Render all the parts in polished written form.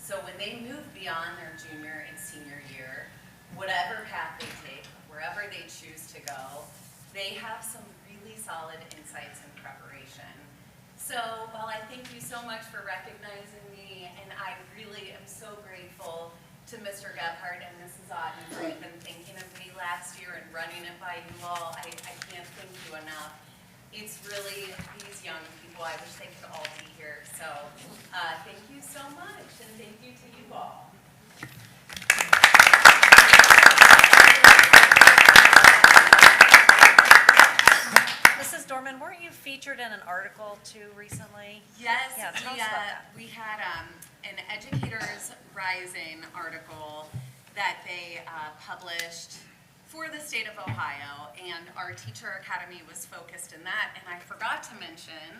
So when they move beyond their junior and senior year, whatever path they take, wherever they choose to go, they have some really solid insights and preparation. So while I thank you so much for recognizing me, and I really am so grateful to Mr. Gebhardt and Mrs. Otten for even thinking of me last year and running it by you all, I can't thank you enough. It's really these young people, I wish they could all be here. So thank you so much, and thank you to you all. Mrs. Dorman, weren't you featured in an article too recently? Yes, Yeah, tell us about that. we had an Educators Rising article that they published for the state of Ohio, and our Teacher Academy was focused in that. And I forgot to mention,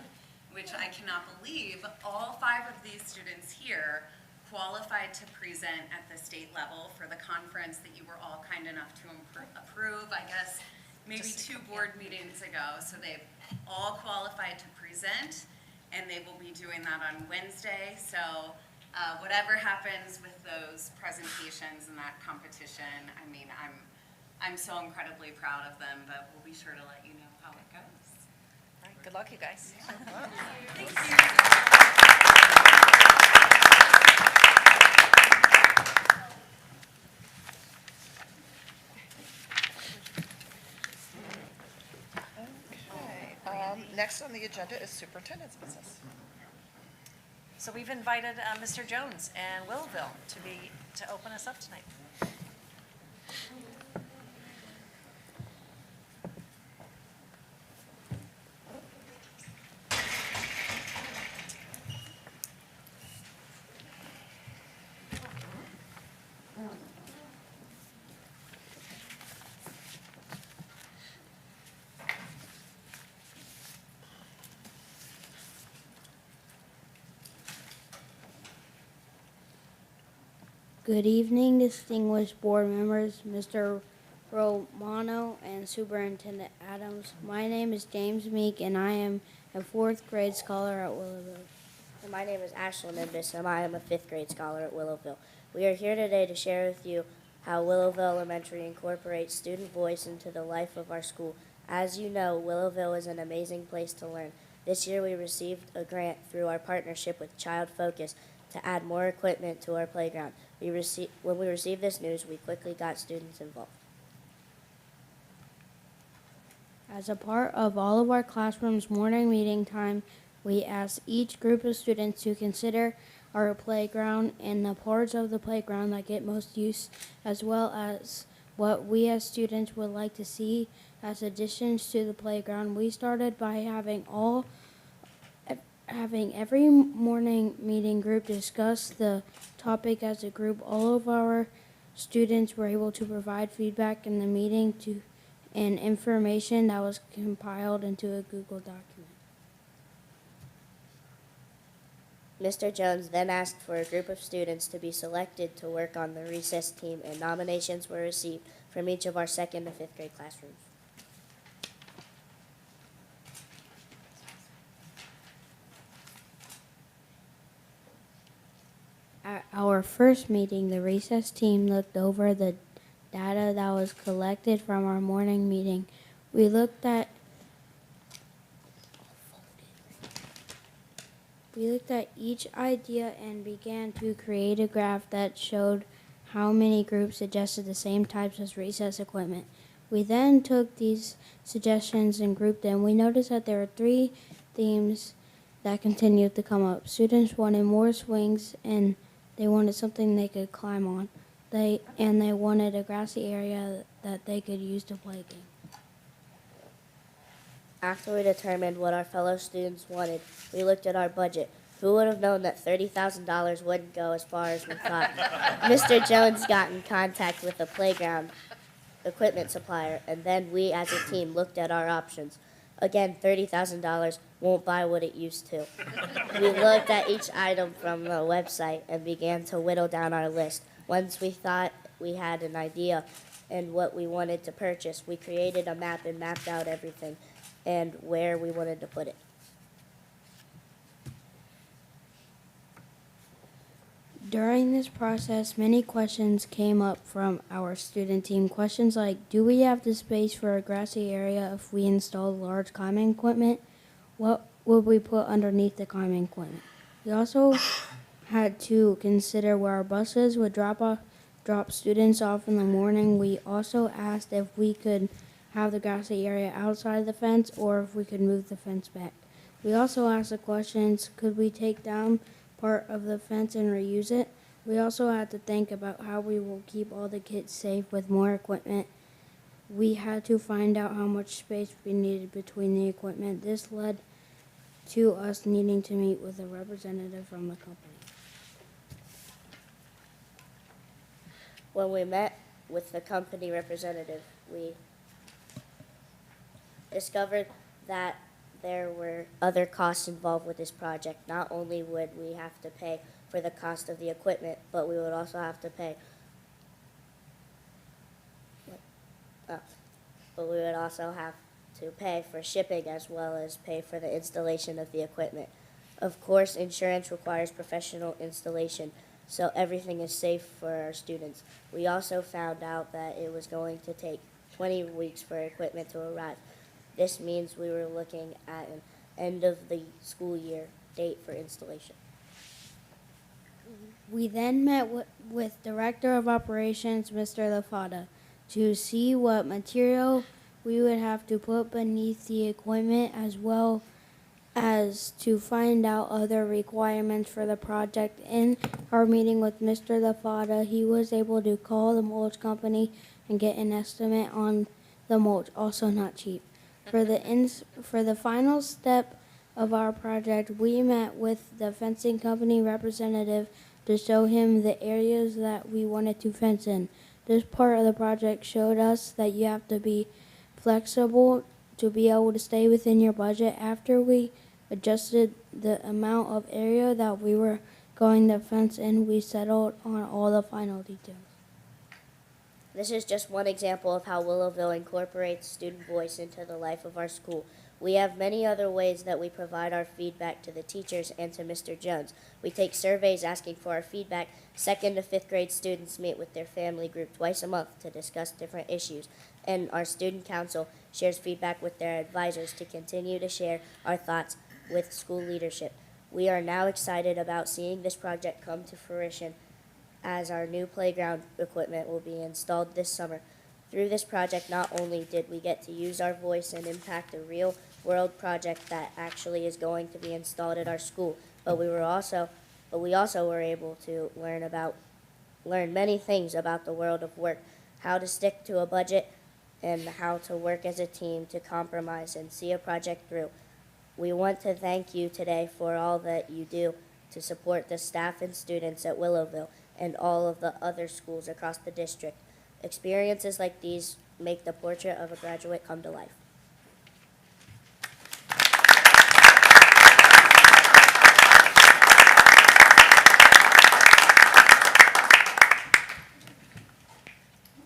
which I cannot believe, all 5 of these students here qualified to present at the state level for the conference that you were all kind enough to approve, I guess, maybe 2 board meetings ago. So they've all qualified to present, and they will be doing that on Wednesday. So whatever happens with those presentations and that competition, I mean, I'm so incredibly proud of them, but we'll be sure to let you know how it goes. All right, good luck, you guys. Thank you. Next on the agenda is superintendent's business. So we've invited Mr. Jones and Willowville to open us up tonight. Good evening, distinguished board members, Mr. Romano and Superintendent Adams. My name is James Meek, and I am a 4th grade scholar at Willowville. And my name is Ashlyn Nimbus, and I am a 5th grade scholar at Willowville. We are here today to share with you how Willowville Elementary incorporates student voice into the life of our school. As you know, Willowville is an amazing place to learn. This year we received a grant through our partnership with Child Focus to add more equipment to our playground. When we received this news, we quickly got students involved. As a part of all of our classrooms' morning meeting time, we asked each group of students to consider our playground and the parts of the playground that get most use, as well as what we as students would like to see as additions to the playground. We started by having every morning meeting group discuss the topic as a group. All of our students were able to provide feedback in the meeting and information that was compiled into a Google document. Mr. Jones then asked for a group of students to be selected to work on the recess team, and nominations were received from each of our 2nd to 5th grade classrooms. At our first meeting, the recess team looked over the data that was collected from our morning meeting. We looked at each idea and began to create a graph that showed how many groups suggested the same types of recess equipment. We then took these suggestions and grouped them. We noticed that there were 3 themes that continued to come up. Students wanted more swings, and they wanted something they could climb on. They wanted a grassy area that they could use to play a game. After we determined what our fellow students wanted, we looked at our budget. Who would have known that $30,000 wouldn't go as far as we thought? Mr. Jones got in contact with a playground equipment supplier, and then we as a team looked at our options. Again, $30,000 won't buy what it used to. We looked at each item from the website and began to whittle down our list. Once we thought we had an idea and what we wanted to purchase, we created a map and mapped out everything and where we wanted to put it. During this process, many questions came up from our student team. Questions like, do we have the space for a grassy area if we install large climbing equipment? What would we put underneath the climbing equipment? We also had to consider where our buses would drop students off in the morning. We also asked if we could have the grassy area outside the fence or if we could move the fence back. We also asked the questions, could we take down part of the fence and reuse it? We also had to think about how we will keep all the kids safe with more equipment. We had to find out how much space we needed between the equipment. This led to us needing to meet with a representative from the company. When we met with the company representative, we discovered that there were other costs involved with this project. Not only would we have to pay for the cost of the equipment, but we would also have to pay for shipping as well as pay for the installation of the equipment. Of course, insurance requires professional installation, so everything is safe for our students. We also found out that it was going to take 20 weeks for equipment to arrive. This means we were looking at an end of the school year date for installation. We then met with Director of Operations, Mr. LaFada, to see what material we would have to put beneath the equipment as well as to find out other requirements for the project. In our meeting with Mr. LaFada, he was able to call the mulch company and get an estimate on the mulch, also not cheap. For the final step of our project, we met with the fencing company representative to show him the areas that we wanted to fence in. This part of the project showed us that you have to be flexible to be able to stay within your budget. After we adjusted the amount of area that we were going to fence in, we settled on all the final details. This is just one example of how Willowville incorporates student voice into the life of our school. We have many other ways that we provide our feedback to the teachers and to Mr. Jones. We take surveys asking for our feedback. 2nd to 5th grade students meet with their family group twice a month to discuss different issues. And our student council shares feedback with their advisors to continue to share our thoughts with school leadership. We are now excited about seeing this project come to fruition as our new playground equipment will be installed this summer. Through this project, not only did we get to use our voice and impact a real-world project that actually is going to be installed at our school, but we also were able to learn many things about the world of work, how to stick to a budget, and how to work as a team to compromise and see a project through. We want to thank you today for all that you do to support the staff and students at Willowville and all of the other schools across the district. Experiences like these make the portrait of a graduate come to life.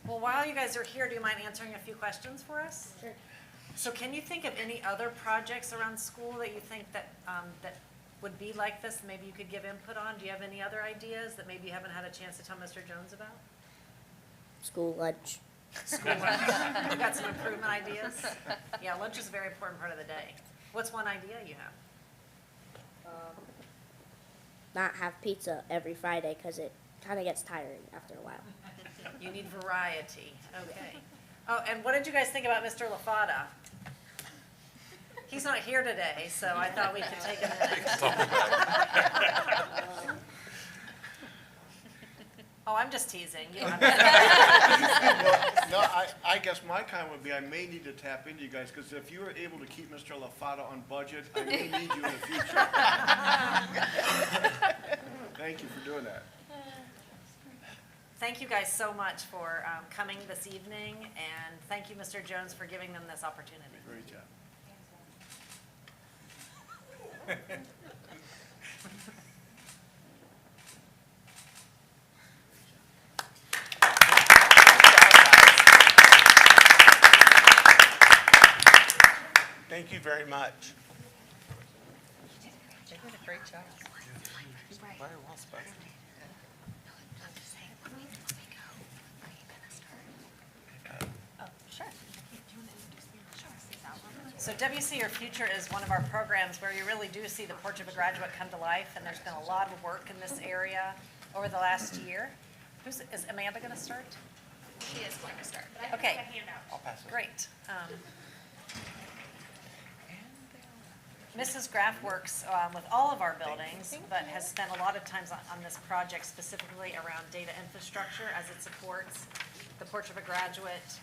Well, while you guys are here, do you mind answering a few questions for us? Sure. So can you think of any other projects around school that you think that would be like this, maybe you could give input on? Do you have any other ideas that maybe you haven't had a chance to tell Mr. Jones about? School lunch. School lunch. You got some improvement ideas? Yeah, lunch is a very important part of the day. What's one idea you have? Not have pizza every Friday because it kind of gets tiring after a while. You need variety. Okay. Oh, and what did you guys think about Mr. LaFada? He's not here today, so I thought we could take a minute. Oh, I'm just teasing. You don't have to. No, I guess my comment would be I may need to tap into you guys, because if you were able to keep Mr. LaFada on budget, I may need you in the future. Thank you for doing that. Thank you guys so much for coming this evening, and thank you, Mr. Jones, for giving them this opportunity. Great job. Thank you very much. You did a great job. Very well spoken. Sure. So WC Your Future is one of our programs where you really do see the Portrait of a Graduate come to life, and there's been a lot of work in this area over the last year. Is Amanda going to start? She is going to start. Okay, I'll pass it. great. Mrs. Graff works with all of our buildings, but has spent a lot of times on this project specifically around data infrastructure as it supports the Portrait of a Graduate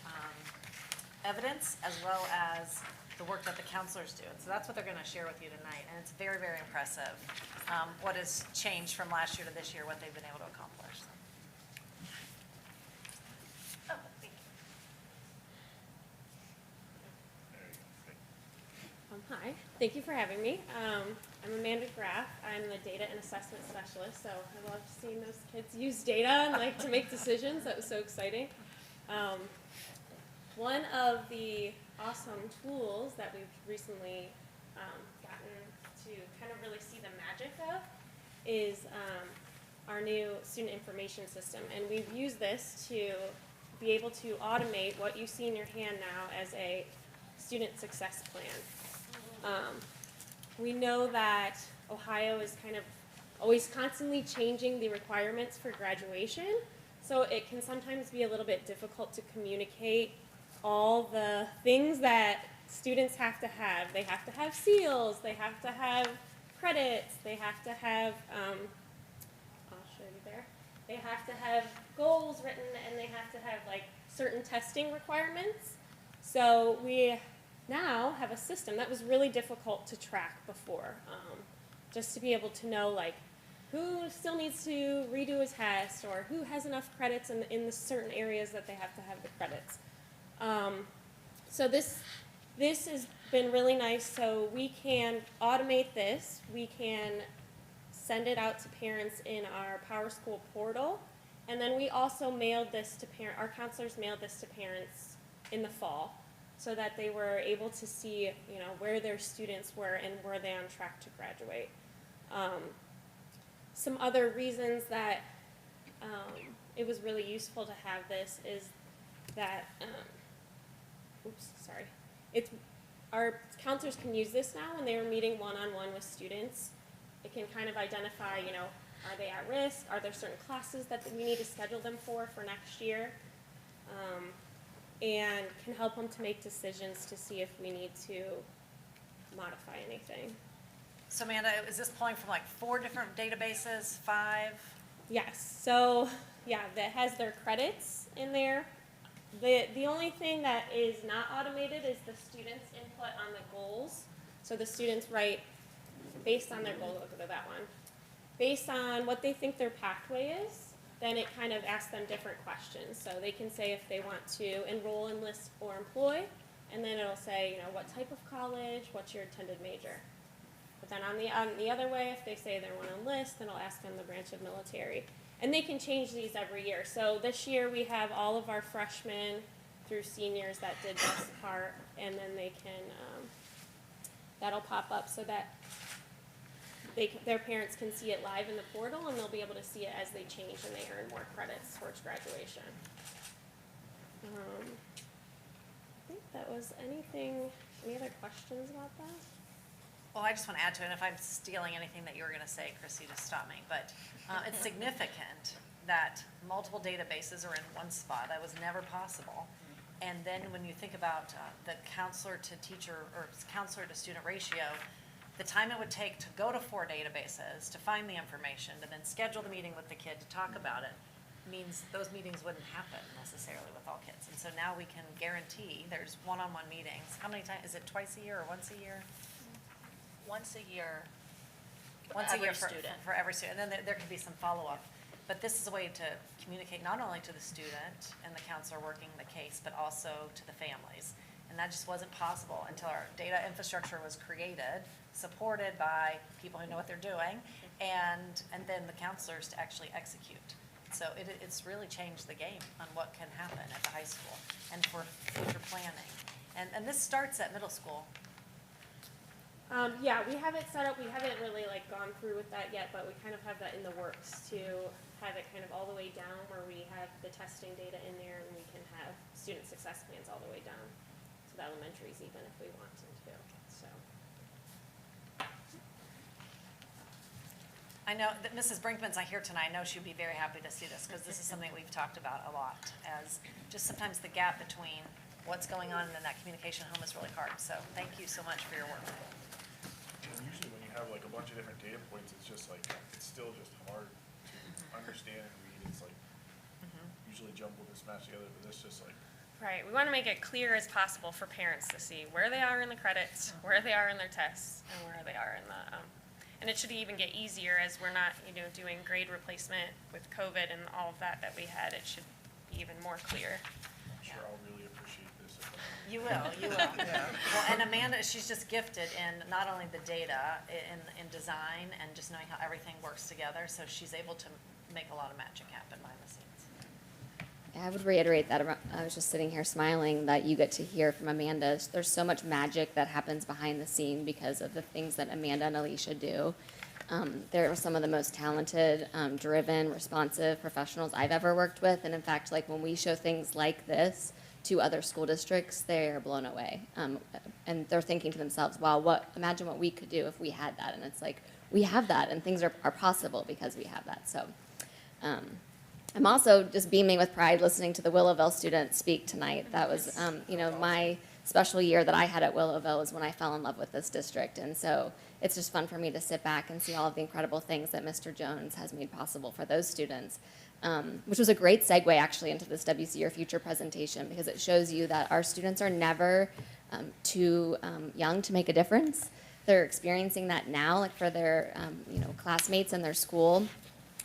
evidence, as well as the work that the counselors do. And so that's what they're going to share with you tonight, and it's very, very impressive what has changed from last year to this year, what they've been able to accomplish. Oh, thank you. Hi, thank you for having me. I'm Amanda Graff. I'm the data and assessment specialist, so I love seeing those kids use data and like to make decisions. That was so exciting. One of the awesome tools that we've recently gotten to kind of really see the magic of is our new student information system. And we've used this to be able to automate what you see in your hand now as a student success plan. We know that Ohio is kind of always constantly changing the requirements for graduation, so it can sometimes be a little bit difficult to communicate all the things that students have to have. They have to have seals, they have to have credits, they have to have, I'll show you there, they have to have goals written, and they have to have like certain testing requirements. So we now have a system that was really difficult to track before, just to be able to know like who still needs to redo a test or who has enough credits in the certain areas that they have to have the credits. So this has been really nice. So we can automate this. We can send it out to parents in our PowerSchool portal, and then we also mailed this to our counselors mailed this to parents in the fall, so that they were able to see, you know, where their students were and were they on track to graduate. Some other reasons that it was really useful to have this is that, our counselors can use this now when they are meeting one-on-one with students. It can kind of identify, you know, are they at risk? Are there certain classes that we need to schedule them for next year? And can help them to make decisions to see if we need to modify anything. So Amanda, is this pulling from like 4 different databases, 5? Yes, so yeah, that has their credits in there. The only thing that is not automated is the students' input on the goals. So the students write based on their goal, look at that one, based on what they think their pathway is. Then it kind of asks them different questions. So they can say if they want to enroll, enlist, or employ, and then it'll say, you know, what type of college, what's your intended major. But then on the other way, if they say they want to enlist, then it'll ask them the branch of military. And they can change these every year. So this year we have all of our freshmen through seniors that did this part, and then they can, that'll pop up so that their parents can see it live in the portal, and they'll be able to see it as they change and they earn more credits towards graduation. I think that was any other questions about that? Well, I just want to add to it, and if I'm stealing anything that you were going to say, Chrissy, just stop me. But it's significant that multiple databases are in one spot. That was never possible. And then when you think about the counselor to teacher or counselor to student ratio, the time it would take to go to 4 databases, to find the information, to then schedule the meeting with the kid to talk about it, means those meetings wouldn't happen necessarily with all kids. And so now we can guarantee there's one-on-one meetings. How many times, is it twice a year or once a year? Once a year. Once a every year student. for every student, and then there could be some follow-up. But this is a way to communicate not only to the student and the counselor working the case, but also to the families. And that just wasn't possible until our data infrastructure was created, supported by people who know what they're doing, and then the counselors to actually execute. So it's really changed the game on what can happen at the high school and for future planning. And this starts at middle school. Yeah, we have it set up. We haven't really like gone through with that yet, but we kind of have that in the works to have it kind of all the way down where we have the testing data in there and we can have student success plans all the way down to the elementaries even if we want to, so. I know that Mrs. Brinkman's not here tonight. I know she'd be very happy to see this because this is something we've talked about a lot as just sometimes the gap between what's going on and then that communication at home is really hard. So thank you so much for your work. And usually when you have like a bunch of different data points, it's just like, it's still just hard to understand and read. It's like usually jumbled and smashed together, but this just like, Right, we want to make it clear as possible for parents to see where they are in the credits, where they are in their tests, and where they are in the, and it should even get easier as we're not, doing grade replacement with COVID and all of that we had. It should be even more clear. I'm sure I'll really appreciate this. You will, you will. Well, and Amanda, she's just gifted in not only the data, in design and just knowing how everything works together. So she's able to make a lot of magic happen behind the scenes. I would reiterate that. I was just sitting here smiling that you get to hear from Amanda. There's so much magic that happens behind the scene because of the things that Amanda and Alicia do. They're some of the most talented, driven, responsive professionals I've ever worked with. And in fact, like when we show things like this to other school districts, they are blown away. And they're thinking to themselves, wow, imagine what we could do if we had that. And it's like, we have that and things are possible because we have that. So I'm also just beaming with pride listening to the Willowville students speak tonight. That was, my special year that I had at Willowville was when I fell in love with this district. And so it's just fun for me to sit back and see all of the incredible things that Mr. Jones has made possible for those students, which was a great segue actually into this WC Your Future presentation because it shows you that our students are never too young to make a difference. They're experiencing that now, like for their classmates in their school.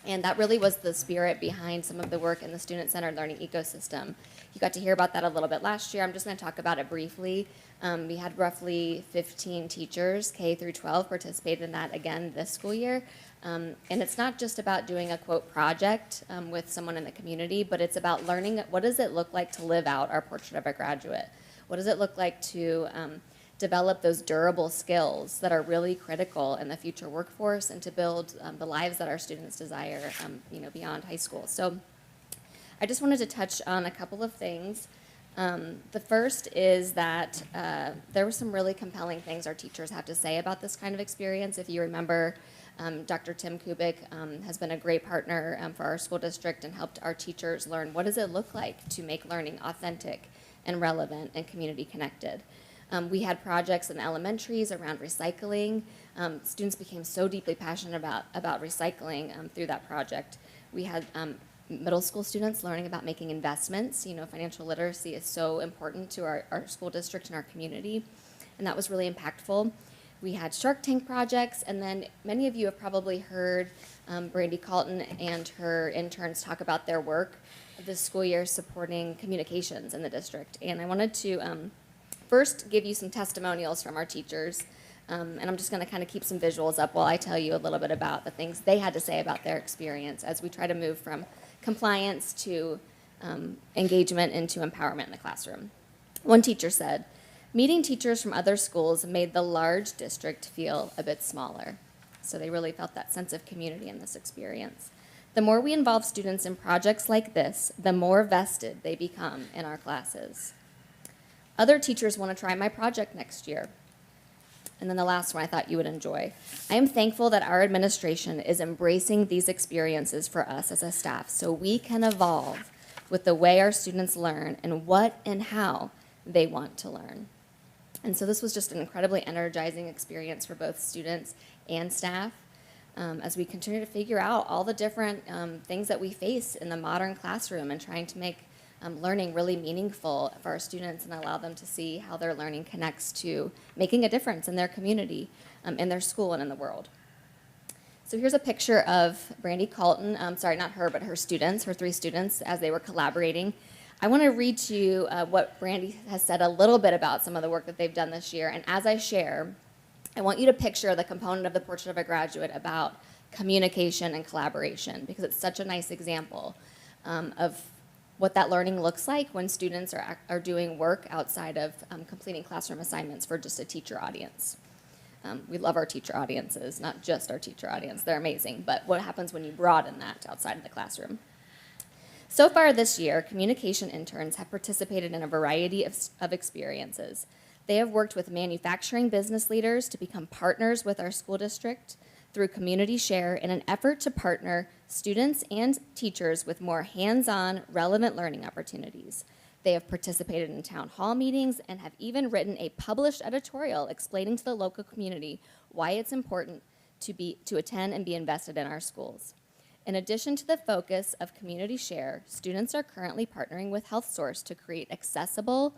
And that really was the spirit behind some of the work in the student-centered learning ecosystem. You got to hear about that a little bit last year. I'm just going to talk about it briefly. We had roughly 15 teachers, K through 12, participate in that again this school year. And it's not just about doing a, quote, project with someone in the community, but it's about learning what does it look like to live out our portrait of a graduate? What does it look like to develop those durable skills that are really critical in the future workforce and to build the lives that our students desire, beyond high school. So I just wanted to touch on a couple of things. The first is that there were some really compelling things our teachers have to say about this kind of experience. If you remember, Dr. Tim Kubik has been a great partner for our school district and helped our teachers learn what does it look like to make learning authentic and relevant and community connected. We had projects in elementaries around recycling. Students became so deeply passionate about recycling through that project. We had middle school students learning about making investments. Financial literacy is so important to our school district and our community, and that was really impactful. We had Shark Tank projects, and then many of you have probably heard Brandy Calton and her interns talk about their work this school year supporting communications in the district. And I wanted to first give you some testimonials from our teachers, and I'm just going to kind of keep some visuals up while I tell you a little bit about the things they had to say about their experience as we try to move from compliance to engagement into empowerment in the classroom. One teacher said, "Meeting teachers from other schools made the large district feel a bit smaller." So they really felt that sense of community in this experience. "The more we involve students in projects like this, the more vested they become in our classes. Other teachers want to try my project next year." And then the last one I thought you would enjoy. "I am thankful that our administration is embracing these experiences for us as a staff so we can evolve with the way our students learn and what and how they want to learn." And so this was just an incredibly energizing experience for both students and staff as we continue to figure out all the different things that we face in the modern classroom and trying to make learning really meaningful for our students and allow them to see how their learning connects to making a difference in their community, in their school, and in the world. So here's a picture of Brandy Calton, sorry, not her, but her students, her 3 students, as they were collaborating. I want to read to you what Brandy has said a little bit about some of the work that they've done this year. And as I share, I want you to picture the component of the Portrait of a Graduate about communication and collaboration, because it's such a nice example of what that learning looks like when students are doing work outside of completing classroom assignments for just a teacher audience. We love our teacher audiences, not just our teacher audience. They're amazing. But what happens when you broaden that outside of the classroom? So far this year, communication interns have participated in a variety of experiences. They have worked with manufacturing business leaders to become partners with our school district through Community Share in an effort to partner students and teachers with more hands-on, relevant learning opportunities. They have participated in town hall meetings and have even written a published editorial explaining to the local community why it's important to attend and be invested in our schools. In addition to the focus of Community Share, students are currently partnering with HealthSource to create accessible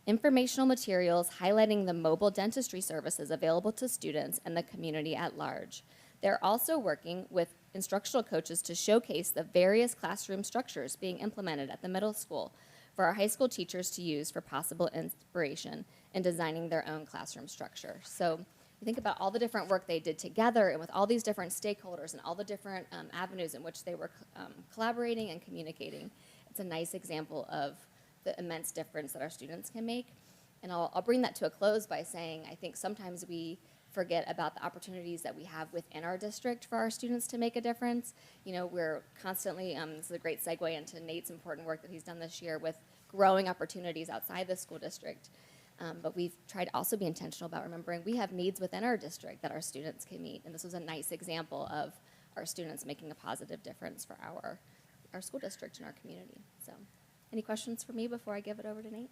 informational materials highlighting the mobile dentistry services available to students and the community at large. They're also working with instructional coaches to showcase the various classroom structures being implemented at the middle school for our high school teachers to use for possible inspiration in designing their own classroom structure. So you think about all the different work they did together and with all these different stakeholders and all the different avenues in which they were collaborating and communicating. It's a nice example of the immense difference that our students can make. And I'll bring that to a close by saying I think sometimes we forget about the opportunities that we have within our district for our students to make a difference. You know, we're constantly, this is a great segue into Nate's important work that he's done this year with growing opportunities outside the school district. But we've tried to also be intentional about remembering we have needs within our district that our students can meet. And this was a nice example of our students making a positive difference for our school district and our community. So any questions for me before I give it over to Nate?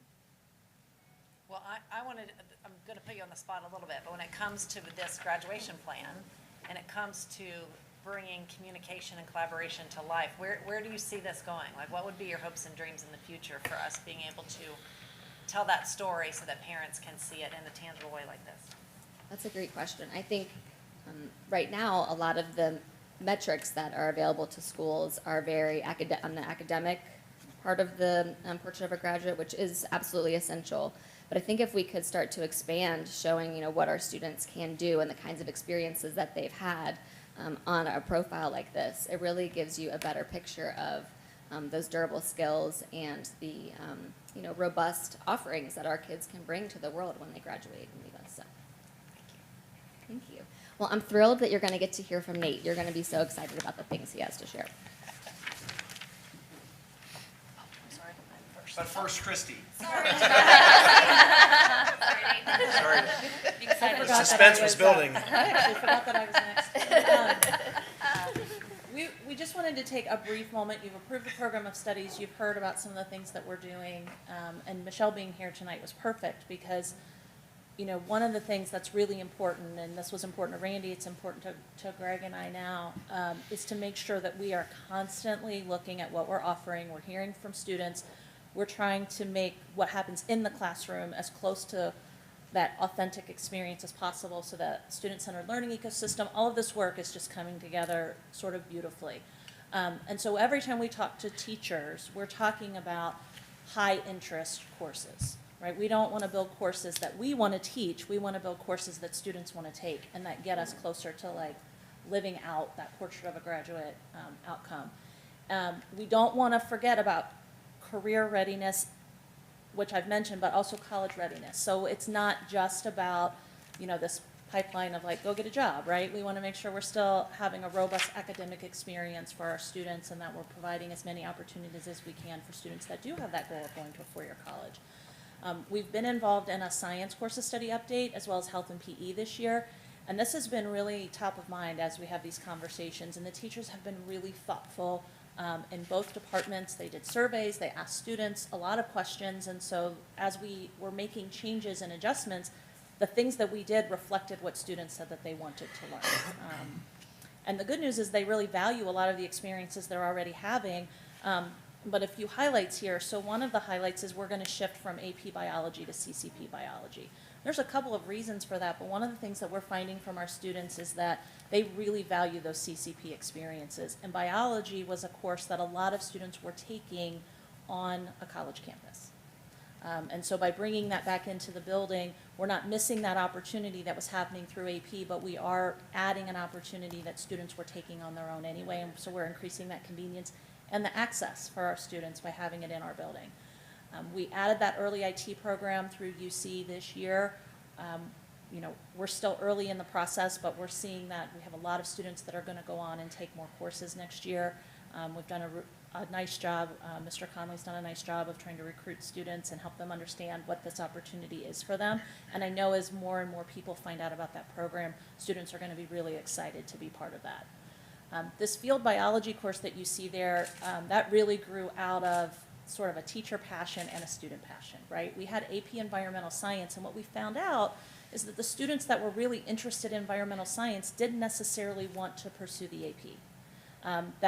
Well, I'm going to put you on the spot a little bit, but when it comes to this graduation plan and it comes to bringing communication and collaboration to life, where do you see this going? Like, what would be your hopes and dreams in the future for us being able to tell that story so that parents can see it in a tangible way like this? That's a great question. I think right now a lot of the metrics that are available to schools are very on the academic part of the portrait of a graduate, which is absolutely essential. But I think if we could start to expand showing, what our students can do and the kinds of experiences that they've had on a profile like this, it really gives you a better picture of those durable skills and the, robust offerings that our kids can bring to the world when they graduate and leave us. So, thank you. Well, I'm thrilled that you're going to get to hear from Nate. You're going to be so excited about the things he has to share. But first, Christy. Sorry. Sorry. Excited. The suspense was building. I actually forgot that I was next. We just wanted to take a brief moment. You've approved the program of studies. You've heard about some of the things that we're doing. And Michelle being here tonight was perfect because, one of the things that's really important, and this was important to Randy, it's important to Greg and I now, is to make sure that we are constantly looking at what we're offering. We're hearing from students. We're trying to make what happens in the classroom as close to that authentic experience as possible so that student-centered learning ecosystem, all of this work is just coming together sort of beautifully. And so every time we talk to teachers, we're talking about high-interest courses, right? We don't want to build courses that we want to teach. We want to build courses that students want to take and that get us closer to, living out that portrait of a graduate outcome. We don't want to forget about career readiness, which I've mentioned, but also college readiness. So it's not just about, this pipeline of go get a job, right? We want to make sure we're still having a robust academic experience for our students and that we're providing as many opportunities as we can for students that do have that goal of going to a four-year college. We've been involved in a science courses study update as well as health and PE this year. And this has been really top of mind as we have these conversations. And the teachers have been really thoughtful in both departments. They did surveys, they asked students a lot of questions, and so as we were making changes and adjustments, the things that we did reflected what students said that they wanted to learn. And the good news is they really value a lot of the experiences they're already having, but a few highlights here. So one of the highlights is we're going to shift from AP biology to CCP biology. There's a couple of reasons for that, but one of the things that we're finding from our students is that they really value those CCP experiences. And biology was a course that a lot of students were taking on a college campus. And so by bringing that back into the building, we're not missing that opportunity that was happening through AP, but we are adding an opportunity that students were taking on their own anyway. And so we're increasing that convenience and the access for our students by having it in our building. We added that early IT program through UC this year. we're still early in the process, but we're seeing that we have a lot of students that are going to go on and take more courses next year. We've done a nice job, Mr. Conley's done a nice job of trying to recruit students and help them understand what this opportunity is for them. And I know as more and more people find out about that program, students are going to be really excited to be part of that. This field biology course that you see there, that really grew out of sort of a teacher passion and a student passion, right? We had AP Environmental Science, and what we found out is that the students that were really interested in environmental science didn't necessarily want to pursue the AP.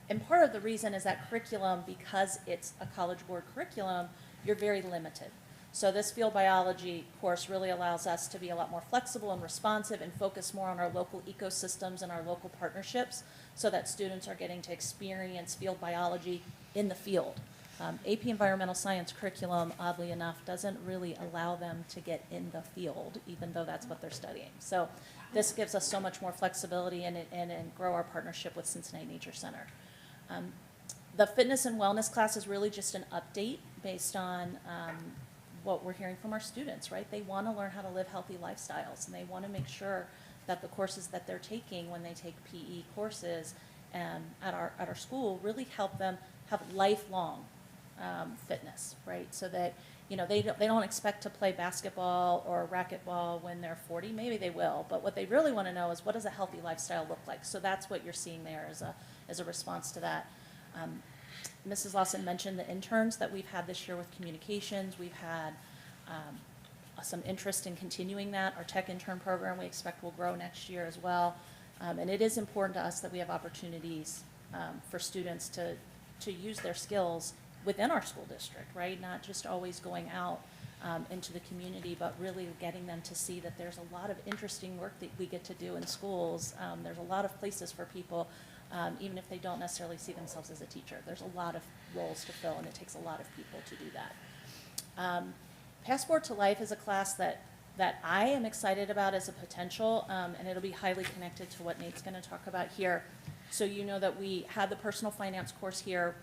And part of the reason is that curriculum, because it's a College Board curriculum, you're very limited. So this field biology course really allows us to be a lot more flexible and responsive and focus more on our local ecosystems and our local partnerships so that students are getting to experience field biology in the field. AP Environmental Science curriculum, oddly enough, doesn't really allow them to get in the field, even though that's what they're studying. So this gives us so much more flexibility and grow our partnership with Cincinnati Nature Center. The fitness and wellness class is really just an update based on what we're hearing from our students, right? They want to learn how to live healthy lifestyles, and they want to make sure that the courses that they're taking when they take PE courses at our school really help them have lifelong fitness, right? So that, they don't expect to play basketball or racquetball when they're 40. Maybe they will, but what they really want to know is what does a healthy lifestyle look like? So that's what you're seeing there as a response to that. Mrs. Lawson mentioned the interns that we've had this year with communications. We've had some interest in continuing that. Our tech intern program we expect will grow next year as well. And it is important to us that we have opportunities for students to use their skills within our school district, right? Not just always going out into the community, but really getting them to see that there's a lot of interesting work that we get to do in schools. There's a lot of places for people, even if they don't necessarily see themselves as a teacher. There's a lot of roles to fill, and it takes a lot of people to do that. Passport to Life is a class that I am excited about as a potential, and it'll be highly connected to what Nate's going to talk about here. So you know that we had the personal finance course here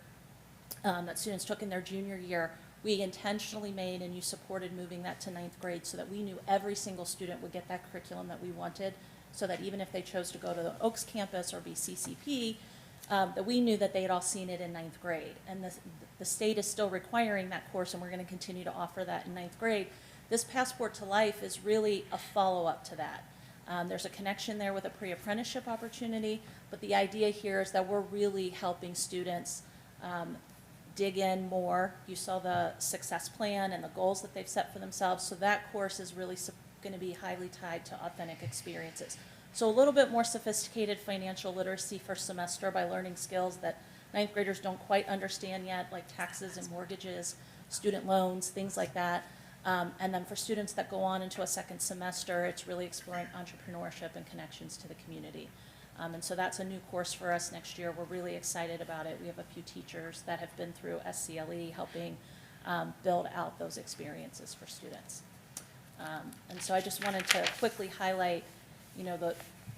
that students took in their junior year. We intentionally made, and you supported moving that to 9th grade so that we knew every single student would get that curriculum that we wanted, so that even if they chose to go to the Oaks campus or be CCP, that we knew that they had all seen it in 9th grade. And the state is still requiring that course, and we're going to continue to offer that in 9th grade. This Passport to Life is really a follow-up to that. There's a connection there with a pre-apprenticeship opportunity, but the idea here is that we're really helping students dig in more. You saw the success plan and the goals that they've set for themselves, so that course is really going to be highly tied to authentic experiences. So a little bit more sophisticated financial literacy first semester by learning skills that 9th graders don't quite understand yet, like taxes and mortgages, student loans, things like that. And then for students that go on into a second semester, it's really exploring entrepreneurship and connections to the community. And so that's a new course for us next year. We're really excited about it. We have a few teachers that have been through SCLE helping build out those experiences for students. And so I just wanted to quickly highlight,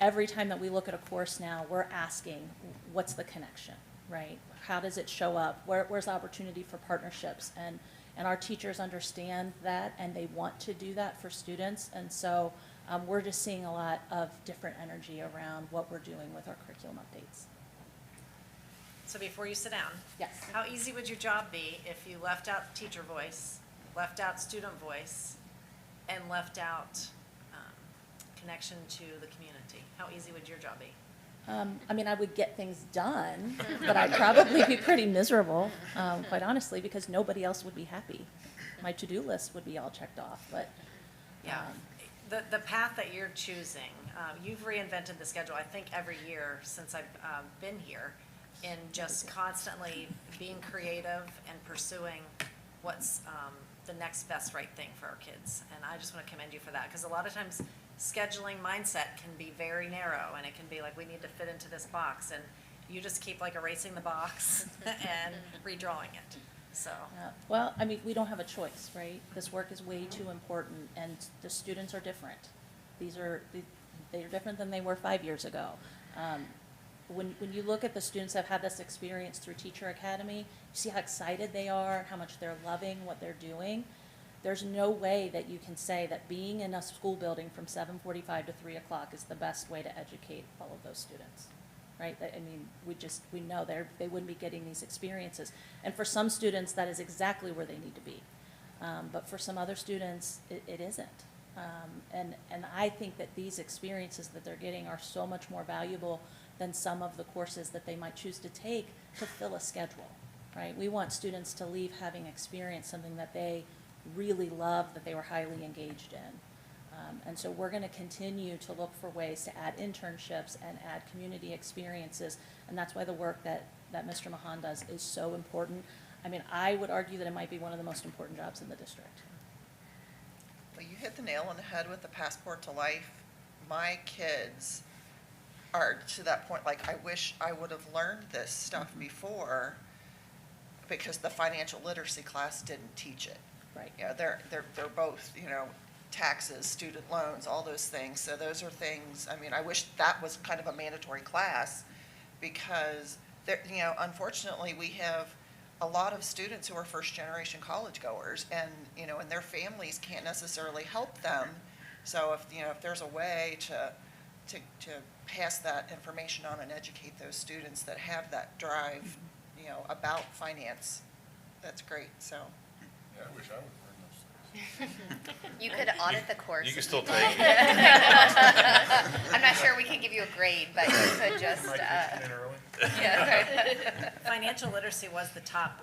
every time that we look at a course now, we're asking, what's the connection, right? How does it show up? Where's the opportunity for partnerships? And our teachers understand that, and they want to do that for students. And so we're just seeing a lot of different energy around what we're doing with our curriculum updates. So before you sit down. Yes. How easy would your job be if you left out teacher voice, left out student voice, and left out connection to the community? How easy would your job be? I would get things done, but I'd probably be pretty miserable, quite honestly, because nobody else would be happy. My to-do list would be all checked off, but. Yeah. The path that you're choosing, you've reinvented the schedule, I think, every year since I've been here, in just constantly being creative and pursuing what's the next best right thing for our kids. And I just want to commend you for that, because a lot of times scheduling mindset can be very narrow, and it can be like, we need to fit into this box, and you just keep like erasing the box and redrawing it. So. Well, we don't have a choice, right? This work is way too important, and the students are different. They're different than they were 5 years ago. When you look at the students that have had this experience through Teacher Academy, you see how excited they are, how much they're loving what they're doing. there's no way that you can say that being in a school building from 7:45 to 3 o'clock is the best way to educate all of those students, right? I mean, we know they wouldn't be getting these experiences. And for some students, that is exactly where they need to be. But for some other students, it isn't. And I think that these experiences that they're getting are so much more valuable than some of the courses that they might choose to take to fill a schedule, right? We want students to leave having experienced something that they really loved, that they were highly engaged in. And so we're going to continue to look for ways to add internships and add community experiences. And that's why the work that Mr. Mahan does is so important. I mean, I would argue that it might be one of the most important jobs in the district. Well, you hit the nail on the head with the Passport to Life. My kids are to that point, like, I wish I would have learned this stuff before, because the financial literacy class didn't teach it. Right. You know, they're both, you know, taxes, student loans, all those things. So those are things, I mean, I wish that was kind of a mandatory class, because there, you know, unfortunately, we have a lot of students who are first-generation college goers, and, you know, and their families can't necessarily help them. So if, you know, if there's a way to pass that information on and educate those students that have that drive, you know, about finance, that's great, so. Yeah, I wish I would learn those things. You could audit the course. You can if still need take be. I'm not sure we can give you a grade, but you could just, Might come in early. yeah. Financial literacy was the top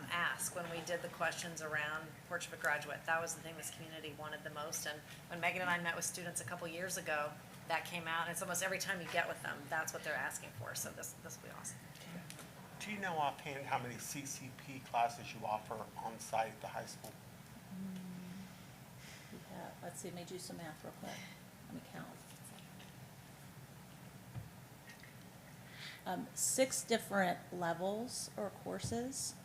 ask when we did the questions around Porch of a Graduate. That was the thing this community wanted the most. And when Megan and I met with students a couple years ago, that came out. And it's almost every time you get with them, that's what they're asking for. So this will be awesome. Do you know offhand how many CCP classes you offer on site at the high school? Yeah, let's see, let me do some math real quick. Let me count. 6 different levels or courses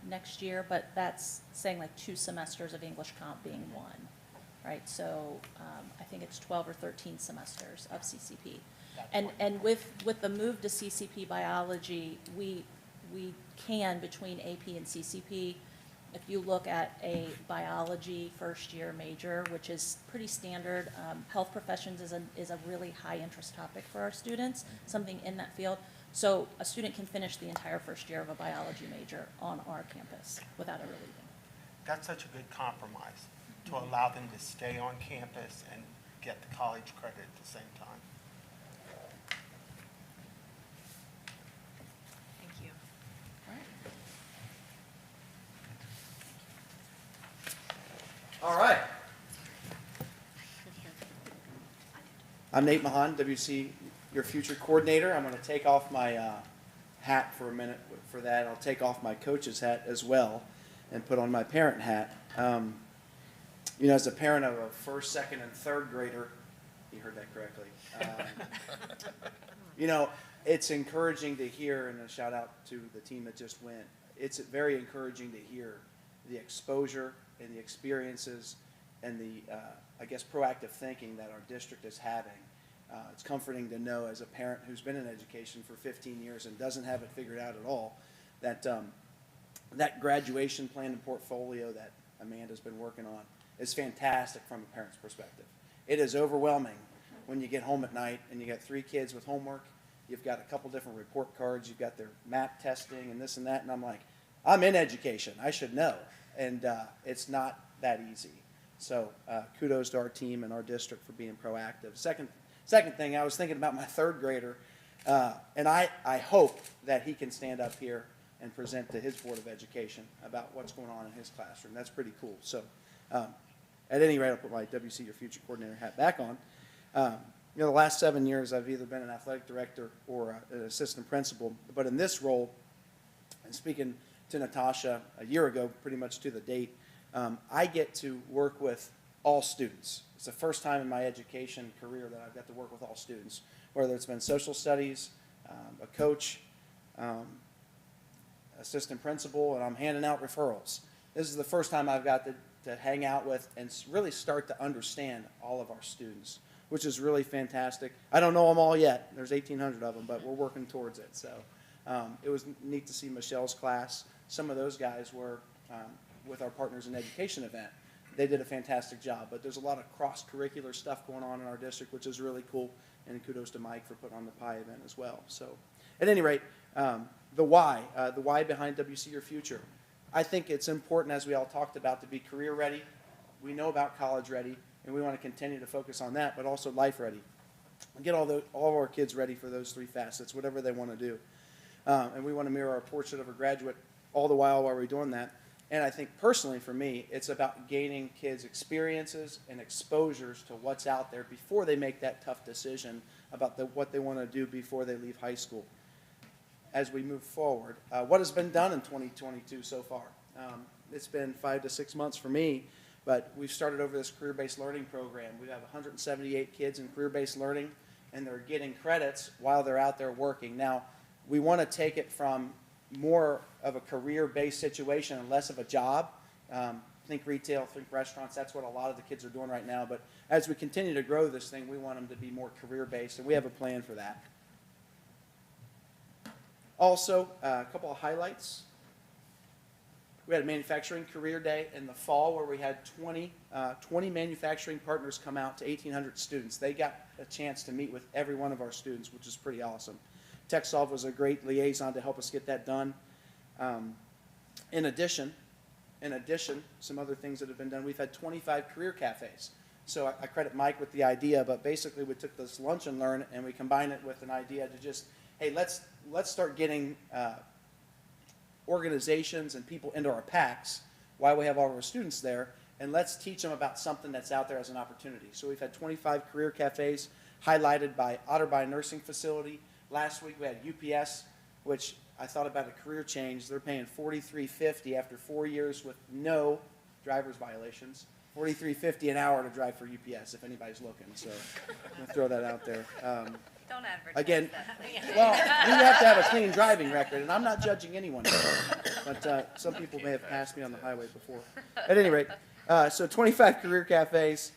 next year, but that's saying like 2 semesters of English Comp being one, right? So I think it's 12 or 13 semesters of CCP. And with the move to CCP biology, we can, between AP and CCP, if you look at a biology first-year major, which is pretty standard, health professions is a really high-interest topic for our students, something in that field. So a student can finish the entire first year of a biology major on our campus without ever leaving. That's such a good compromise to allow them to stay on campus and get the college credit at the same time. Thank you. All right. I'm Nate Mahan, WC, your future coordinator. I'm going to take off my hat for a minute for that. I'll take off my coach's hat as well and put on my parent hat. You know, as a parent of a first, second, and third grader, you heard that correctly. You know, it's encouraging to hear, and a shout out to the team that just went. It's very encouraging to hear the exposure and the experiences and the, I guess, proactive thinking that our district is having. It's comforting to know, as a parent who's been in education for 15 years and doesn't have it figured out at all, that that graduation plan and portfolio that Amanda's been working on is fantastic from a parent's perspective. It is overwhelming when you get home at night and you got 3 kids with homework. You've got a couple different report cards. You've got their map testing and this and that. And I'm like, I'm in education. I should know. And it's not that easy. So kudos to our team and our district for being proactive. Second thing, I was thinking about my third grader, and I hope that he can stand up here and present to his Board of Education about what's going on in his classroom. That's pretty cool. So at any rate, I'll put my WC, your future coordinator hat back on. You know, the last 7 years, I've either been an athletic director or an assistant principal. But in this role, and speaking to Natasha a year ago, pretty much to the date, I get to work with all students. It's the first time in my education career that I've got to work with all students, whether it's been social studies, a coach, assistant principal, and I'm handing out referrals. This is the first time I've got to hang out with and really start to understand all of our students, which is really fantastic. I don't know them all yet. There's 1,800 of them, but we're working towards it. So it was neat to see Michelle's class. Some of those guys were with our Partners in Education event. They did a fantastic job, but there's a lot of cross-curricular stuff going on in our district, which is really cool, and kudos to Mike for putting on the PIE event as well. So, at any rate, the why behind WC Your Future. I think it's important, as we all talked about, to be career ready. We know about college ready, and we want to continue to focus on that, but also life ready. Get all of our kids ready for those three facets, whatever they want to do. And we want to mirror our portrait of a graduate all the while we're doing that. And I think personally for me, it's about gaining kids experiences and exposures to what's out there before they make that tough decision about what they want to do before they leave high school. As we move forward, what has been done in 2022 so far? It's been 5 to 6 months for me, but we've started over this career-based learning program. We have 178 kids in career-based learning, and they're getting credits while they're out there working. Now, we want to take it from more of a career-based situation and less of a job. Think retail, think restaurants. That's what a lot of the kids are doing right now. But as we continue to grow this thing, we want them to be more career-based, and we have a plan for that. Also, a couple of highlights. We had a manufacturing career day in the fall where we had 20 manufacturing partners come out to 1,800 students. They got a chance to meet with every one of our students, which is pretty awesome. TechSolve was a great liaison to help us get that done. In addition, some other things that have been done, we've had 25 career cafes. So I credit Mike with the idea, but basically we took this lunch and learn and we combined it with an idea to just, hey, let's start getting organizations and people into our packs while we have all of our students there, and let's teach them about something that's out there as an opportunity. So we've had 25 career cafes highlighted by Otterbein Nursing Facility. Last week we had UPS, which I thought about a career change. They're paying $43.50 after 4 years with no driver's violations. $43.50 an hour to drive for UPS if anybody's looking. So I'm going to throw that out there. Don't advertise Again, that. well, you have to have a clean driving record, and I'm not judging anyone, but some people may have passed me on the highway before. At any rate, so 25 career cafes.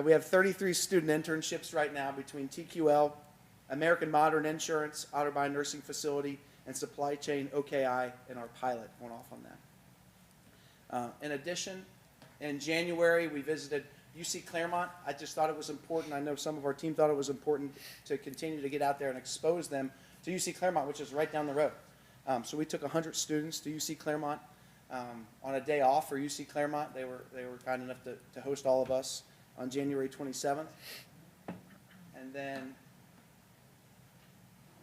We have 33 student internships right now between TQL, American Modern Insurance, Otterbein Nursing Facility, and Supply Chain OKI, and our pilot going off on that. In addition, in January, we visited UC Clermont. I just thought it was important. I know some of our team thought it was important to continue to get out there and expose them to UC Clermont, which is right down the road. So we took 100 students to UC Clermont on a day off for UC Clermont. They were kind enough to host all of us on January 27th. And then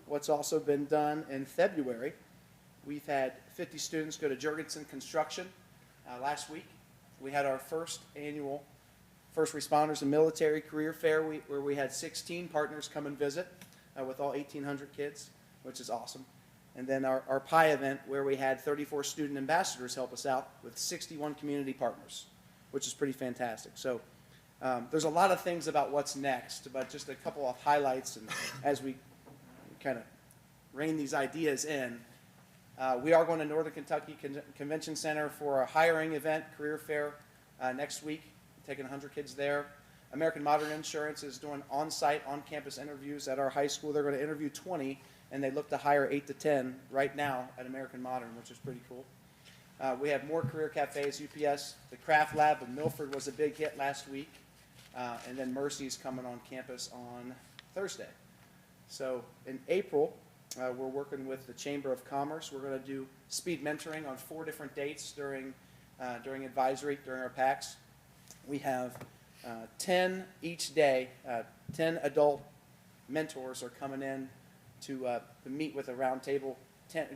what's also been done in February, we've had 50 students go to Jurgensen Construction last week. We had our first annual First Responders and Military Career Fair where we had 16 partners come and visit with all 1,800 kids, which is awesome. And then our PIE event where we had 34 student ambassadors help us out with 61 community partners, which is pretty fantastic. So there's a lot of things about what's next, but just a couple of highlights, and as we kind of rein these ideas in, we are going to Northern Kentucky Convention Center for a hiring event, career fair, next week, taking 100 kids there. American Modern Insurance is doing on-site, on-campus interviews at our high school. They're going to interview 20, and they look to hire 8 to 10 right now at American Modern, which is pretty cool. We have more career cafes, UPS. The Craft Lab in Milford was a big hit last week, and then Mercy's coming on campus on Thursday. So in April, we're working with the Chamber of Commerce. We're going to do speed mentoring on 4 different dates during advisory, during our PACs. We have 10 each day, 10 adult mentors are coming in to meet with a round table,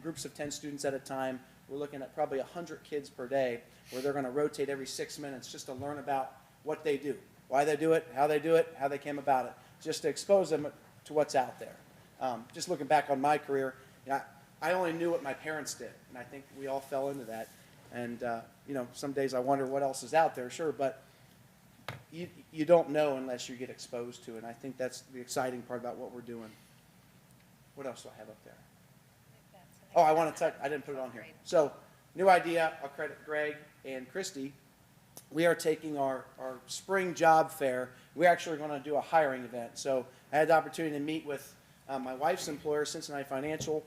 groups of 10 students at a time. We're looking at probably 100 kids per day where they're going to rotate every 6 minutes just to learn about what they do, why they do it, how they came about it, just to expose them to what's out there. Just looking back on my career, I only knew what my parents did, and I think we all fell into that. And, some days I wonder what else is out there, sure, but you don't know unless you get exposed to it, and I think that's the exciting part about what we're doing. What else do I have up there? Oh, I want to touch, I didn't put it on here. So, new idea, I'll credit Greg and Christy. We are taking our spring job fair. We're actually going to do a hiring event. So I had the opportunity to meet with my wife's employer, Cincinnati Financial,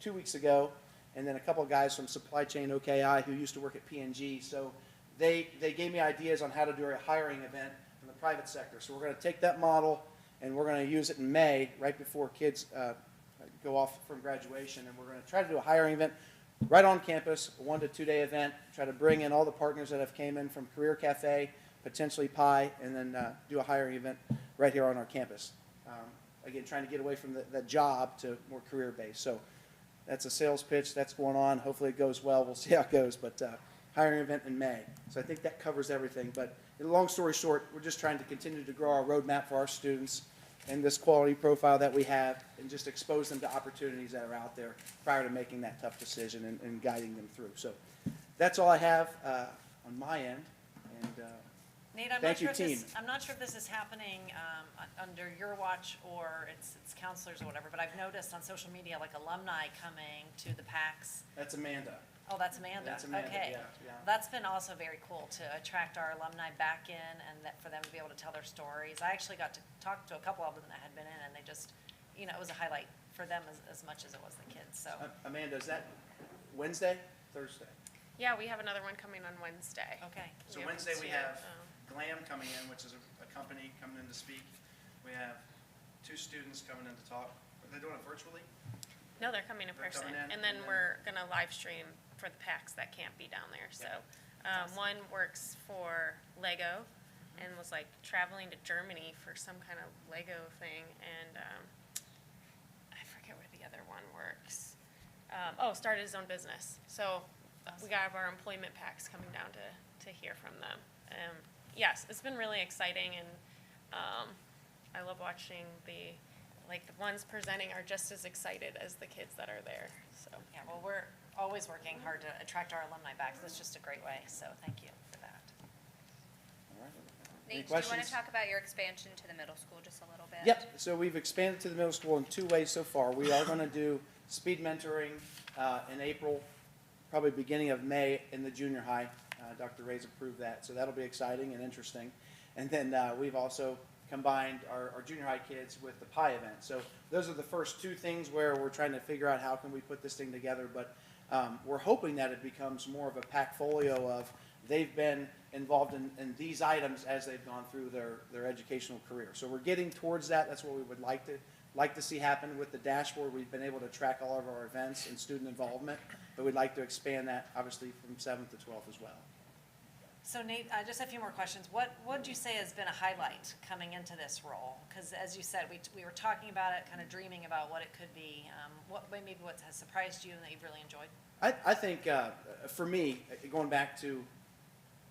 2 weeks ago, and then a couple of guys from Supply Chain OKI who used to work at P&G. So they gave me ideas on how to do a hiring event in the private sector. So we're going to take that model and we're going to use it in May, right before kids go off from graduation, and we're going to try to do a hiring event right on campus, a 1 to 2 day event, try to bring in all the partners that have came in from Career Cafe, potentially Pi, and then do a hiring event right here on our campus. Again, trying to get away from the job to more career-based. So that's a sales pitch that's going on. Hopefully it goes well. We'll see how it goes, but hiring event in May. So I think that covers everything. But long story short, we're just trying to continue to grow our roadmap for our students and this quality profile that we have, and just expose them to opportunities that are out there prior to making that tough decision and guiding them through. So that's all I have on my end. And Nate, I'm thank not sure you, if team. I'm not sure if this is happening under your watch or it's counselors or whatever, but I've noticed on social media like alumni coming to the PAX. That's Amanda. Oh, that's Amanda. That's Amanda, Okay. yeah. That's been also very cool to attract our alumni back in and that for them to be able to tell their stories. I actually got to talk to a couple of them that had been in, and they just, it was a highlight for them as much as it was the kids. So Amanda, is that Wednesday, Thursday? Yeah, we have another one coming on Wednesday. okay. So Yeah, Wednesday we two, have Glam coming in, which is a company coming in to speak. We have 2 students coming in to talk. Are they doing it virtually? No, they're coming in They're person, coming in, and then and then- we're gonna live stream for the PAX that can't be down there, so. One works for Lego and was like traveling to Germany for some kind of Lego thing, and, I forget where the other one works. Started his own business, so we got our employment packs coming down to hear from them. Yes, it's been really exciting, and, I love watching the ones presenting are just as excited as the kids that are there, so. Yeah, well, we're always working hard to attract our alumni back. So it's just a great way. So thank you for that. All right. Any Nate, do you want questions? to talk about your expansion to the middle school just a little bit? Yep, so we've expanded to the middle school in 2 ways so far. We are going to do speed mentoring in April, probably beginning of May in the junior high. Dr. Ray's approved that, so that'll be exciting and interesting. And then we've also combined our junior high kids with the Pi event. So those are the first 2 things where we're trying to figure out how can we put this thing together. But we're hoping that it becomes more of a packfolio of they've been involved in these items as they've gone through their educational career. So we're getting towards that. That's what we would like to see happen with the dashboard. We've been able to track all of our events and student involvement, but we'd like to expand that obviously from 7th to 12th as well. So Nate, just a few more questions. What would you say has been a highlight coming into this role? Because as you said, we were talking about it, kind of dreaming about what it could be. What has surprised you and that you've really enjoyed? I think for me, going back to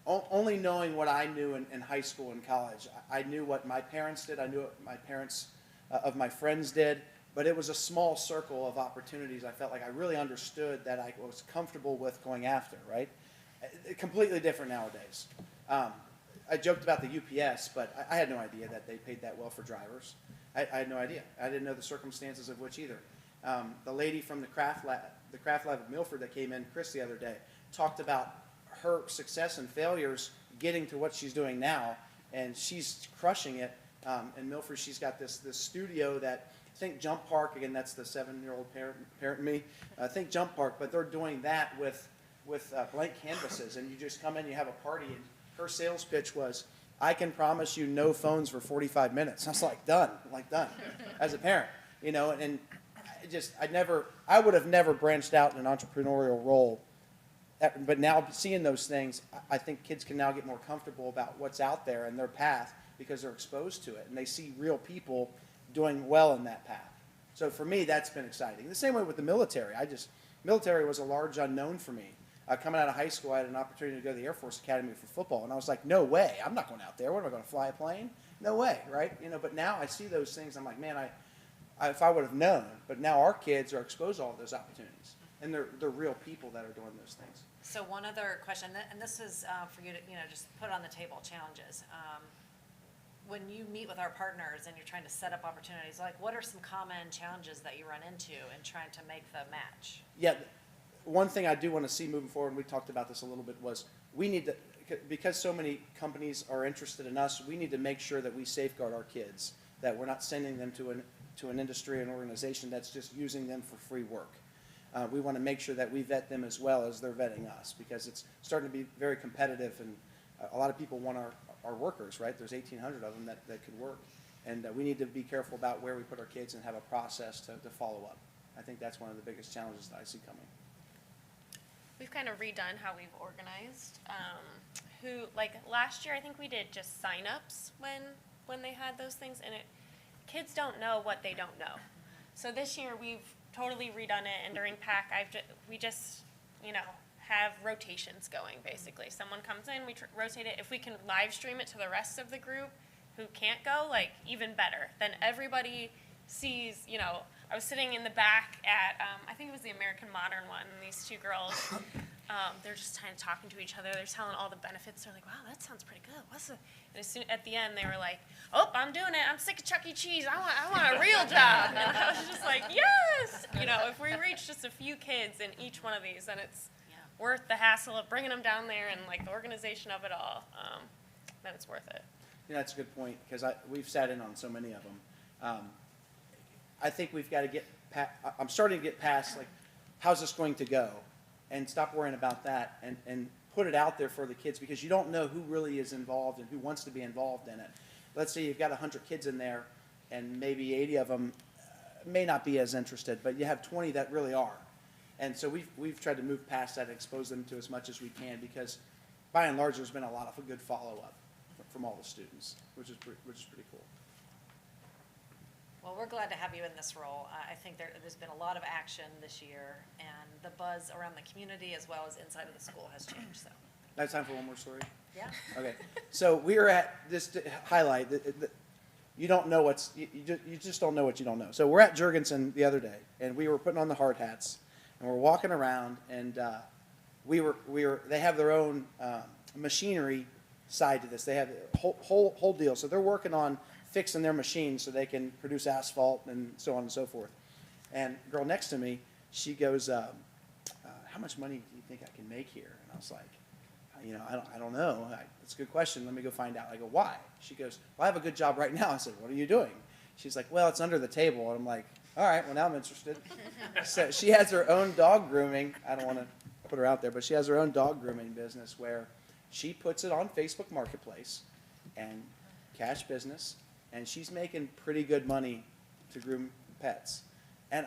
only knowing what I knew in high school and college, I knew what my parents did. I knew what my parents of my friends did, but it was a small circle of opportunities I felt like I really understood that I was comfortable with going after, right? Completely different nowadays. I joked about the UPS, but I had no idea that they paid that well for drivers. I had no idea. I didn't know the circumstances of which either. The lady from the craft lab of Milford that came in, Chris, the other day, talked about her success and failures getting to what she's doing now, and she's crushing it. In Milford, she's got this studio that, think Jump Park, again, that's the 7-year-old parent in me, think Jump Park, but they're doing that with blank canvases, and you just come in, you have a party, and her sales pitch was, I can promise you no phones for 45 minutes. I was like, done, as a parent, and I would have never branched out in an entrepreneurial role, but now seeing those things, I think kids can now get more comfortable about what's out there and their path because they're exposed to it, and they see real people doing well in that path. So for me, that's been exciting. The same way with the military. Military was a large unknown for me. Coming out of high school, I had an opportunity to go to the Air Force Academy for football, and I was like, no way, I'm not going out there. What am I going to fly a plane? No way, right? But now I see those things. I'm like, man, if I would have known. But now our kids are exposed to all those opportunities, and they're real people that are doing those things. So one other question, and this is for you to just put on the table challenges. When you meet with our partners and you're trying to set up opportunities, like what are some common challenges that you run into in trying to make the match? Yeah, one thing I do want to see moving forward, and we talked about this a little bit, was we need to, because so many companies are interested in us, we need to make sure that we safeguard our kids, that we're not sending them to an industry, an organization that's just using them for free work. we want to make sure that we vet them as well as they're vetting us, because it's starting to be very competitive, and a lot of people want our workers, right? There's 1,800 of them that could work. And we need to be careful about where we put our kids and have a process to follow up. I think that's one of the biggest challenges that I see coming. We've kind of redone how we've organized. Like last year, I think we did just signups when they had those things, and kids don't know what they don't know. So this year we've totally redone it, and during PAC, we just have rotations going basically. Someone comes in, we rotate it. If we can live stream it to the rest of the group who can't go, like even better. Then everybody sees, I was sitting in the back at, I think it was the American Modern one, and these two girls, they're just kind of talking to each other. They're telling all the benefits. They're like, wow, that sounds pretty good. And at the end, they were like, oh, I'm doing it. I'm sick of Chuck E. Cheese. I want a real job. And I was just like, yes! If we reach just a few kids in each one of these, then it's worth the hassle of bringing them down there and like the organization of it all, then it's worth it. Yeah, that's a good point, because we've sat in on so many of them. I think we've got to get I'm starting to get past, like, how's this going to go? And stop worrying about that and put it out there for the kids, because you don't know who really is involved and who wants to be involved in it. Let's say you've got 100 kids in there, and maybe 80 of them may not be as interested, but you have 20 that really are. And so we've tried to move past that and expose them to as much as we can, because by and large, there's been a lot of good follow-up from all the students, which is pretty cool. Well, we're glad to have you in this role. I think there's been a lot of action this year, and the buzz around the community as well as inside of the school has changed. So, I have time for one more story? yeah. Okay. So we were at this to highlight that you don't know you just don't know what you don't know. So we're at Jurgensen the other day, and we were putting on the hard hats, and we're walking around, and they have their own machinery side to this. They have a whole deal. So they're working on fixing their machines so they can produce asphalt and so on and so forth. And the girl next to me, she goes, how much money do you think I can make here? And I was like, I don't know. That's a good question. Let me go find out. I go, why? She goes, well, I have a good job right now. I said, what are you doing? She's like, well, it's under the table. And I'm like, all right, well, now I'm interested. So she has her own dog grooming. I don't want to put her out there, but she has her own dog grooming business where she puts it on Facebook Marketplace and cash business, and she's making pretty good money to groom pets. And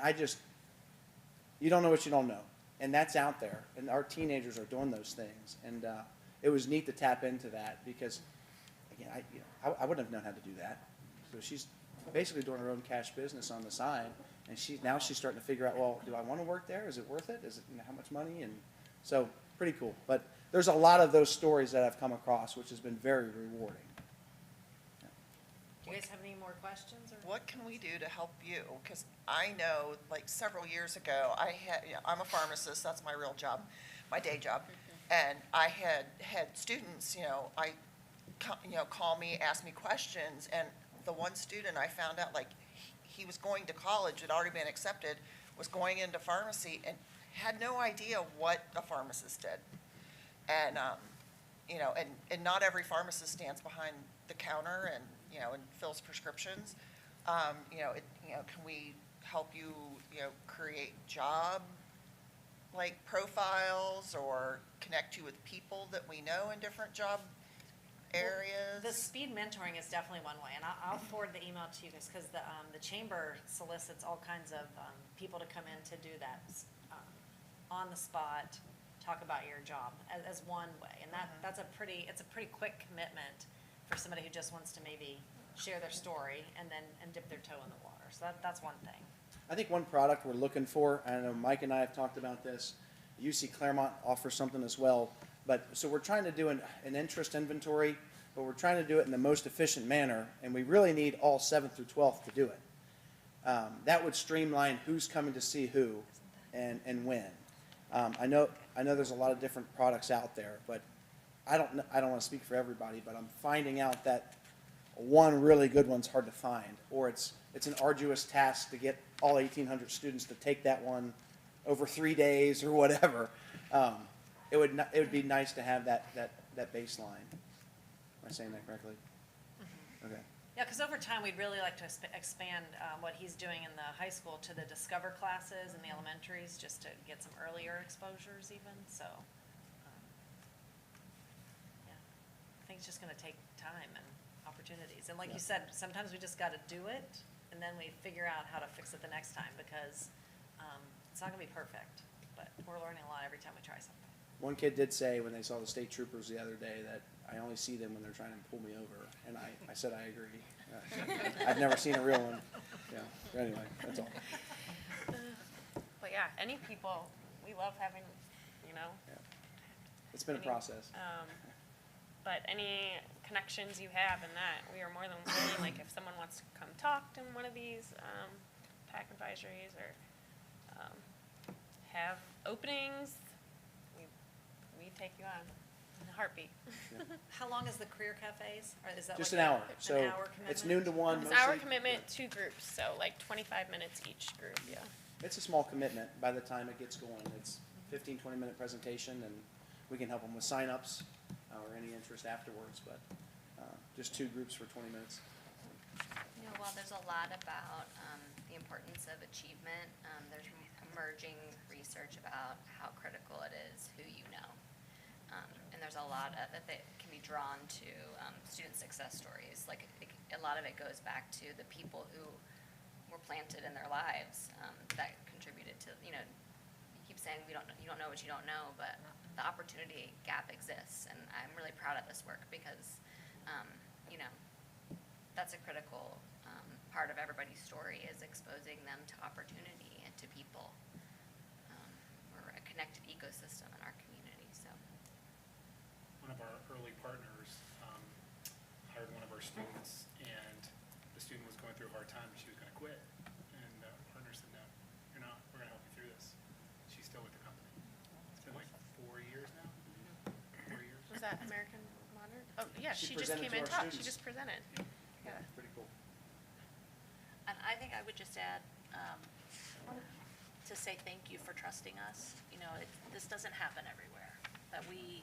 you don't know what you don't know. And that's out there. And our teenagers are doing those things. And it was neat to tap into that, because, again, I wouldn't have known how to do that. So she's basically doing her own cash business on the side. And now she's starting to figure out, well, do I want to work there? Is it worth it? Is it, how much money? And so pretty cool. But there's a lot of those stories that I've come across, which has been very rewarding. Do you guys have any more questions? Or? What can we do to help you? Because I know, like, several years ago, I'm a pharmacist. That's my real job, my day job. And I had students, call me, ask me questions. And the one student I found out, like, he was going to college, had already been accepted, was going into pharmacy, and had no idea what a pharmacist did. And, and not every pharmacist stands behind the counter and fills prescriptions. Can we help you, create job, like, profiles, or connect you with people that we know in different job areas? The speed mentoring is definitely one way, and I'll forward the email to you guys, because the chamber solicits all kinds of people to come in to do that on the spot, talk about your job as one way, and it's a pretty quick commitment for somebody who just wants to maybe share their story and dip their toe in the water. So that's one thing. I think one product we're looking for, I know Mike and I have talked about this, UC Clermont offers something as well, so we're trying to do an interest inventory, but we're trying to do it in the most efficient manner, and we really need all 7th through 12th to do it. That would streamline who's coming to see who and when. I know there's a lot of different products out there, but I don't want to speak for everybody, but I'm finding out that one really good one's hard to find, or it's an arduous task to get all 1,800 students to take that one over 3 days or whatever. It would be nice to have that baseline. Am I saying that correctly? Okay. Yeah, because over time, we'd really like to expand what he's doing in the high school to the Discover classes and the elementaries, just to get some earlier exposures even, so. Yeah, I think it's just gonna take time and opportunities. And like you said, sometimes we just gotta do it, and then we figure out how to fix it the next time, because it's not gonna be perfect, but we're learning a lot every time we try something. One kid did say when they saw the state troopers the other day that I only see them when they're trying to pull me over, and I said I agree. I've never seen a real one. Yeah. But anyway, that's all. But yeah, any people, we love having, you know. Yeah. It's been a process. But any connections you have in that, we are more than willing, like if someone wants to come talk to one of these PAC advisories or have openings, we take you on in a heartbeat. How long is the career cafes, or is that Just like an hour. an So hour it's commitment? noon to 1. It's our mostly. commitment, 2 groups, so like 25 minutes each group, yeah. It's a small commitment by the time it gets going. It's 15, 20-minute presentation, and we can help them with signups or any interest afterwards, but just 2 groups for 20 minutes. You know, while there's a lot about the importance of achievement, there's emerging research about how critical it is who you know. And there's a lot of, that can be drawn to student success stories. Like a lot of it goes back to the people who were planted in their lives that contributed to, you know, you keep saying you don't know what you don't know, but the opportunity gap exists. And I'm really proud of this work because, you know, that's a critical part of everybody's story, is exposing them to opportunity and to people. We're a connected ecosystem in our community, so. One of our early partners hired one of our students, and the student was going through a hard time, and she was going to quit. And the partner said, "No, you're not. We're going to help you through this." She's still with the company. It's been like 4 years now. 4 years. Was that American Modern? Oh, yeah, She she just presented came to in our talk, she students. just presented. Yeah. Pretty cool. And I think I would just add, to say thank you for trusting us. You know, this doesn't happen everywhere, that we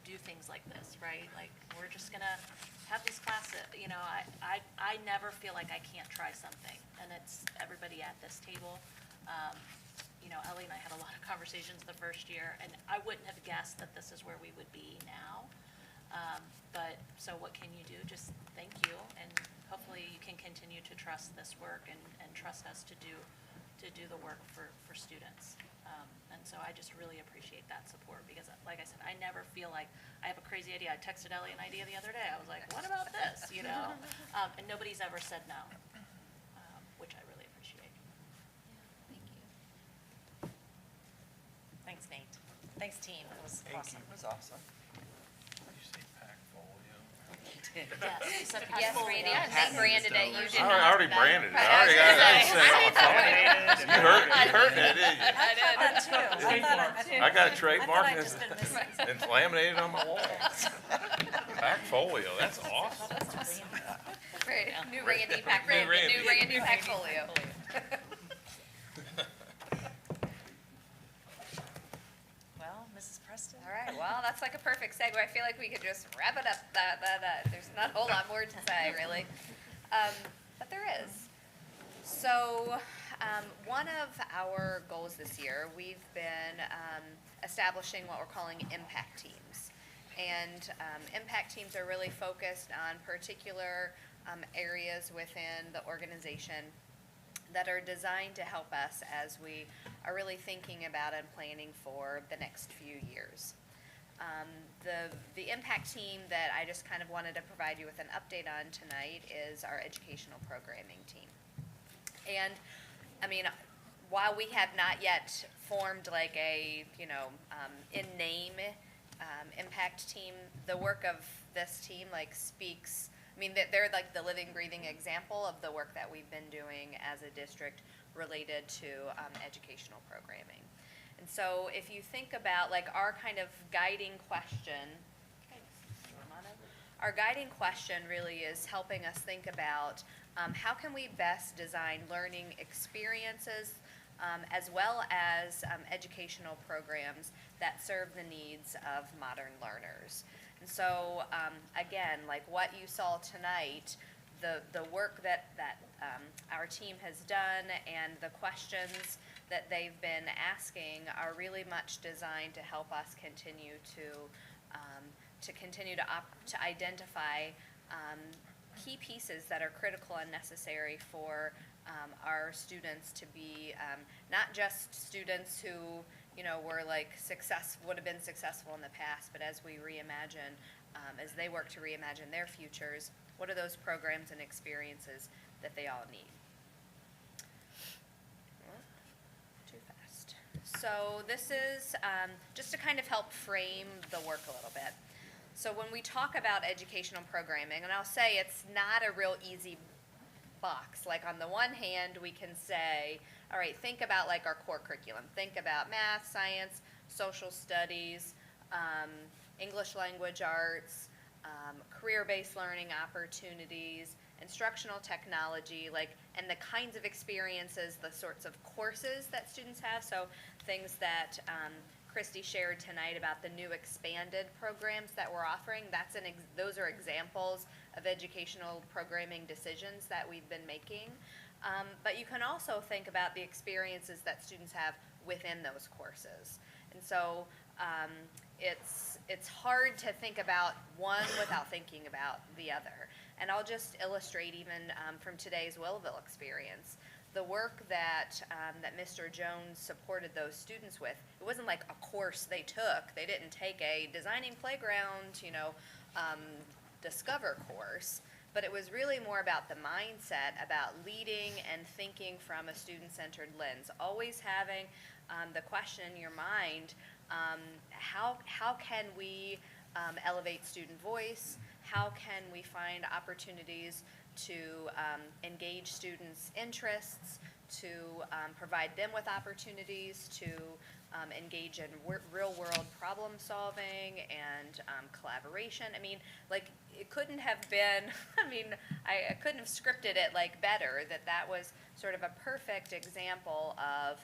do things like this, right? Like, we're just gonna have these classes, you know, I never feel like I can't try something, and it's everybody at this table. You know, Ellie and I had a lot of conversations the first year, and I wouldn't have guessed that this is where we would be now. But, so what can you do? Just thank you, and hopefully you can continue to trust this work and trust us to do the work for students. And so I just really appreciate that support, because like I said, I never feel like I have a crazy idea. I texted Ellie an idea the other day. I was like, what about this, you know? And nobody's ever said no, which I really appreciate. Thank you. Thanks, Nate. Thanks, team. It was awesome. It was awesome. Did you say PAC folio? Yes, you said Yes, portfolio. Randy, they branded it, you did I not. already branded it. I already got it. You heard it, didn't you? I thought that too. I got it I thought trademarked I'd just been missing. and laminated on my wall. PAC folio, that's awesome. Right, new Randy pack, New Randy. new Randy pack folio. Well, Mrs. Preston? All right, well, that's like a perfect segue. I feel like we could just wrap it up. There's not a whole lot more to say, really. But there is. So, one of our goals this year, we've been establishing what we're calling impact teams. And impact teams are really focused on particular areas within the organization that are designed to help us as we are really thinking about and planning for the next few years. The impact team that I just kind of wanted to provide you with an update on tonight is our educational programming team. And, I mean, while we have not yet formed like a, you know, in name impact team, the work of this team like speaks, I mean, they're like the living, breathing example of the work that we've been doing as a district related to educational programming. And so if you think about like our kind of guiding question, our guiding question really is helping us think about how can we best design learning experiences as well as educational programs that serve the needs of modern learners. And so again, like what you saw tonight, the work that our team has done and the questions that they've been asking are really much designed to help us continue to identify key pieces that are critical and necessary for our students to be not just students who were like would have been successful in the past, but as we reimagine, as they work to reimagine their futures, what are those programs and experiences that they all need? Too fast. So this is just to kind of help frame the work a little bit. So when we talk about educational programming, and I'll say it's not a real easy box. Like on the one hand, we can say, all right, think about like our core curriculum. Think about math, science, social studies, English language arts, career-based learning opportunities, instructional technology, and the kinds of experiences, the sorts of courses that students have. So things that Christy shared tonight about the new expanded programs that we're offering, those are examples of educational programming decisions that we've been making. But you can also think about the experiences that students have within those courses. And so it's hard to think about one without thinking about the other. And I'll just illustrate even from today's Willowville experience. The work that Mr. Jones supported those students with, it wasn't like a course they took. They didn't take a designing playground, discover course, but it was really more about the mindset, about leading and thinking from a student-centered lens, always having the question in your mind, how can we elevate student voice? How can we find opportunities to engage students' interests, to provide them with opportunities to engage in real-world problem solving and collaboration. I mean, it couldn't have been, I couldn't have scripted it better, that was sort of a perfect example of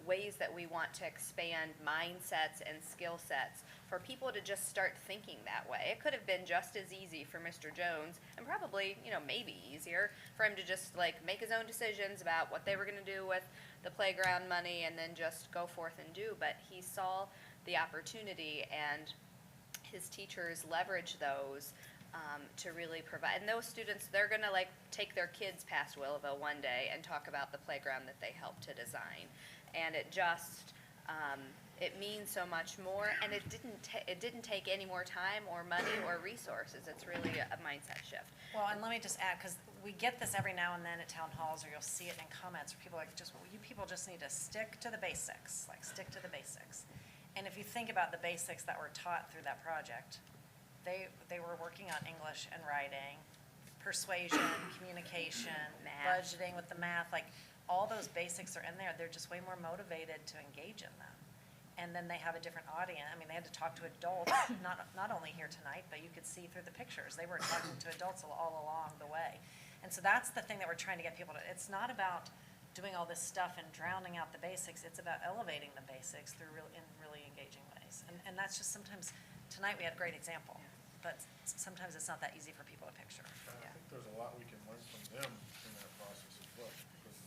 ways that we want to expand mindsets and skill sets for people to just start thinking that way. It could have been just as easy for Mr. Jones, and probably, maybe easier for him to just make his own decisions about what they were going to do with the playground money and then just go forth and do. But he saw the opportunity, and his teachers leverage those to really provide. And those students, they're going to take their kids past Willowville one day and talk about the playground that they helped to design. And it just, it means so much more, and it didn't take any more time or money or resources. It's really a mindset shift. Well, and let me just add, because we get this every now and then at town halls, or you'll see it in comments where people are you people just need to stick to the basics, stick to the basics. And if you think about the basics that were taught through that project, they were working on English and writing, persuasion, communication, budgeting with the math, all those basics are in there. They're just way more motivated to engage in them. And then they have a different audience. They had to talk to adults, not only here tonight, but you could see through the pictures. They were talking to adults all along the way. And so that's the thing that we're trying to get people to, it's not about doing all this stuff and drowning out the basics. It's about elevating the basics through in really engaging ways. And that's just sometimes, tonight we had a great example, but sometimes it's not that easy for people to picture. I think there's a lot we can learn from them in that process as well, because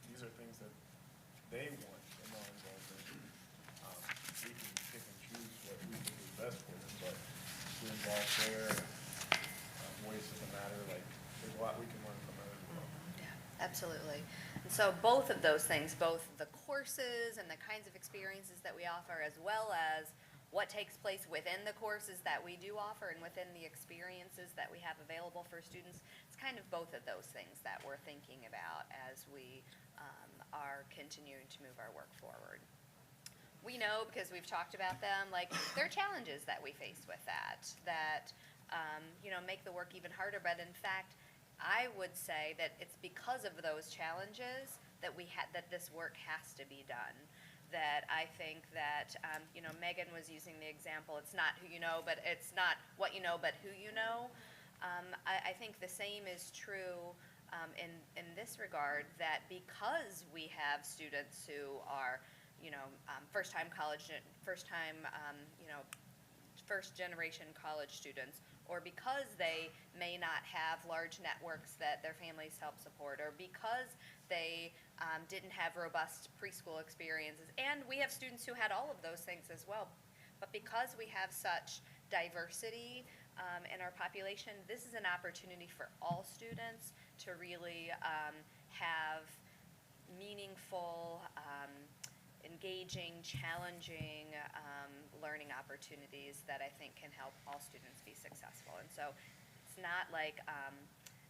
these are things that they want and are involved in. We can pick and choose what we think is best for them, but to involve their voice in the matter, there's a lot we can learn from that as well. Yeah, absolutely. And so both of those things, both the courses and the kinds of experiences that we offer, as well as what takes place within the courses that we do offer and within the experiences that we have available for students, it's kind of both of those things that we're thinking about as we are continuing to move our work forward. We know, because we've talked about them, there are challenges that we face with that make the work even harder. But in fact, I would say that it's because of those challenges that that this work has to be done. That I think that, Megan was using the example, it's not who you know, but it's not what you know, but who you know. I think the same is true in this regard, that because we have students who are, first generation college students, or because they may not have large networks that their families help support, or because they didn't have robust preschool experiences. And we have students who had all of those things as well. But because we have such diversity in our population, this is an opportunity for all students to really have meaningful, engaging, challenging learning opportunities that I think can help all students be successful. And so it's not like,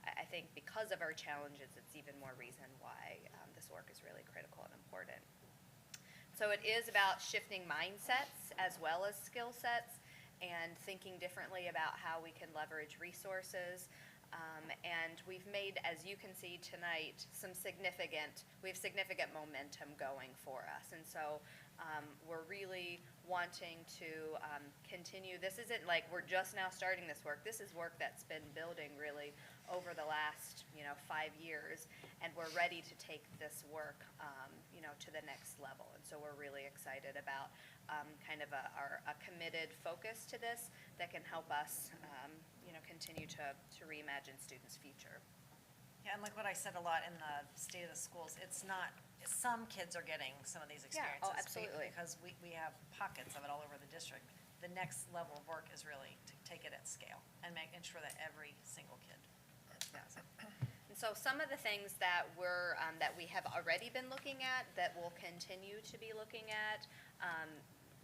I think because of our challenges, it's even more reason why this work is really critical and important. So it is about shifting mindsets as well as skill sets and thinking differently about how we can leverage resources. And we've made, as you can see tonight, we have significant momentum going for us. And so we're really wanting to continue. This isn't like we're just now starting this work. This is work that's been building really over the last 5 years, and we're ready to take this work to the next level. And so we're really excited about kind of a committed focus to this that can help us continue to reimagine students' future. Yeah, and like what I said a lot in the State of the Schools, it's not, some kids are getting some of these experiences. Oh, absolutely. Because we have pockets of it all over the district. The next level of work is really to take it at scale and ensure that every single kid does it. And so some of the things that that we have already been looking at, that we'll continue to be looking at,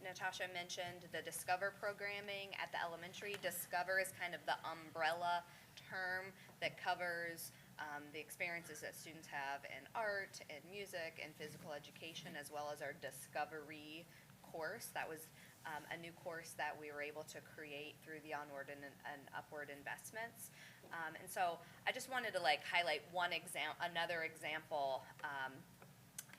Natasha mentioned the Discover programming at the elementary. Discover is kind of the umbrella term that covers the experiences that students have in art and music and physical education, as well as our Discovery course. That was a new course that we were able to create through the Onward and Upward investments. And so I just wanted to highlight another example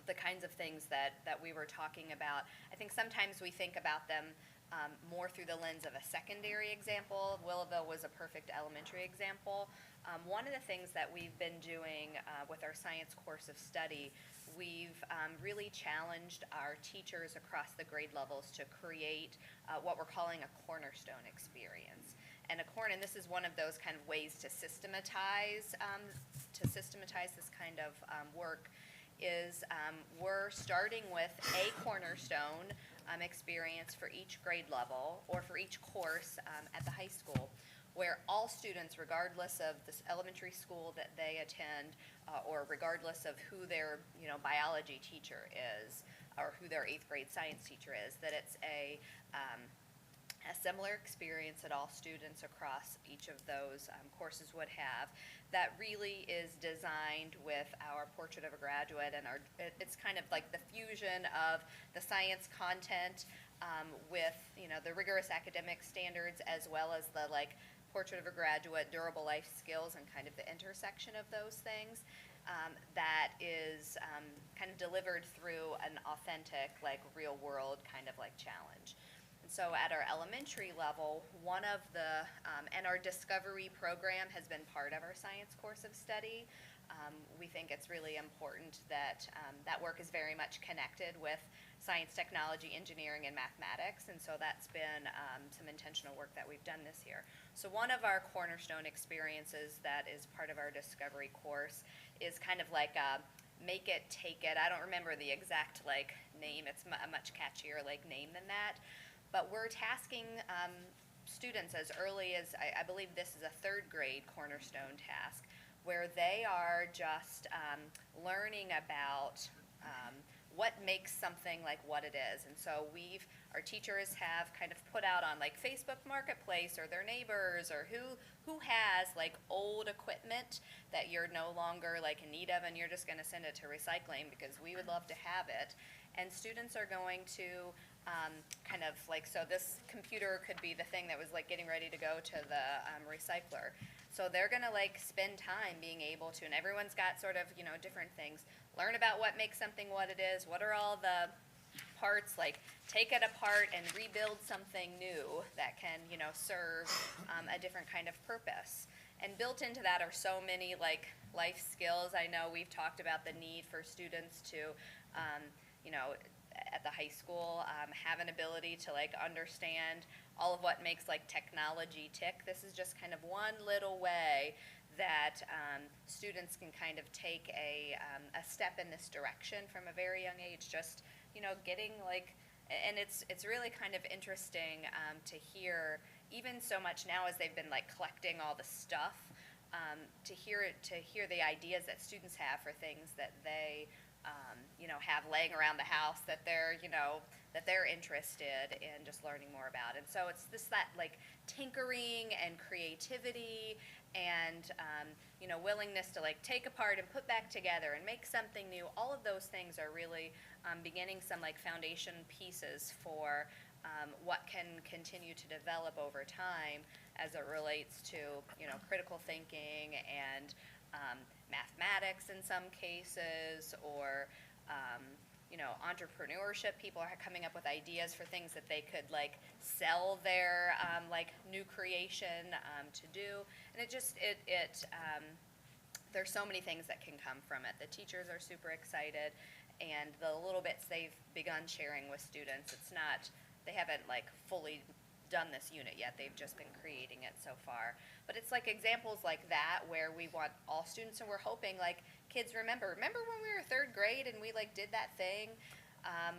the kinds of things that we were talking about. I think sometimes we think about them more through the lens of a secondary example. Willowville was a perfect elementary example. One of the things that we've been doing with our science course of study, we've really challenged our teachers across the grade levels to create what we're calling a cornerstone experience. And this is one of those kind of ways to systematize this kind of work, is we're starting with a cornerstone experience for each grade level or for each course at the high school, where all students, regardless of this elementary school that they attend or regardless of who their biology teacher is or who their 8th grade science teacher is, that it's a similar experience that all students across each of those courses would have, that really is designed with our Portrait of a Graduate, and it's kind of like the fusion of the science content with the rigorous academic standards, as well as the Portrait of a Graduate, durable life skills, and kind of the intersection of those things. That is kind of delivered through an authentic, real world kind of challenge. And so at our elementary level, one of the, and our Discovery program has been part of our science course of study. We think it's really important that that work is very much connected with science, technology, engineering, and mathematics, and so that's been some intentional work that we've done this year. So one of our cornerstone experiences that is part of our Discovery course is kind of like a Make It, Take It. I don't remember the exact name. It's a much catchier name than that. But we're tasking students as early as, I believe this is a 3rd grade cornerstone task, where they are just learning about what makes something what it is. And so our teachers have kind of put out on Facebook Marketplace or their neighbors or who has old equipment that you're no longer in need of, and you're just going to send it to recycling because we would love to have it. And students are going to kind of so this computer could be the thing that was getting ready to go to the recycler. So they're going to spend time being able to, and everyone's got sort of different things, learn about what makes something what it is, what are all the parts, take it apart and rebuild something new that can serve a different kind of purpose. And built into that are so many life skills. I know we've talked about the need for students to at the high school have an ability to understand all of what makes like technology tick. This is just kind of one little way that students can kind of take a step in this direction from a very young age, just, you know, getting like, and it's really kind of interesting to hear, even so much now as they've been like collecting all the stuff, to hear the ideas that students have for things that they you know, have laying around the house that they're, you know, that they're interested in just learning more about. And so it's that like tinkering and creativity and, you know, willingness to like take apart and put back together and make something new. All of those things are really beginning some like foundation pieces for what can continue to develop over time as it relates to, you know, critical thinking and mathematics in some cases, or you know, entrepreneurship. People are coming up with ideas for things that they could like sell their like new creation to do, and it just there's so many things that can come from it. The teachers are super excited, and the little bits they've begun sharing with students, it's not, they haven't like fully done this unit yet, they've just been creating it so far. But it's like examples like that where we want all students, and we're hoping like kids remember when we were 3rd grade and we like did that thing,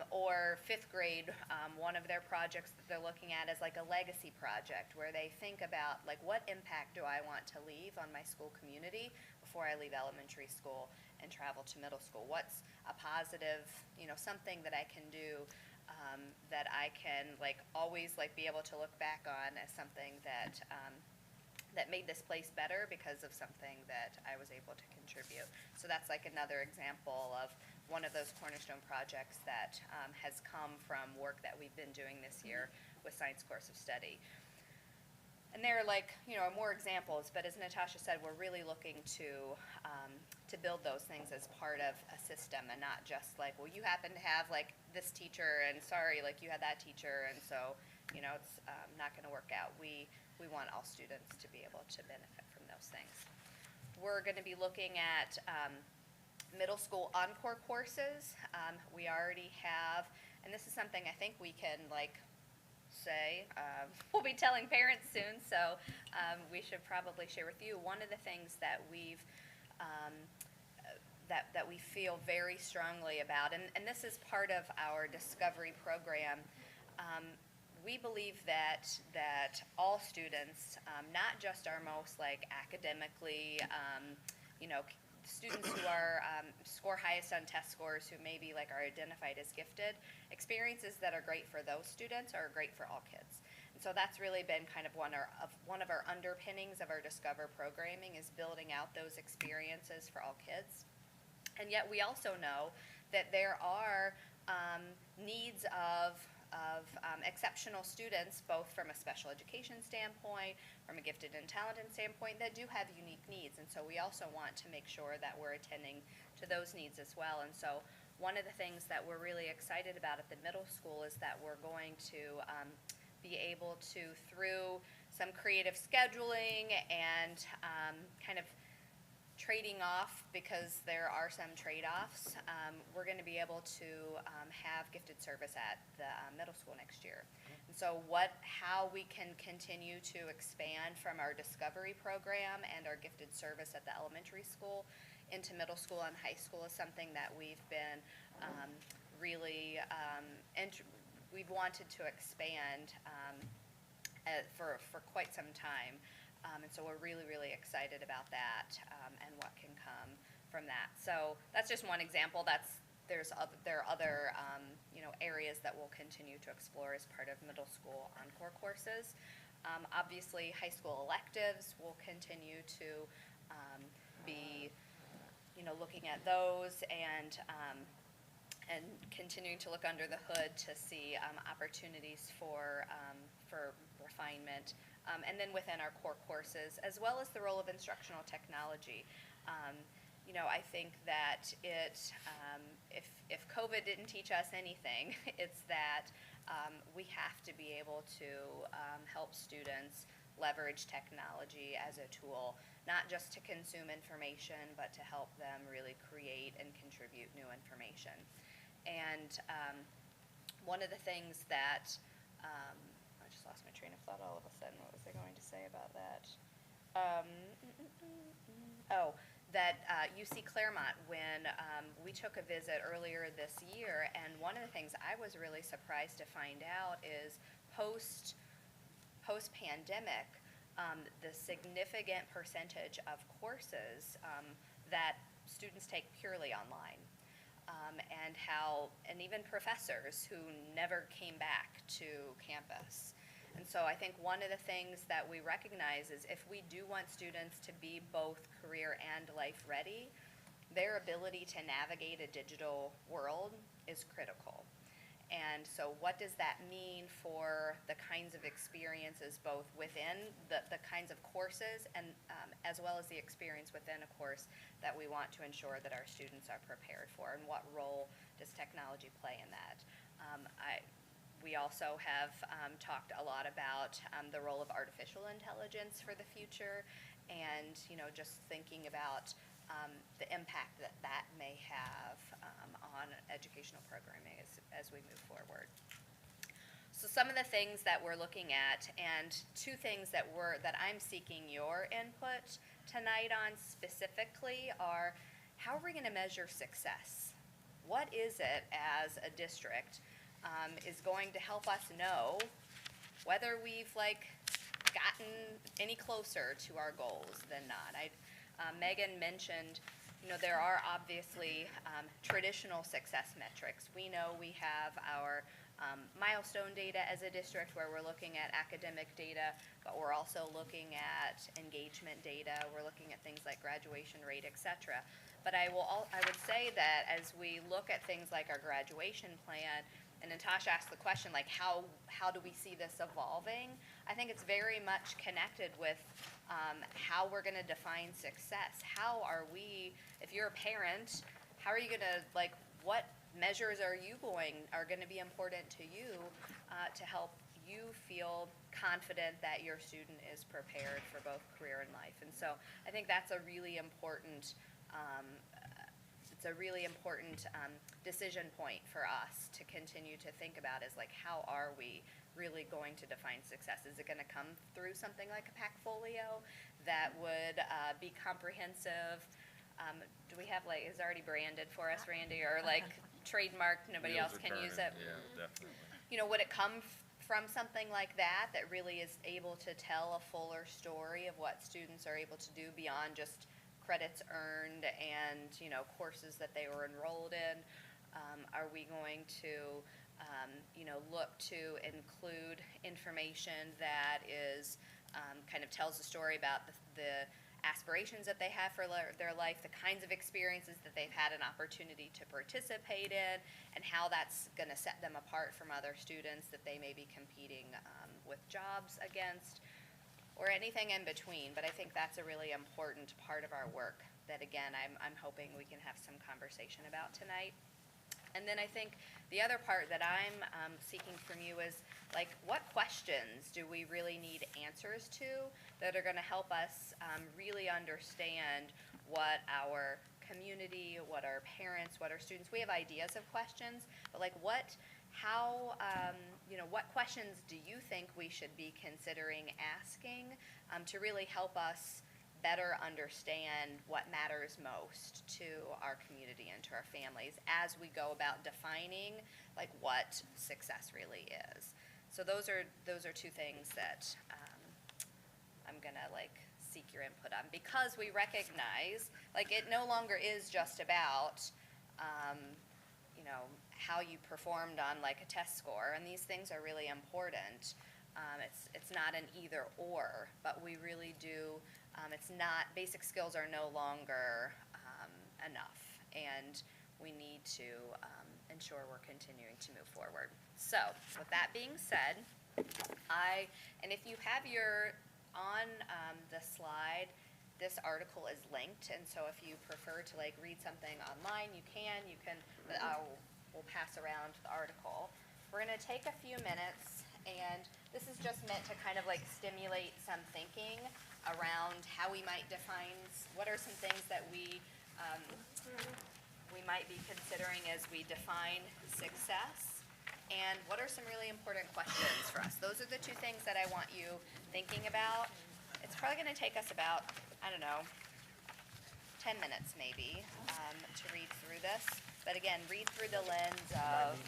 or 5th grade, one of their projects that they're looking at is like a legacy project where they think about like, what impact do I want to leave on my school community before I leave elementary school and travel to middle school? What's a positive, you know, something that I can do that I can like always like be able to look back on as something that that made this place better because of something that I was able to contribute. So that's like another example of one of those cornerstone projects that has come from work that we've been doing this year with Science Course of Study. And there are like, you know, more examples, but as Natasha said, we're really looking to build those things as part of a system, and not just like, well, you happen to have like this teacher, and sorry, like you had that teacher, and so, you know, it's not going to work out. We want all students to be able to benefit from those things. We're going to be looking at middle school encore courses. We already have, and this is something I think we can like say, we'll be telling parents soon, so we should probably share with you. One of the things that we've that we feel very strongly about, and this is part of our Discovery program. We believe that all students, not just our most like academically, you know, students who are score highest on test scores, who maybe like are identified as gifted, experiences that are great for those students are great for all kids. And so that's really been kind of one of our underpinnings of our Discover programming, is building out those experiences for all kids. And yet we also know that there are needs of exceptional students, both from a special education standpoint, from a gifted and talented standpoint, that do have unique needs. And so we also want to make sure that we're attending to those needs as well. And so one of the things that we're really excited about at the middle school is that we're going to be able to, through some creative scheduling and kind of trading off, because there are some trade-offs, we're going to be able to have gifted service at the middle school next year. And so how we can continue to expand from our Discovery program and our gifted service at the elementary school into middle school and high school is something that we've been really, we've wanted to expand for quite some time. And so we're really, really excited about that and what can come from that. So that's just one example. There are other you know, areas that we'll continue to explore as part of middle school encore courses. Obviously, high school electives will continue to be, you know, looking at those and continuing to look under the hood to see opportunities for refinement. And then within our core courses, as well as the role of instructional technology. You know, I think that if COVID didn't teach us anything, it's that we have to be able to help students leverage technology as a tool, not just to consume information, but to help them really create and contribute new information. And one of the things that I just lost my train of thought all of a sudden. What was I going to say about that? Oh, that UC Clermont, when we took a visit earlier this year, and one of the things I was really surprised to find out is post-pandemic, the significant percentage of courses that students take purely online. And even professors who never came back to campus. And so I think one of the things that we recognize is if we do want students to be both career and life ready, their ability to navigate a digital world is critical. And so what does that mean for the kinds of experiences both within the kinds of courses and as well as the experience within a course that we want to ensure that our students are prepared for, and what role does technology play in that? We also have talked a lot about the role of artificial intelligence for the future, and just thinking about the impact that that may have on educational programming as we move forward. So some of the things that we're looking at, and two things that I'm seeking your input tonight on specifically, are how are we going to measure success? What is it as a district is going to help us know whether we've gotten any closer to our goals than not? Megan mentioned, there are obviously traditional success metrics. We know we have our milestone data as a district where we're looking at academic data, but we're also looking at engagement data. We're looking at things like graduation rate, et cetera. But I would say that as we look at things like our graduation plan, and Natasha asked the question, how do we see this evolving? I think it's very much connected with how we're going to define success. How are we, if you're a parent, how are you going to, what measures are going to be important to you to help you feel confident that your student is prepared for both career and life? And so I think that's a really important decision point for us to continue to think about, is how are we really going to define success? Is it going to come through something like a PACfolio that would be comprehensive? Do we have is it already branded for us, Randy, or trademarked, nobody else can use it? Yeah, definitely. Would it come from something like that really is able to tell a fuller story of what students are able to do beyond just credits earned and courses that they were enrolled in? Are we going to look to include information that is kind of tells a story about the aspirations that they have for their life, the kinds of experiences that they've had an opportunity to participate in, and how that's going to set them apart from other students that they may be competing with jobs against, or anything in between. But I think that's a really important part of our work that, again, I'm hoping we can have some conversation about tonight. And then I think the other part that I'm seeking from you is, what questions do we really need answers to that are going to help us really understand what our community, what our parents, what our students, we have ideas of questions, but what questions do you think we should be considering asking to really help us better understand what matters most to our community and to our families as we go about defining what success really is? So those are two things that I'm gonna seek your input on, because we recognize it no longer is just about how you performed on a test score, and these things are really important. It's not an either or, but we really do. It's not, basic skills are no longer enough, and we need to ensure we're continuing to move forward. So, with that being said, and if you have on the slide, this article is linked, and so if you prefer to read something online, you can, we'll pass around the article. We're going to take a few minutes, and this is just meant to kind of stimulate some thinking around how we might define, what are some things that we might be considering as we define success. And what are some really important questions for us? Those are the two things that I want you thinking about. It's probably gonna take us about, I don't know, 10 minutes maybe, to read through this. But again, read through the lens of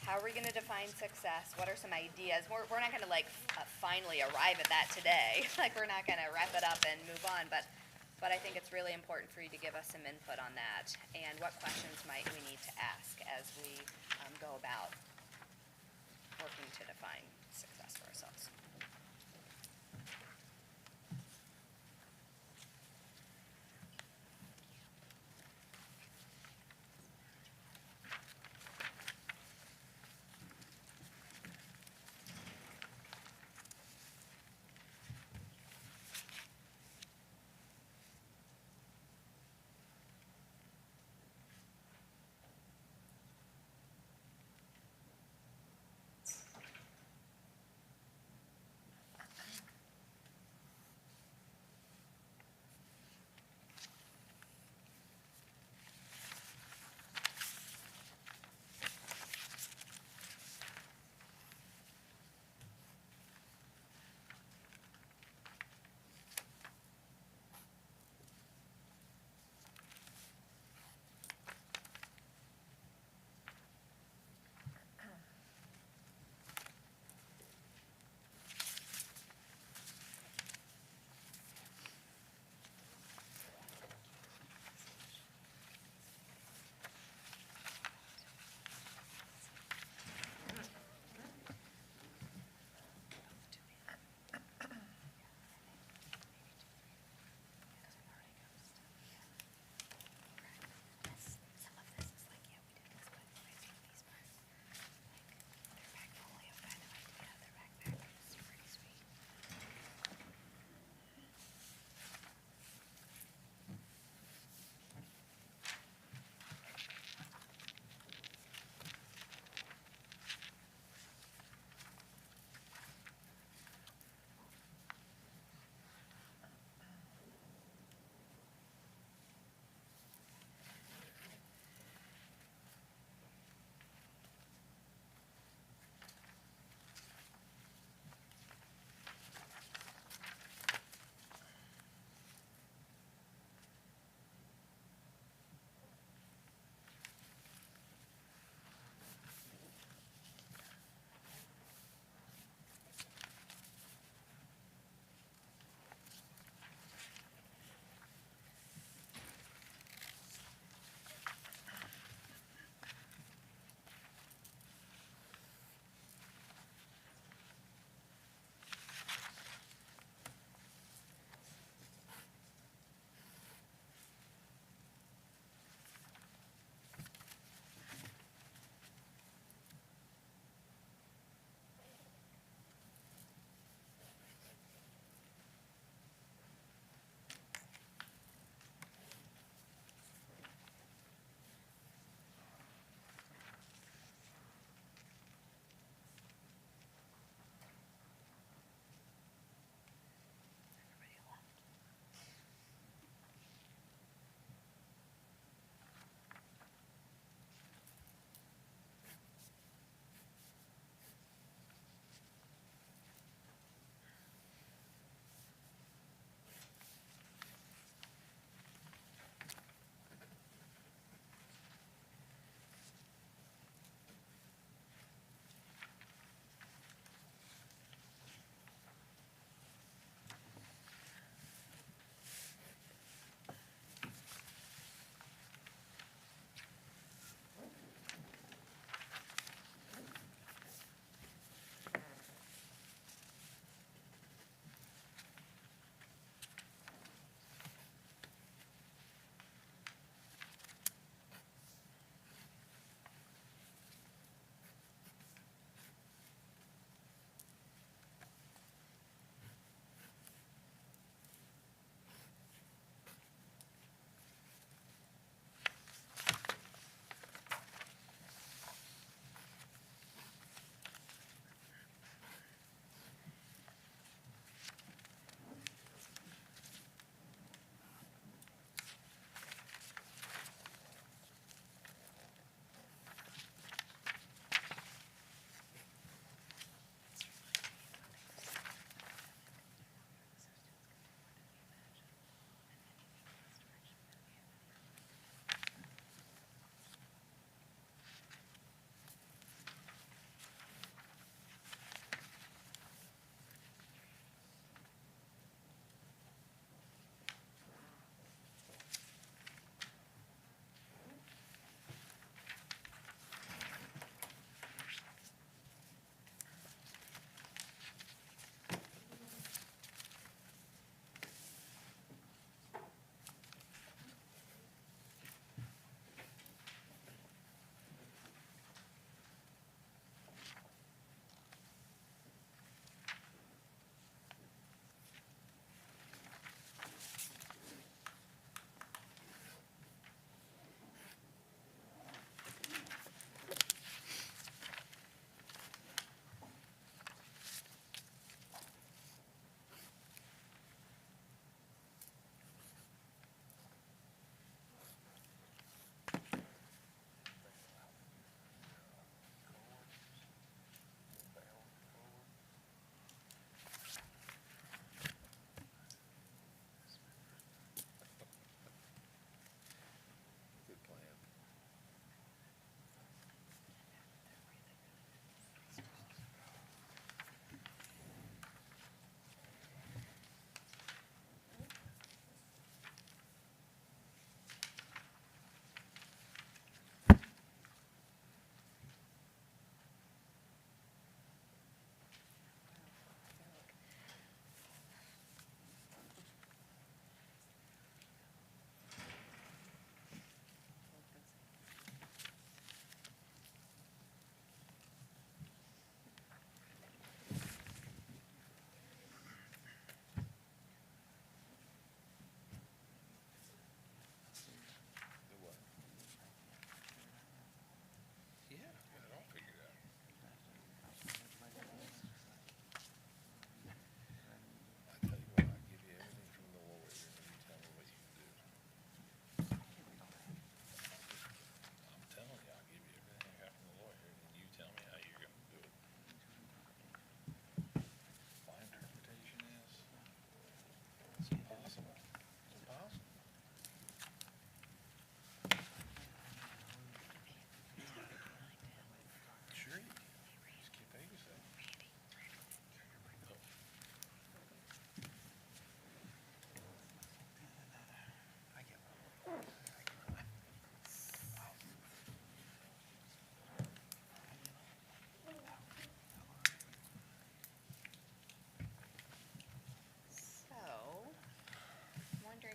how are we gonna define success? What are some ideas? We're not gonna finally arrive at that today. Like, we're not gonna wrap it up and move on, but I think it's really important for you to give us some input on that. And what questions might we need to ask as we go about working to define success for ourselves?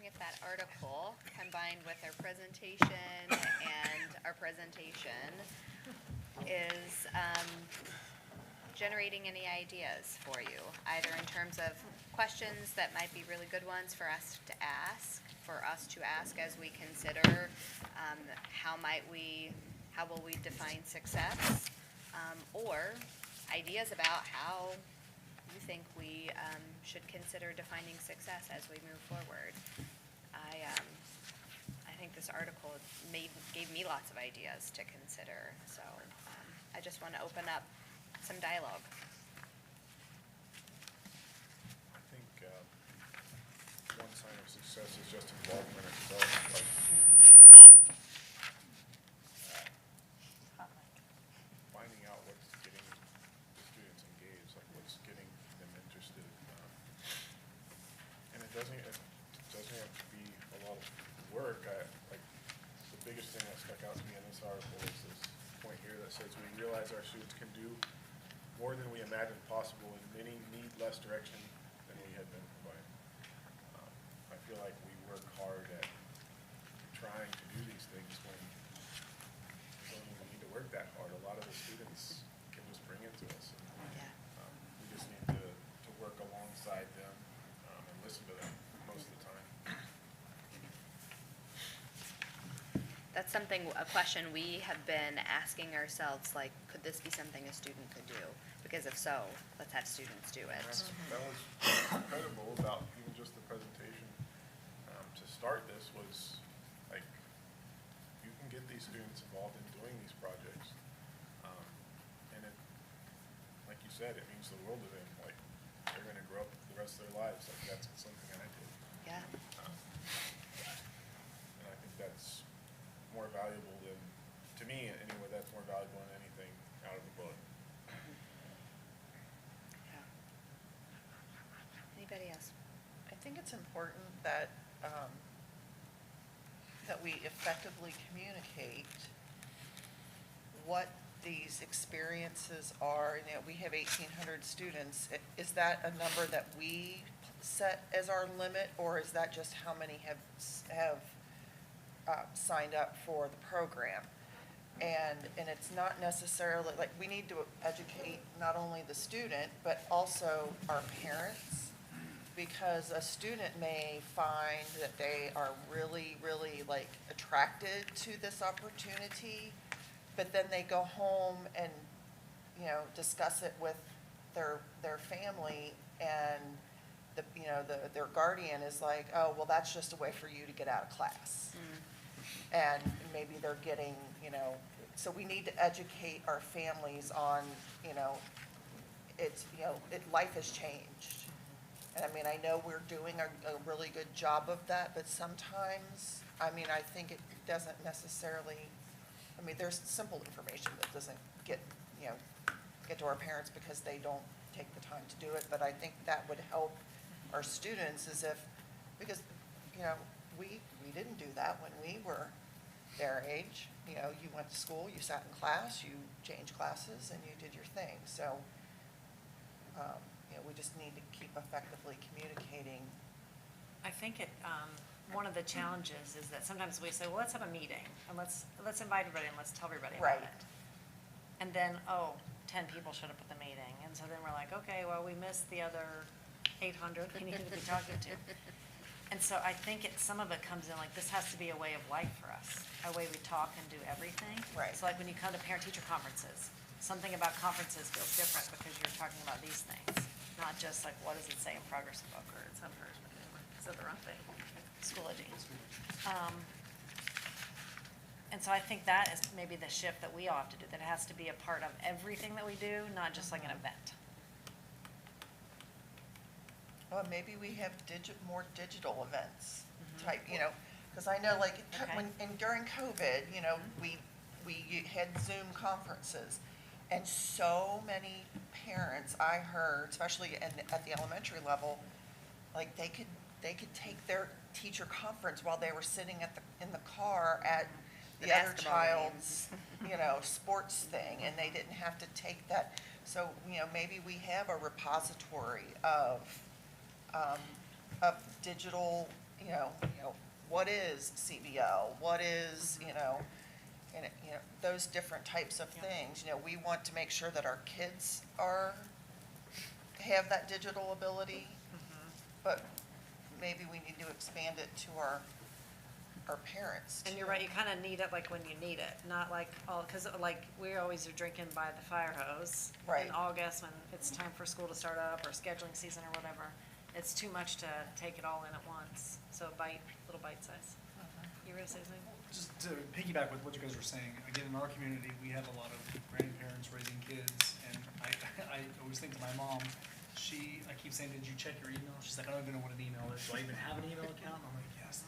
wondering if that article combined with our presentation and our presentation is generating any ideas for you, either in terms of questions that might be really good ones for us to ask as we consider how will we define success, or ideas about how you think we should consider defining success as we move forward. I think this article gave me lots of ideas to consider, so I just want to open up some dialogue. I think one sign of success is just involvement itself, like finding out what's getting the students engaged, like what's getting them interested. And it doesn't have to be a lot of work. Like the biggest thing that stuck out to me in this article is this point here that says we realize our students can do more than we imagined possible, and many need less direction than we had been provided. I feel like we work hard at trying to do these things when we don't even need to work that hard. A lot of the students can just bring it to us. And, we just need to work alongside them and listen to them most of the time. That's a question we have been asking ourselves, like, could this be something a student could do? Because if so, let's have students do it. That was incredible about even just the presentation. To start this was like, you can get these students involved in doing these projects. And it, like you said, it means the world to them. Like, they're gonna grow up the rest of their lives. Like, that's something I did. Yeah. And I think that's more valuable than, to me anyway, that's more valuable than anything out of the book. Anybody else? I think it's important that, that we effectively communicate what these experiences are. You know, we have 1,800 students. Is that a number that we set as our limit, or is that just how many have signed up for the program? And it's not necessarily, like, we need to educate not only the student, but also our parents, because a student may find that they are really, really, like, attracted to this opportunity, but then they go home and, you know, discuss it with their family, and their guardian is like, oh, well, that's just a way for you to get out of class. And maybe they're getting, so we need to educate our families on, life has changed. And I mean, I know we're doing a really good job of that, but sometimes, I think it doesn't necessarily, there's simple information that doesn't get to our parents because they don't take the time to do it, but I think that would help our students because we didn't do that when we were their age. You went to school, you sat in class, you changed classes, and you did your thing. So, we just need to keep effectively communicating. I think one of the challenges is that sometimes we say, well, let's have a meeting, and let's invite everybody, and let's tell everybody about Right. it. And then, 10 people showed up at the meeting, and so then we're like, okay, well, we missed the other 800 we needed to be talking to. And so I think some of it comes in, like, this has to be a way of life for us, a way we talk and do everything. Right. So like when you come to parent-teacher conferences, something about conferences feels different because you're talking about these things, not just like, what does it say in progress book, or it's not progress book anymore, it's the wrong thing, Schoology. And so I think that is maybe the shift that we all have to do, that it has to be a part of everything that we do, not just like an event. Well, maybe we have more digital events type, because I know, like, Okay. during COVID, we had Zoom conferences, and so many parents I heard, especially at the elementary level, like, they could take their teacher conference while they were sitting in the car at the other basketball child's, sports thing, and they didn't have to take that. So, maybe we have a repository of digital, what is CBL, what is, you know, and, you know, those different types of things. You know, we want to make sure that our kids have that digital ability, but maybe we need to expand it to our parents And too. you're right, you kind of need it like when you need it, not like all, because like we always are drinking by the fire hose. Right. In August when it's time for school to start up or scheduling season or whatever. It's too much to take it all in at once. So little bite size. You were gonna say something? Just to piggyback with what you guys were saying, again, in our community, we have a lot of grandparents raising kids, and I always think to my mom, I keep saying, did you check your email? She's like, I don't even know what an email is. Do I even have an email account? And I'm like, yes.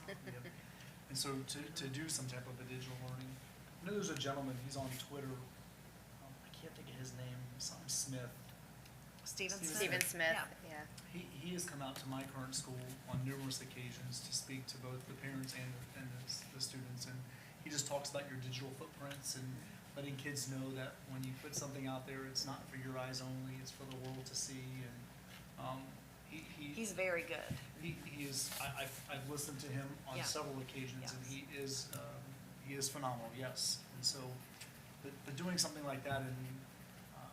And so to do some type of a digital learning, I know there's a gentleman, he's on Twitter, I can't think of his name, something Smith. Steven Smith? Stephen Smith, Yeah. yeah. He has come out to my current school on numerous occasions to speak to both the parents and the students, and he just talks about your digital footprints and letting kids know that when you put something out there, it's not for your eyes only, it's for the world to see, and, He's very good. he is, I've listened to him on Yeah. several occasions, and he is phenomenal, yes. And so, but doing something like that, and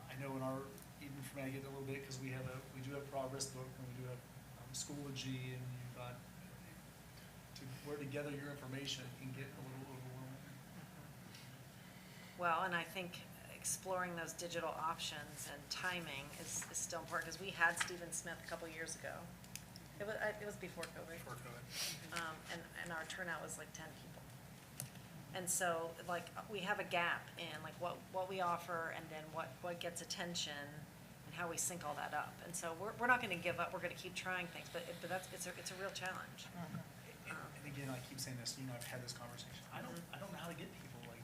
I know in our, even for me, I get a little bit, because we do have Progress Book, and we do have Schoology, and you've got, where to gather your information can get a little overwhelming. Well, and I think exploring those digital options and timing is still important, because we had Stephen Smith a couple years ago. It was before COVID. Before COVID. And our turnout was like 10 people. And so, like, we have a gap in like what we offer and then what gets attention and how we sync all that up. And so we're not gonna give up, we're gonna keep trying things, but it's a real challenge. And again, I keep saying this, I've had this conversation, I don't know how to get people, like,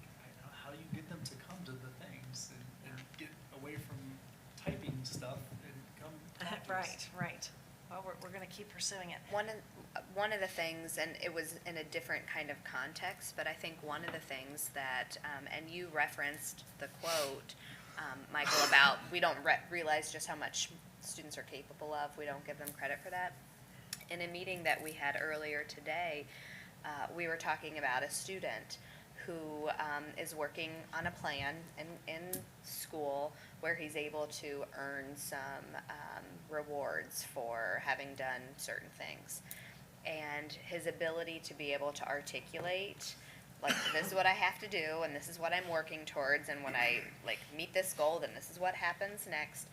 how do you get them to come to the things and get away from typing stuff and come talk to us? Right. Well, we're gonna keep pursuing it. One of the things, and it was in a different kind of context, but I think one of the things that, and you referenced the quote, Michael, about we don't realize just how much students are capable of, we don't give them credit for that. In a meeting that we had earlier today, we were talking about a student who is working on a plan in school where he's able to earn some rewards for having done certain things. And his ability to be able to articulate, like, this is what I have to do, and this is what I'm working towards, and when I, like, meet this goal, then this is what happens next.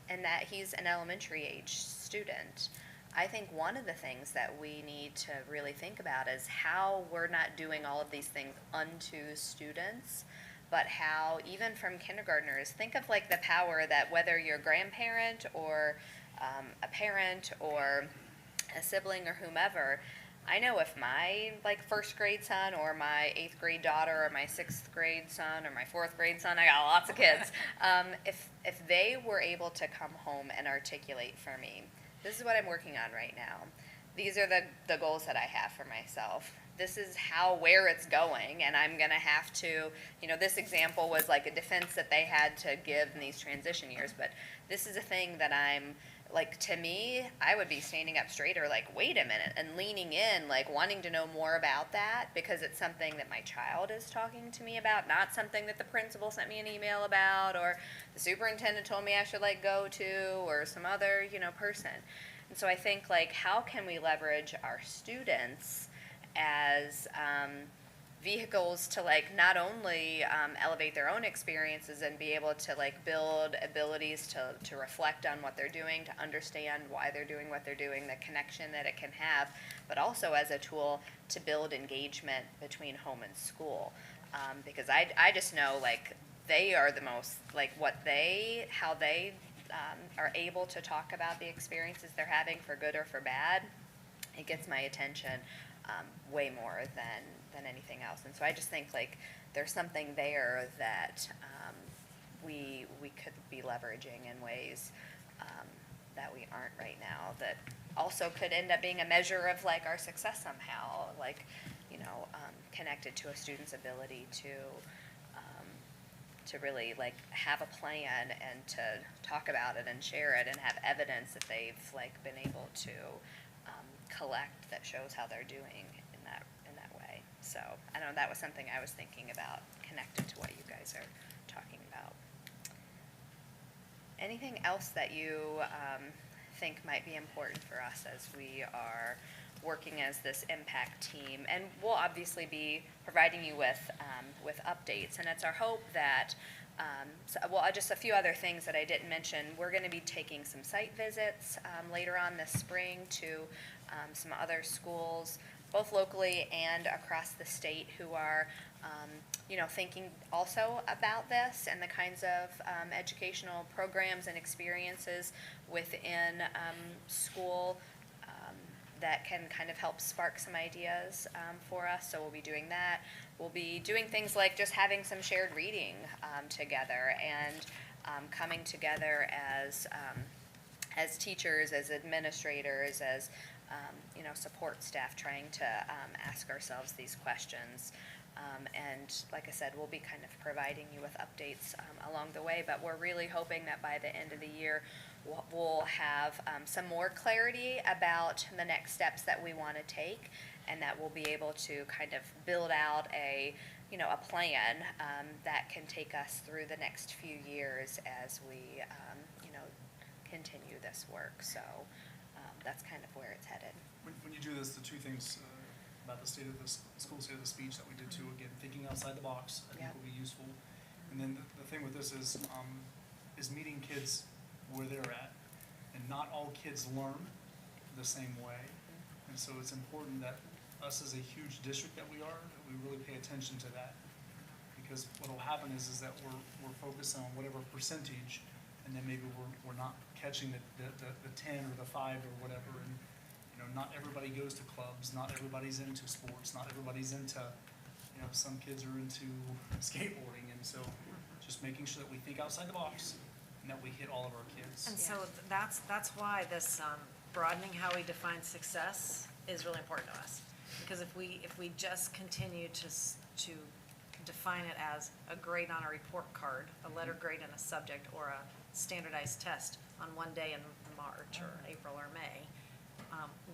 And that he's an elementary age student. I think one of the things that we need to really think about is how we're not doing all of these things unto students, but how even from kindergartners, think of like the power that whether you're a grandparent or a parent or a sibling or whomever, I know if my like first grade son or my 8th grade daughter or my 6th grade son or my 4th grade son, I got lots of kids, if they were able to come home and articulate for me, this is what I'm working on right now. These are the goals that I have for myself. This is where it's going, and I'm gonna have to, this example was like a defense that they had to give in these transition years, but this is a thing that I'm, like, to me, I would be standing up straighter, like, wait a minute, and leaning in, like, wanting to know more about that, because it's something that my child is talking to me about, not something that the principal sent me an email about, or the superintendent told me I should, like, go to, or some other, person. And so I think, like, how can we leverage our students as vehicles to, like, not only elevate their own experiences and be able to, like, build abilities to reflect on what they're doing, to understand why they're doing what they're doing, the connection that it can have, but also as a tool to build engagement between home and school. Because I just know, like, they are the most, like, how they are able to talk about the experiences they're having, for good or for bad, it gets my attention way more than anything else. And so I just think, like, there's something there that we could be leveraging in ways that we aren't right now, that also could end up being a measure of, like, our success somehow, like, connected to a student's ability to really, like, have a plan and to talk about it and share it and have evidence that they've, like, been able to collect that shows how they're doing in in that way. So, I don't know, that was something I was thinking about, connected to what you guys are talking about. Anything else that you think might be important for us as we are working as this impact team? And we'll obviously be providing you with updates, and it's our hope that, just a few other things that I didn't mention. We're going to be taking some site visits later on this spring to some other schools, both locally and across the state, who are thinking also about this and the kinds of educational programs and experiences within school that can kind of help spark some ideas for us. So we'll be doing that. We'll be doing things like just having some shared reading together, and coming together as teachers, as administrators, as support staff, trying to ask ourselves these questions. And like I said, we'll be kind of providing you with updates along the way, but we're really hoping that by the end of the year, we'll have some more clarity about the next steps that we want to take, and that we'll be able to kind of build out a plan that can take us through the next few years as we, continue this work. So that's kind of where it's headed. When you do this, the two things about the state of the school state of the speech that we did too, again, thinking outside the box, I think will be useful. And then the thing with this is meeting kids where they're at, and not all kids learn the same way. And so it's important that us as a huge district that we are, that we really pay attention to that. Because what will happen is that we're focused on whatever percentage, and then maybe we're not catching the 10 or the 5 or whatever. And not everybody goes to clubs, not everybody's into sports, not everybody's into, some kids are into skateboarding. And so just making sure that we think outside the box and that we hit all of our kids. And so that's why this broadening how we define success is really important to us. Because if we just continue to define it as a grade on a report card, a letter grade in a subject, or a standardized test on one day in March or April or May,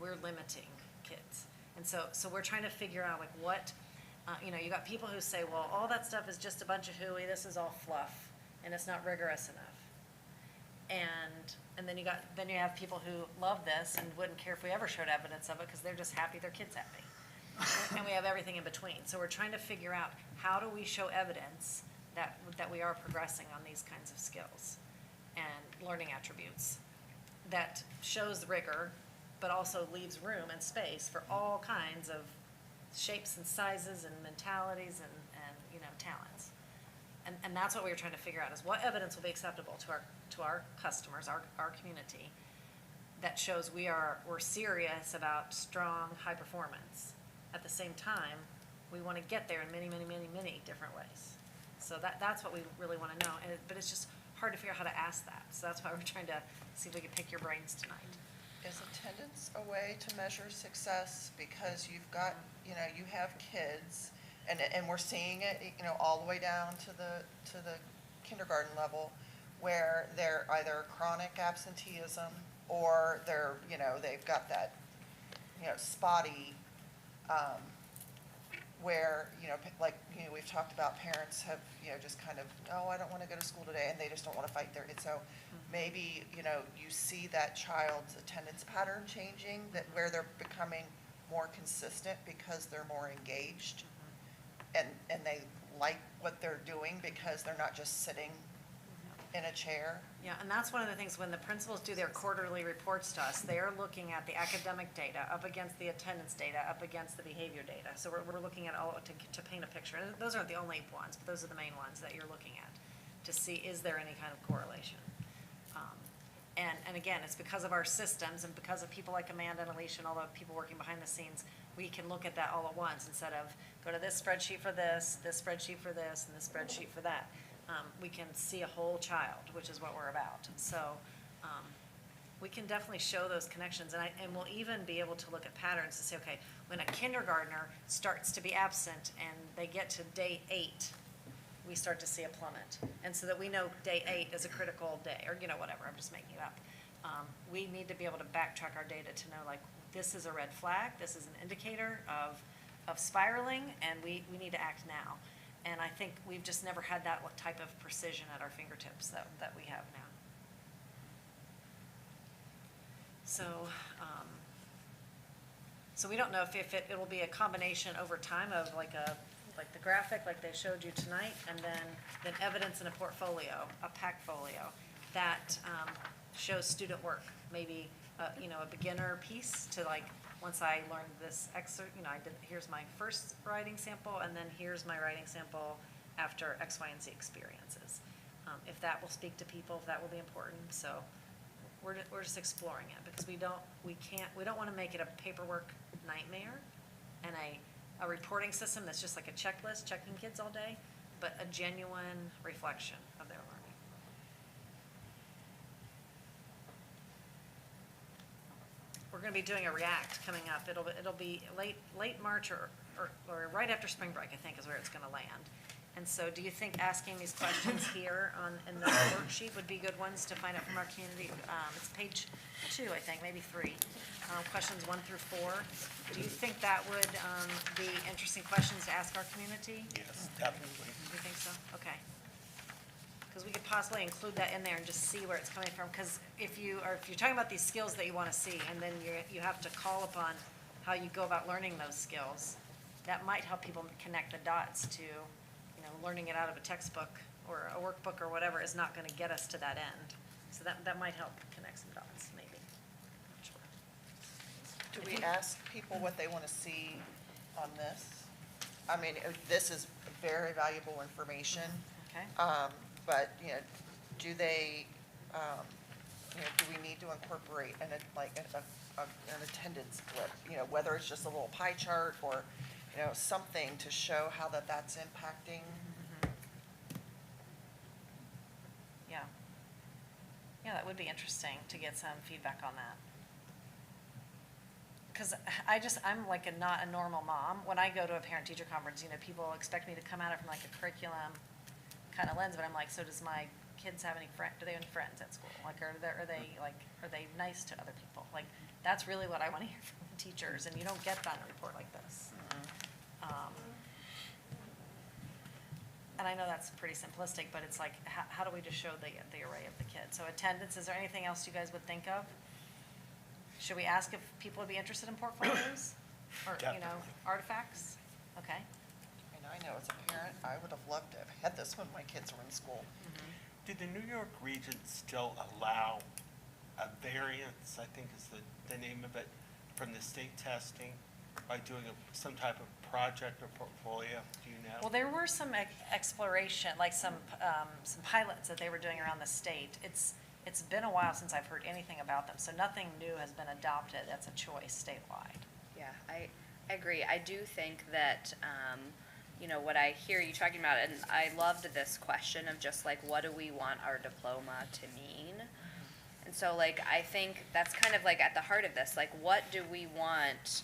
we're limiting kids. And so we're trying to figure out like what, you got people who say, well, all that stuff is just a bunch of hooey, this is all fluff, and it's not rigorous enough. And then you have people who love this and wouldn't care if we ever showed evidence of it because they're just happy their kid's happy. And we have everything in between. So we're trying to figure out, how do we show evidence that we are progressing on these kinds of skills and learning attributes that shows rigor, but also leaves room and space for all kinds of shapes and sizes and mentalities and talents. And that's what we were trying to figure out, is what evidence will be acceptable to our customers, our community, that shows we're serious about strong, high performance. At the same time, we want to get there in many, many, many, many different ways. So that's what we really want to know. But it's just hard to figure out how to ask that. So that's why we're trying to see if we can pick your brains tonight. Is attendance a way to measure success? Because you've got, you have kids, and we're seeing it, all the way down to the kindergarten level, where they're either chronic absenteeism, or they're, they've got that, spotty, where, we've talked about, parents have, just kind of, oh, I don't want to go to school today, and they just don't want to fight their, and so maybe, you see that child's attendance pattern changing, that where they're becoming more consistent because they're more engaged, and they like what they're doing because they're not just sitting in a chair. Yeah, and that's one of the things, when the principals do their quarterly reports to us, they're looking at the academic data up against the attendance data, up against the behavior data. So we're looking at all to paint a picture. And those aren't the only ones, but those are the main ones that you're looking at to see, is there any kind of correlation? And again, it's because of our systems and because of people like Amanda and Alicia and all the people working behind the scenes, we can look at that all at once instead of go to this spreadsheet for this spreadsheet for this, and this spreadsheet for that. We can see a whole child, which is what we're about. So we can definitely show those connections, and we'll even be able to look at patterns to say, okay, when a kindergartner starts to be absent and they get to day 8, we start to see a plummet. And so that we know day 8 is a critical day, or whatever, I'm just making it up. We need to be able to backtrack our data to know, like, this is a red flag, this is an indicator of of spiraling, and we need to act now. And I think we've just never had that type of precision at our fingertips that we have now. So, so we don't know if it'll be a combination over time of like the graphic like they showed you tonight, and then evidence in a portfolio, a pack folio that shows student work. Maybe, a beginner piece to like, once I learned this excerpt, here's my first writing sample, and then here's my writing sample after X, Y, and Z experiences. If that will speak to people, if that will be important, so we're just exploring it, because we don't want to make it a paperwork nightmare and a reporting system that's just like a checklist, checking kids all day, but a genuine reflection of their learning. We're going to be doing a React coming up. It'll be late March or right after spring break, I think, is where it's going to land. And so do you think asking these questions here in the worksheet would be good ones to find out from our community? It's page 2, I think, maybe 3, questions 1 through 4. Do you think that would be interesting questions to ask our community? Yes, definitely. Do you think so? Okay. Because we could possibly include that in there and just see where it's coming from. Because if you're talking about these skills that you want to see, and then you have to call upon how you go about learning those skills, that might help people connect the dots to, learning it out of a textbook or a workbook or whatever is not going to get us to that end. So that might help connect some dots, maybe. Not sure. Do we ask people what they want to see on this? I mean, this is very valuable information. Okay. But, do they, do we need to incorporate an attendance split? Whether it's just a little pie chart or, something to show how that's impacting. Yeah. Yeah, that would be interesting to get some feedback on that. Because I'm like not a normal mom. When I go to a parent-teacher conference, people expect me to come at it from like a curriculum kind of lens, but I'm like, so does my kids have any friends? Do they have any friends at school? Like, are they nice to other people? Like, that's really what I want to hear from the teachers, and you don't get that in a report like this. And I know that's pretty simplistic, but it's like, how do we just show the array of the kids? So attendance, is there anything else you guys would think of? Should we ask if people would be interested in portfolios? Or, Definitely. Artifacts? Okay. I know as a parent, I would have loved to have had this when my kids were in school. Did the New York region still allow a variance, I think is the name of it, from the state testing by doing some type of project or portfolio? Do you know? Well, there were some exploration, like some pilots that they were doing around the state. It's been a while since I've heard anything about them, so nothing new has been adopted. That's a choice statewide. Yeah, I agree. I do think that, what I hear you talking about, and I loved this question of just like, what do we want our diploma to mean? And so like, I think that's kind of like at the heart of this, like, what do we want,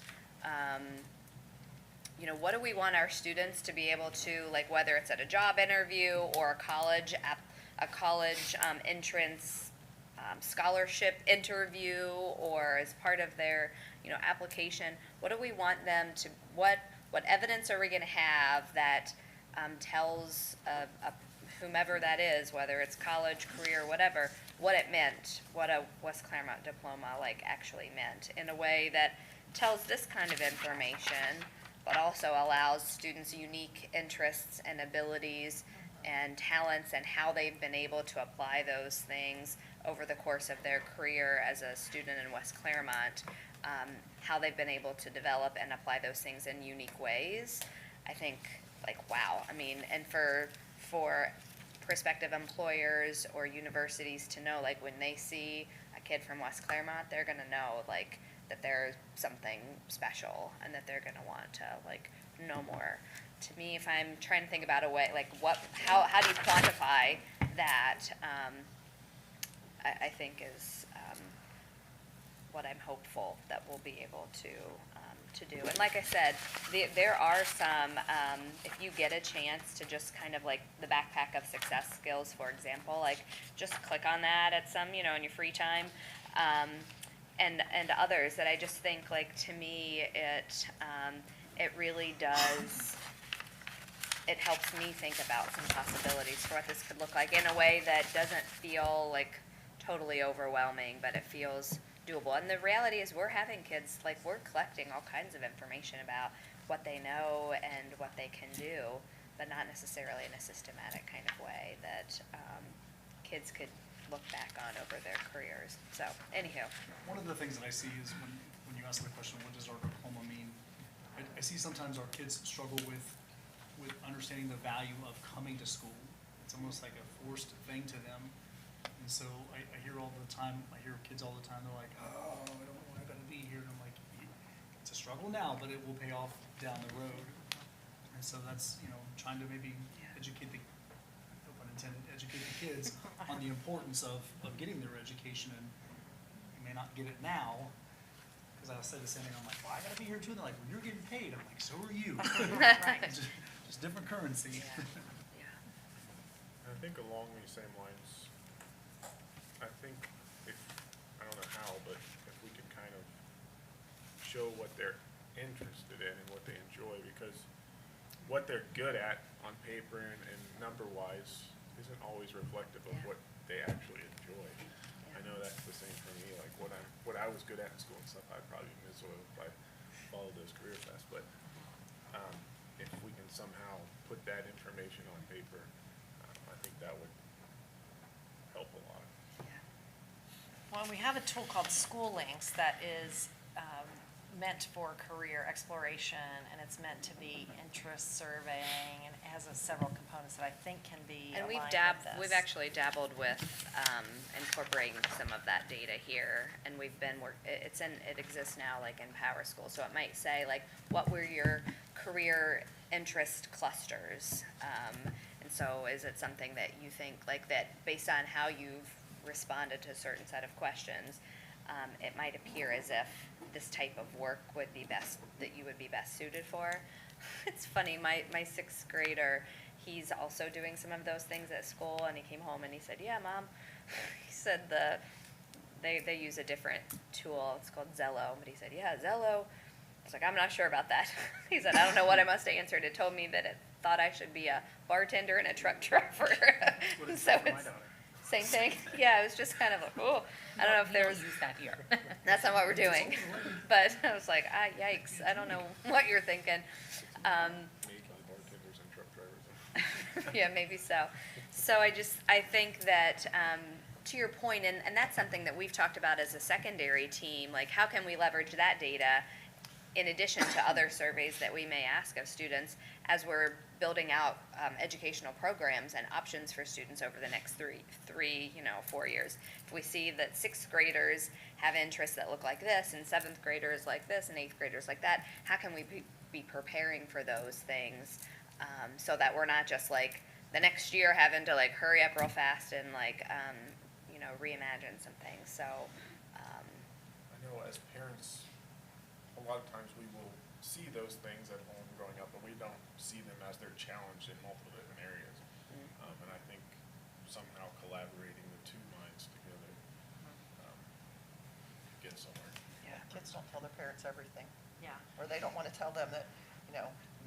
what do we want our students to be able to, like, whether it's at a job interview or a college entrance scholarship interview, or as part of their, application, what do we want them to, what evidence are we going to have that tells whomever that is, whether it's college, career, whatever, what it meant, what a West Clermont diploma actually meant, in a way that tells this kind of information, but also allows students' unique interests and abilities and talents and how they've been able to apply those things over the course of their career as a student in West Clermont, how they've been able to develop and apply those things in unique ways. I think, like, wow. I mean, and for prospective employers or universities to know, like, when they see a kid from West Clermont, they're going to know, like, that there's something special and that they're going to want to, like, know more. To me, if I'm trying to think about a way, like, how do you quantify that, I think is what I'm hopeful that we'll be able to do. And like I said, there are some, if you get a chance to just kind of like the backpack of success skills, for example, like just click on that at some, in your free time, and others that I just think, like, to me, it really does, it helps me think about some possibilities for what this could look like in a way that doesn't feel like totally overwhelming, but it feels doable. And the reality is we're having kids, like we're collecting all kinds of information about what they know and what they can do, but not necessarily in a systematic kind of way that kids could look back on over their careers. So, anywho. One of the things that I see is when you ask the question, what does our diploma mean? I see sometimes our kids struggle with understanding the value of coming to school. It's almost like a forced thing to them. And so I hear all the time, I hear kids all the time, they're like, oh, I don't know why I gotta be here. And I'm like, it's a struggle now, but it will pay off down the road. And so that's, trying to maybe educate the, no pun intended, educate the kids on the importance of getting their education. And you may not get it now, because I said the same thing, I'm like, well, I gotta be here too. And they're like, well, you're getting paid. I'm like, so are you. Right. Just different currency. I think along these same lines, I think I don't know how, but if we could kind of show what they're interested in and what they enjoy, because what they're good at on paper and number-wise isn't always reflective of what they actually enjoy. I know that's the same for me, like what I was good at in school and stuff, I'd probably be miserable if I followed those career paths, but if we can somehow put that information on paper, I think that would help a lot. Well, we have a tool called School Links that is meant for career exploration, and it's meant to be interest surveying, and it has several components that I think can be And aligned with this. we've actually dabbled with incorporating some of that data here, and we've been it exists now like in Power School, so it might say like, what were your career interest clusters? And so is it something that you think like that based on how you've responded to a certain set of questions, it might appear as if this type of work would be best, that you would be best suited for. It's funny, my sixth grader, he's also doing some of those things at school, and he came home and he said, yeah, Mom, he said they use a different tool, it's called Zello, but he said, yeah, Zello. I was like, I'm not sure about that. He said, I don't know what I must have answered. It told me that it thought I should be a bartender and a truck driver. So it's same thing. Yeah, it was just kind of like, oh, I don't know if there was. Use that here. That's not what we're doing. But I was like, yikes, I don't know what you're thinking. Maybe bartenders and truck drivers. Yeah, maybe so. So I think that, to your point, and that's something that we've talked about as a secondary team, like how can we leverage that data in addition to other surveys that we may ask of students as we're building out educational programs and options for students over the next 4 years. If we see that sixth graders have interests that look like this, and seventh graders like this, and eighth graders like that, how can we be preparing for those things so that we're not just like the next year having to like hurry up real fast and like reimagine some things. So I know as parents, a lot of times we will see those things at home growing up, but we don't see them as they're challenged in multiple different areas. And I think somehow collaborating the two minds together get somewhere. Yeah, kids don't tell their parents everything. Yeah. Or they don't want to tell them that,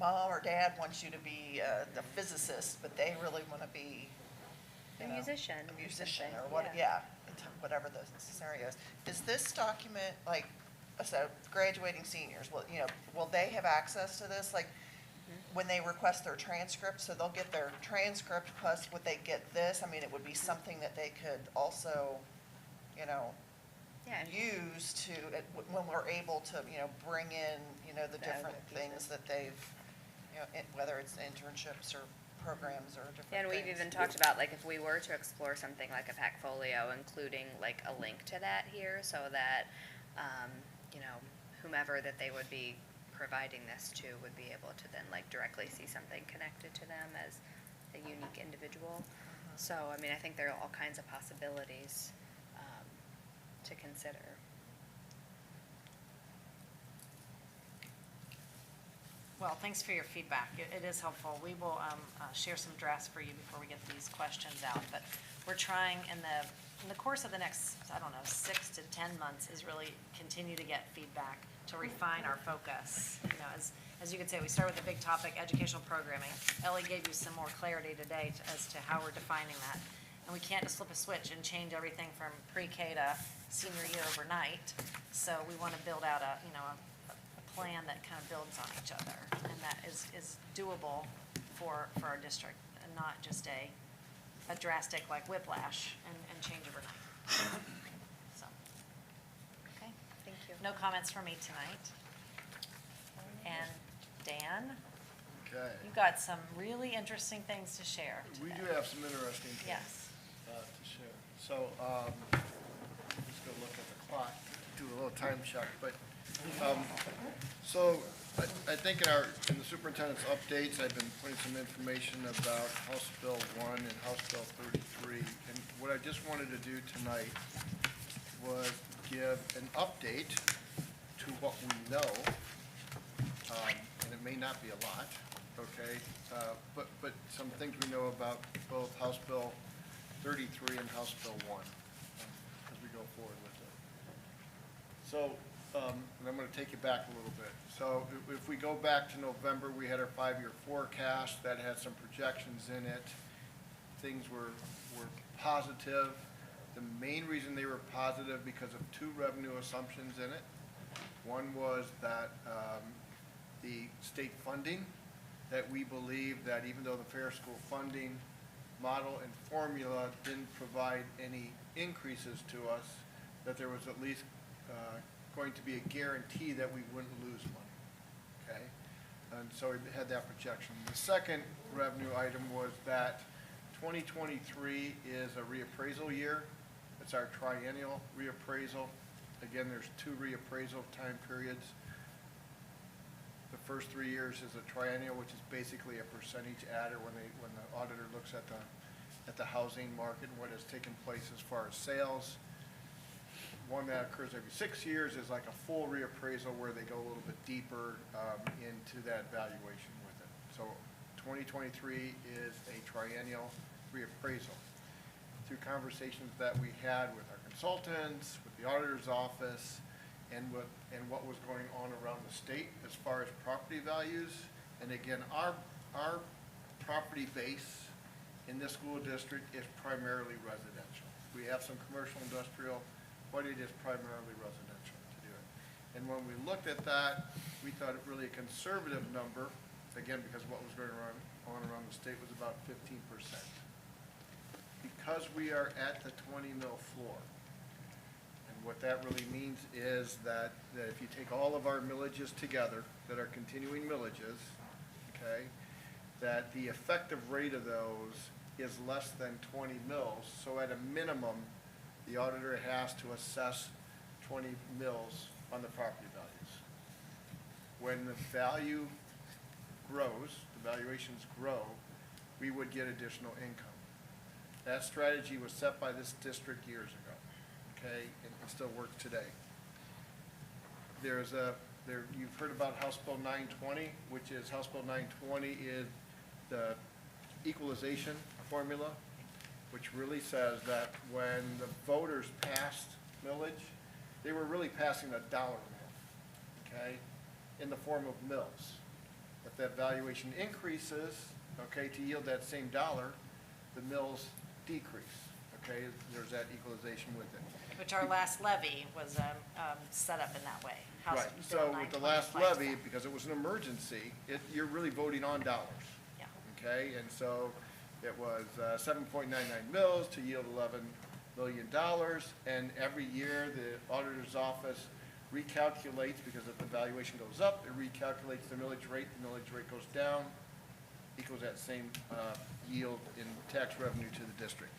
mom or dad wants you to be the physicist, but they really want to be a musician. A musician something, or what, whatever the scenario is. Is this document like, so graduating seniors, will they have access to this? Like when they request their transcript, so they'll get their transcript plus would they get this? I mean, it would be something that they could also, use to, when we're able to, bring in, the different things that they've, whether it's internships or programs or different And we've things. even talked about like if we were to explore something like a Packfolio, including like a link to that here so that whomever that they would be providing this to would be able to then like directly see something connected to them as a unique individual. So, I mean, I think there are all kinds of possibilities to consider. Well, thanks for your feedback. It is helpful. We will share some drafts for you before we get these questions out. But we're trying in the course of the next, 6 to 10 months is really continue to get feedback to refine our focus. You know, as you could say, we start with the big topic, educational programming. Ellie gave you some more clarity today as to how we're defining that. And we can't just flip a switch and change everything from pre-K to senior year overnight. So we want to build out a plan that kind of builds on each other, and that is doable for our district, and not just a drastic like whiplash and change overnight. So, okay. Thank you. No comments from me tonight. And Dan, Okay. you got some really interesting things to share We today. do have some interesting things Yes. to share. So, just gonna look at the clock, do a little time check, but, so I think in the superintendent's updates, I've been putting some information about House Bill 1 and House Bill 33. And what I just wanted to do tonight was give an update to what we know, and it may not be a lot, okay? But some things we know about both House Bill 33 and House Bill 1 as we go forward with it. So, and I'm going to take you back a little bit. So if we go back to November, we had our 5-year forecast that had some projections in it. Things were positive. The main reason they were positive because of 2 revenue assumptions in it. One was that the state funding, that we believe that even though the fair school funding model and formula didn't provide any increases to us, that there was at least going to be a guarantee that we wouldn't lose money, okay? And so we had that projection. The second revenue item was that 2023 is a reappraisal year. It's our triennial reappraisal. Again, there's 2 reappraisal time periods. The first 3 years is a triennial, which is basically a percentage adder when the auditor looks at the housing market and what has taken place as far as sales. One that occurs every 6 years is like a full reappraisal where they go a little bit deeper into that valuation with it. So 2023 is a triennial reappraisal. Through conversations that we had with our consultants, with the auditor's office, and what was going on around the state as far as property values. And again, our property base in this school district is primarily residential. We have some commercial, industrial, but it is primarily residential to do it. And when we looked at that, we thought it really a conservative number, again, because what was going on around the state was about 15%. Because we are at the 20 mil floor, and what that really means is that if you take all of our millages together, that are continuing millages, okay, that the effective rate of those is less than 20 mils. So at a minimum, the auditor has to assess 20 mils on the property values. When the value grows, the valuations grow, we would get additional income. That strategy was set by this district years ago, okay, and it still works today. You've heard about House Bill 920, which is House Bill 920 is the equalization formula, which really says that when the voters passed millage, they were really passing a dollar mill, okay, in the form of mills. If that valuation increases, okay, to yield that same dollar, the mills decrease, okay? There's that equalization with it. Which our last levy was set up in that way. House Right, Bill so with the 920 last applies to levy, that. because it was an emergency, you're really voting on dollars. Yeah. Okay, and so it was 7.99 mils to yield $11 million, and every year the auditor's office recalculates, because if the valuation goes up, it recalculates the millage rate goes down, equals that same yield in tax revenue to the district.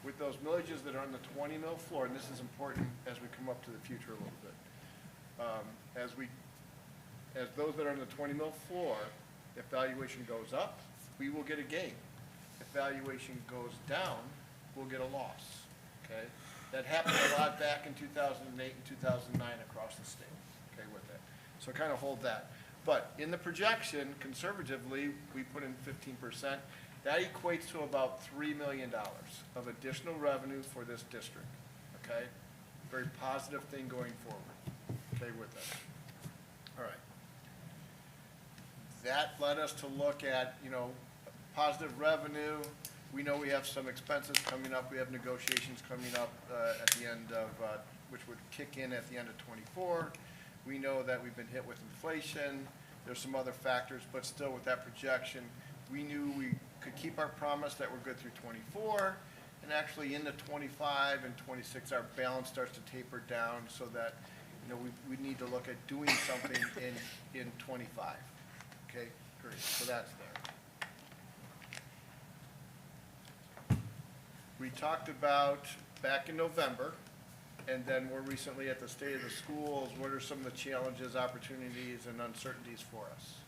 With those millages that are on the 20 mil floor, and this is important as we come up to the future a little bit, as those that are on the 20 mil floor, if valuation goes up, we will get a gain. If valuation goes down, we'll get a loss, okay? That happened a lot back in 2008 and 2009 across the state, okay, with that. So kind of hold that. But in the projection, conservatively, we put in 15%. That equates to about $3 million of additional revenue for this district, okay? Very positive thing going forward. okay, with that. All right. That led us to look at, positive revenue. We know we have some expenses coming up. We have negotiations coming up at the end of, which would kick in at the end of '24. We know that we've been hit with inflation. There's some other factors, but still with that projection, we knew we could keep our promise that we're good through '24. And actually into '25 and '26, our balance starts to taper down so that, we need to look at doing something in '25. Okay, great, so that's there. We talked about back in November, and then more recently at the State of the Schools, what are some of the challenges, opportunities, and uncertainties for us?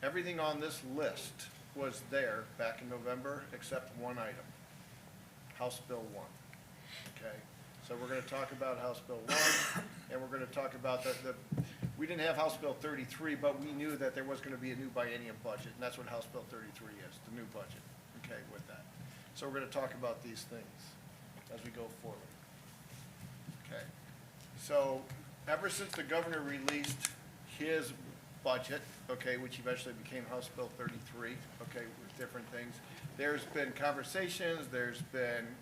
Everything on this list was there back in November except one item, House Bill 1, okay? So we're gonna talk about House Bill 1, and we're gonna talk about we didn't have House Bill 33, but we knew that there was gonna be a new biennium budget, and that's what House Bill 33 is, the new budget, okay, with that. So we're gonna talk about these things as we go forward. Okay, so ever since the governor released his budget, okay, which eventually became House Bill 33, okay, with different things, there's been conversations, there's been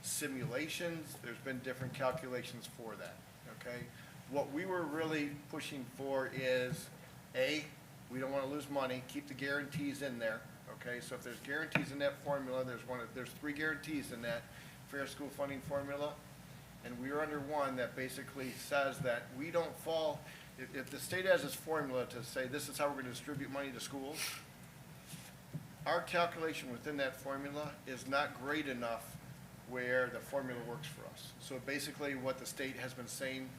simulations, there's been different calculations for that, okay? What we were really pushing for is, A, we don't want to lose money, keep the guarantees in there, okay? So if there's guarantees in that formula, there's 3 guarantees in that fair school funding formula, and we are under one that basically says that we don't fall, if the state has its formula to say this is how we're going to distribute money to schools, our calculation within that formula is not great enough where the formula works for us. So basically what the state has been saying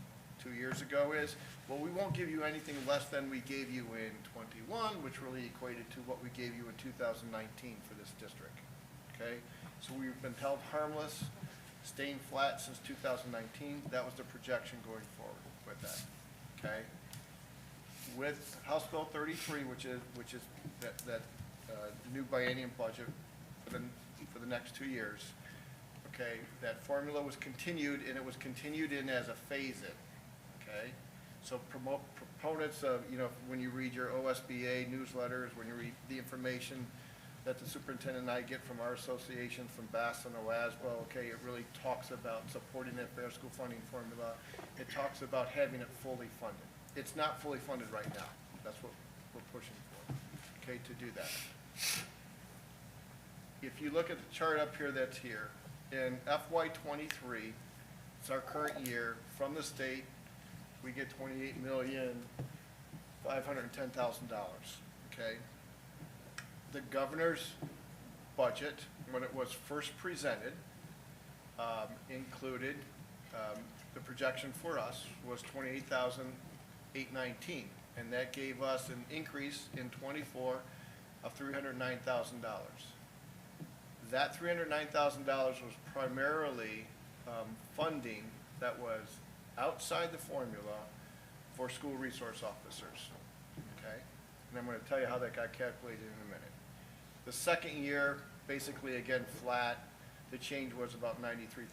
2 years ago is, well, we won't give you anything less than we gave you in '21, which really equated to what we gave you in 2019 for this district, okay? So we've been held harmless, staying flat since 2019. That was the projection going forward with that, okay? With House Bill 33, which is that new biennium budget for the next 2 years, okay, that formula was continued, and it was continued in as a phase-in, okay? So proponents of, when you read your OSBA newsletters, when you read the information that the superintendent and I get from our association, from Bass and OASBA, okay, it really talks about supporting that fair school funding formula. It talks about having it fully funded. It's not fully funded right now. That's what we're pushing for, okay, to do that. If you look at the chart up here that's here, in FY23, it's our current year, from the state, we get $28,510,000, okay? The governor's budget, when it was first presented, included, the projection for us was $28,819, and that gave us an increase in '24 of $309,000. That $309,000 was primarily funding that was outside the formula for school resource officers, okay? And I'm going to tell you how that got calculated in a minute. The second year, basically, again, flat. The change was about $93,000,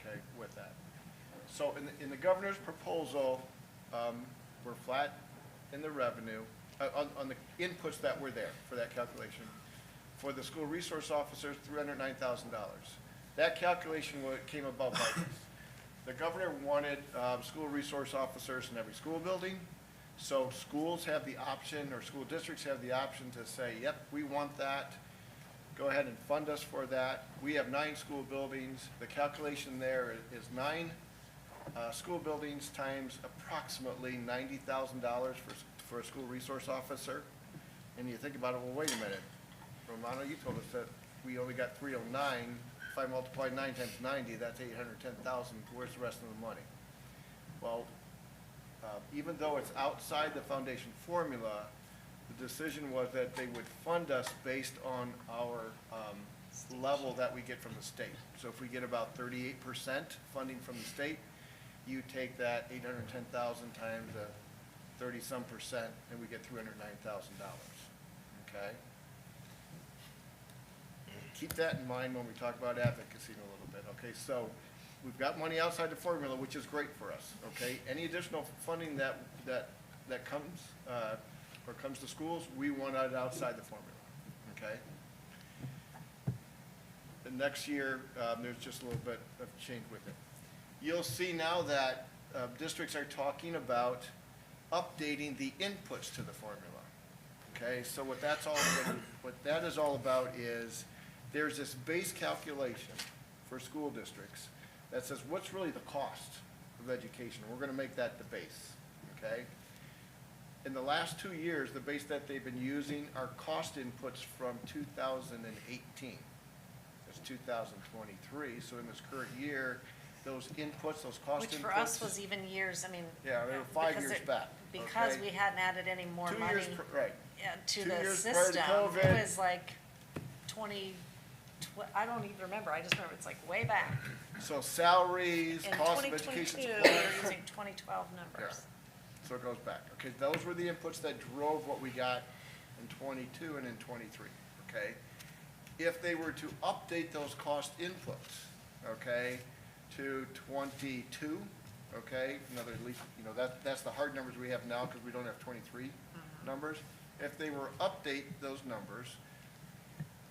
okay, with that. So in the governor's proposal, we're flat in the revenue, on the inputs that were there for that calculation. For the school resource officers, $309,000. That calculation came about by this. The governor wanted school resource officers in every school building. So schools have the option, or school districts have the option to say, yep, we want that. Go ahead and fund us for that. We have 9 school buildings. The calculation there is 9 school buildings times approximately $90,000 for a school resource officer. And you think about it, well, wait a minute. Romano, you told us that we only got 309. If I multiply 9 times 90, that's 810,000. Where's the rest of the money? Well, even though it's outside the foundation formula, the decision was that they would fund us based on our level that we get from the state. So if we get about 38% funding from the state, you take that 810,000 times 30-some percent, and we get $309,000, okay? Keep that in mind when we talk about advocacy in a little bit, okay? So we've got money outside the formula, which is great for us, okay? Any additional funding that comes, or comes to schools, we want it outside the formula, okay? The next year, there's just a little bit of change with it. You'll see now that districts are talking about updating the inputs to the formula, okay? So what that is all about is there's this base calculation for school districts that says what's really the cost of education. We're gonna make that the base, okay? In the last 2 years, the base that they've been using are cost inputs from 2018. It's 2023, so in this current year, those inputs, those cost inputs. Which for us was even years, I mean. Yeah, they were 5 because years it- back. Because okay? we hadn't added any more 2 money. years, right. To 2 the years prior to system. COVID. It was like I don't even remember, I just remember it's like way back. So salaries, In cost of education 2022, supplies. we were using 2012 numbers. So it goes back. Okay, those were the inputs that drove what we got in '22 and in '23, okay? If they were to update those cost inputs, okay, to '22, okay, another, at least, you know, that's the hard numbers we have now because we don't have '23 numbers. If they were update those numbers,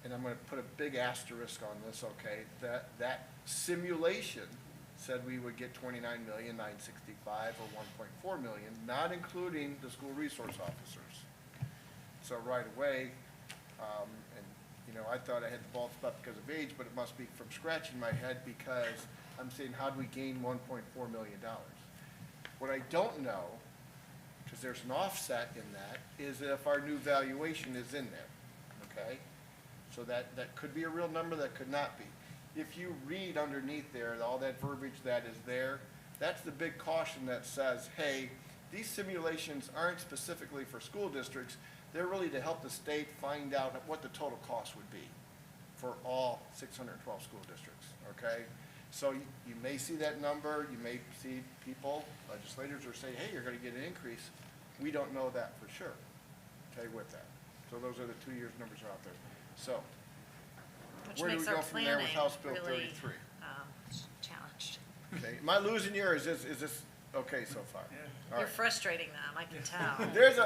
and I'm gonna put a big asterisk on this, okay, that simulation said we would get 29,965,000 or 1.4 million, not including the school resource officers. So right away, and you know, I thought I had the bald spot because of age, but it must be from scratching my head because I'm saying, how do we gain $1.4 million? What I don't know, because there's an offset in that, is if our new valuation is in there, okay? So that could be a real number, that could not be. If you read underneath there, all that verbiage that is there, that's the big caution that says, hey, these simulations aren't specifically for school districts, they're really to help the state find out what the total cost would be for all 612 school districts, okay? So you may see that number, you may see people, legislators are saying, hey, you're gonna get an increase. We don't know that for sure, okay, with that. So those are the 2 years numbers are out there. So, Which where do we makes our go from there with planning House Bill really, 33? challenged. Okay, am I losing you, or is this okay so far? All You're right. frustrating them, I can tell. There's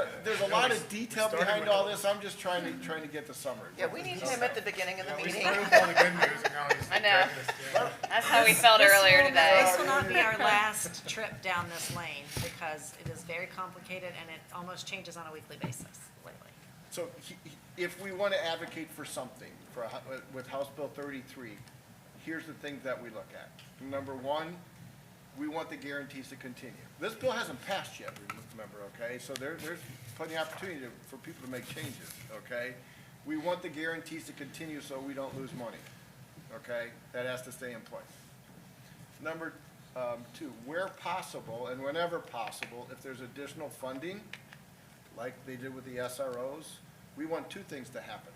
a lot of detail started behind with all the- this, I'm just trying to get the summary. Yeah, we need him at the beginning of the We meeting. started with all the good news and now he's I know. dragging us down. That's how we felt earlier today. This will not be our last trip down this lane because it is very complicated and it almost changes on a weekly basis lately. So if we want to advocate for something, with House Bill 33, here's the things that we look at. Number one, we want the guarantees to continue. This bill hasn't passed yet, remember, okay? So there's plenty of opportunity for people to make changes, okay? We want the guarantees to continue so we don't lose money, okay? That has to stay in place. Number two, where possible and whenever possible, if there's additional funding, like they did with the SROs, we want two things to happen.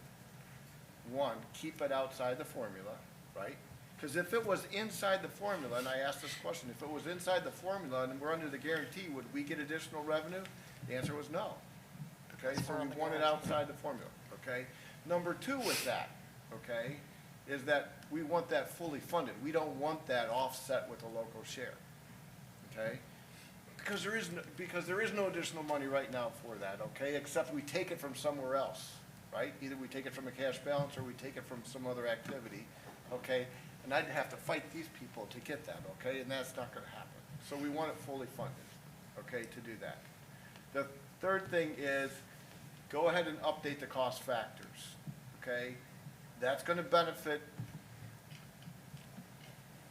One, keep it outside the formula, right? Because if it was inside the formula, and I asked this question, if it was inside the formula and we're under the guarantee, would we get additional revenue? The answer was no. Okay, so we want it outside the formula, okay? Number two with that, okay, is that we want that fully funded. We don't want that offset with a local share, okay? Because there is no additional money right now for that, okay, except we take it from somewhere else, right? Either we take it from a cash balance or we take it from some other activity, okay? And I'd have to fight these people to get that, okay, and that's not gonna happen. So we want it fully funded, okay, to do that. The third thing is, go ahead and update the cost factors, okay? That's gonna benefit,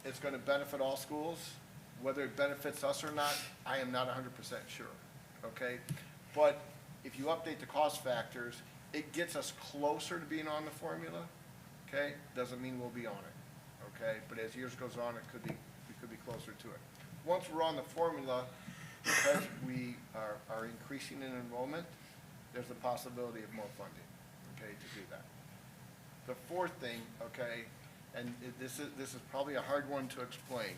it's gonna benefit all schools. Whether it benefits us or not, I am not 100% sure, okay? But if you update the cost factors, it gets us closer to being on the formula, okay? Doesn't mean we'll be on it, okay? But as years goes on, we could be closer to it. Once we're on the formula, because we are increasing in enrollment, there's the possibility of more funding, okay, to do that. The fourth thing, okay, and this is probably a hard one to explain,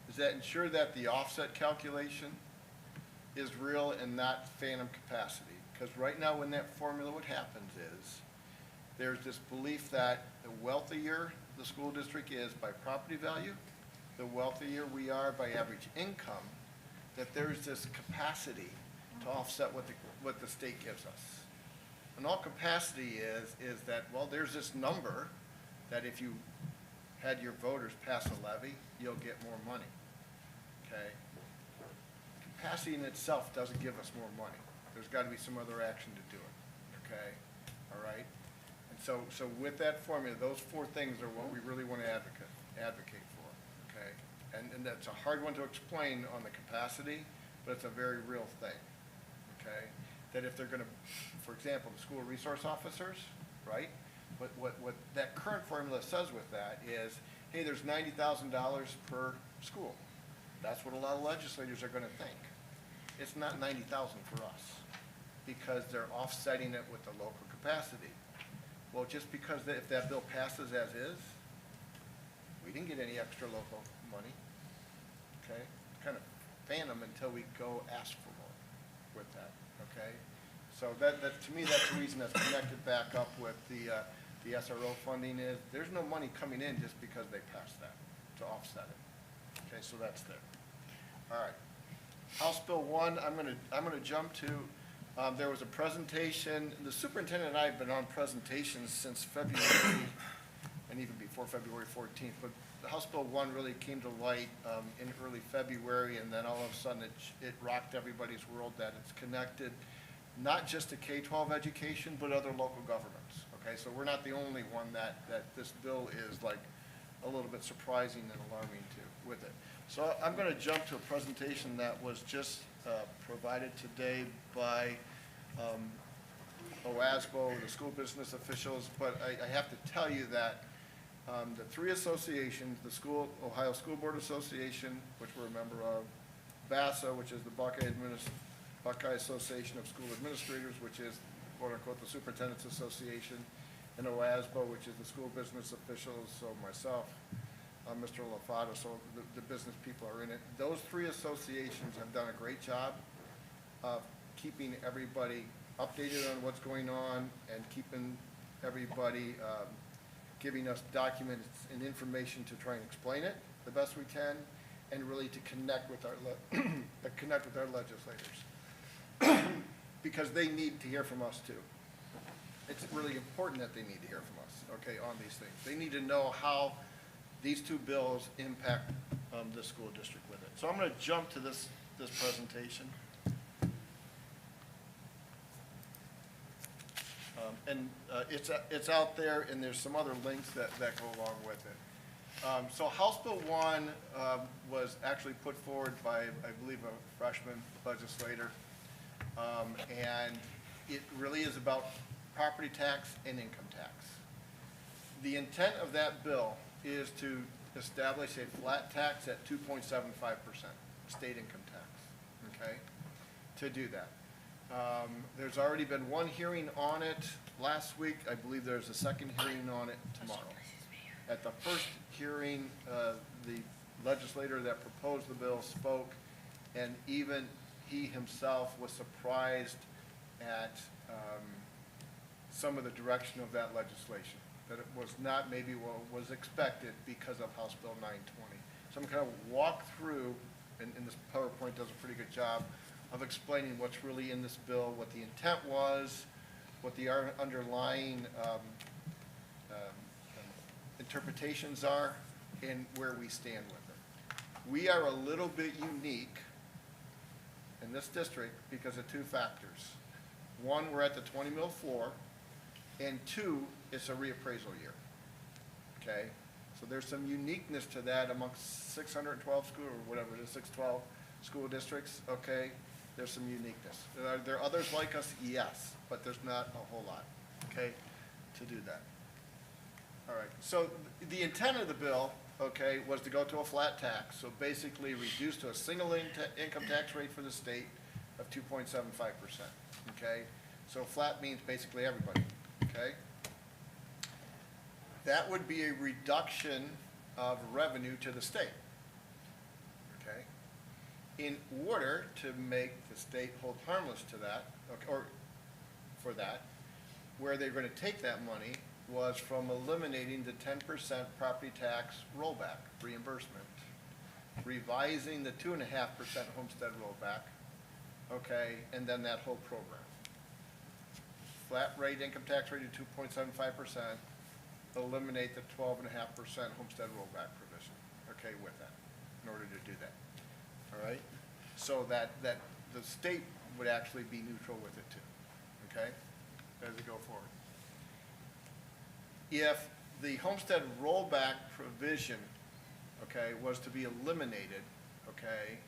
is that ensure that the offset calculation is real and not phantom capacity. Because right now when that formula, what happens is, there's this belief that the wealthier the school district is by property value, the wealthier we are by average income, that there's this capacity to offset what the state gives us. And all capacity is that, well, there's this number that if you had your voters pass a levy, you'll get more money, okay? Capacity in itself doesn't give us more money. There's got to be some other action to do it, okay? All right? And so with that formula, those four things are what we really want to advocate for, okay? And that's a hard one to explain on the capacity, but it's a very real thing, okay? That if they're going to, for example, the school resource officers, right? What that current formula says with that is, hey, there's $90,000 per school. That's what a lot of legislators are going to think. It's not $90,000 for us because they're offsetting it with the local capacity. Well, just because if that bill passes as is, we didn't get any extra local money, okay? Kind of phantom until we go ask for more with that, okay? So that to me, that's the reason that's connected back up with the SRO funding is there's no money coming in just because they passed that to offset it. Okay, so that's there. All right. House Bill 1, I'm gonna jump to. There was a presentation. The superintendent and I have been on presentations since February, and even before February 14th. But the House Bill 1 really came to light in early February, and then all of a sudden it rocked everybody's world that it's connected, not just to K-12 education, but other local governments. Okay, so we're not the only one that this bill is like a little bit surprising and alarming to with it. So I'm going to jump to a presentation that was just provided today by OASBO, the school business officials, but I have to tell you that the three associations, the Ohio School Board Association, which we're a member of, VASA, which is the Buckeye Association of School Administrators, which is quote-unquote the Superintendent's Association, and OASBO, which is the school business officials, so myself, Mr. LaFada, so the business people are in it. Those three associations have done a great job of keeping everybody updated on what's going on and keeping everybody, giving us documents and information to try and explain it the best we can, and really to connect with our legislators. Because they need to hear from us too. It's really important that they need to hear from us, okay, on these things. They need to know how these two bills impact the school district with it. So I'm going to jump to this presentation. It's out there, and there's some other links that go along with it. So House Bill 1 was actually put forward by, I believe, a freshman legislator. And it really is about property tax and income tax. The intent of that bill is to establish a flat tax at 2.75% state income tax, okay, to do that. There's already been one hearing on it last week. I believe there's a second hearing on it tomorrow. At the first hearing, the legislator that proposed the bill spoke, and even he himself was surprised at some of the direction of that legislation, that it was not maybe what was expected because of House Bill 920. So I'm going to walk through, and this PowerPoint does a pretty good job of explaining what's really in this bill, what the intent was, what the underlying interpretations are, and where we stand with it. We are a little bit unique in this district because of two factors. One, we're at the 20 mil floor, and two, it's a reappraisal year, okay? So there's some uniqueness to that amongst 612 school, or whatever it is, 612 school districts, okay? There's some uniqueness. Are there others like us? Yes, but there's not a whole lot, okay, to do that. All right, so the intent of the bill, okay, was to go to a flat tax, so basically reduce to a single income tax rate for the state of 2.75%, okay? So flat means basically everybody, okay? That would be a reduction of revenue to the state, okay? In order to make the state hold harmless to that, or for that, where they're going to take that money was from eliminating the 10% property tax rollback reimbursement, revising the 2.5% homestead rollback, okay, and then that whole program. Flat rate income tax rate of 2.75%, eliminate the 12.5% homestead rollback provision, okay, with that, in order to do that, all right? So that the state would actually be neutral with it too, okay, as we go forward. If the homestead rollback provision, okay, was to be eliminated, okay,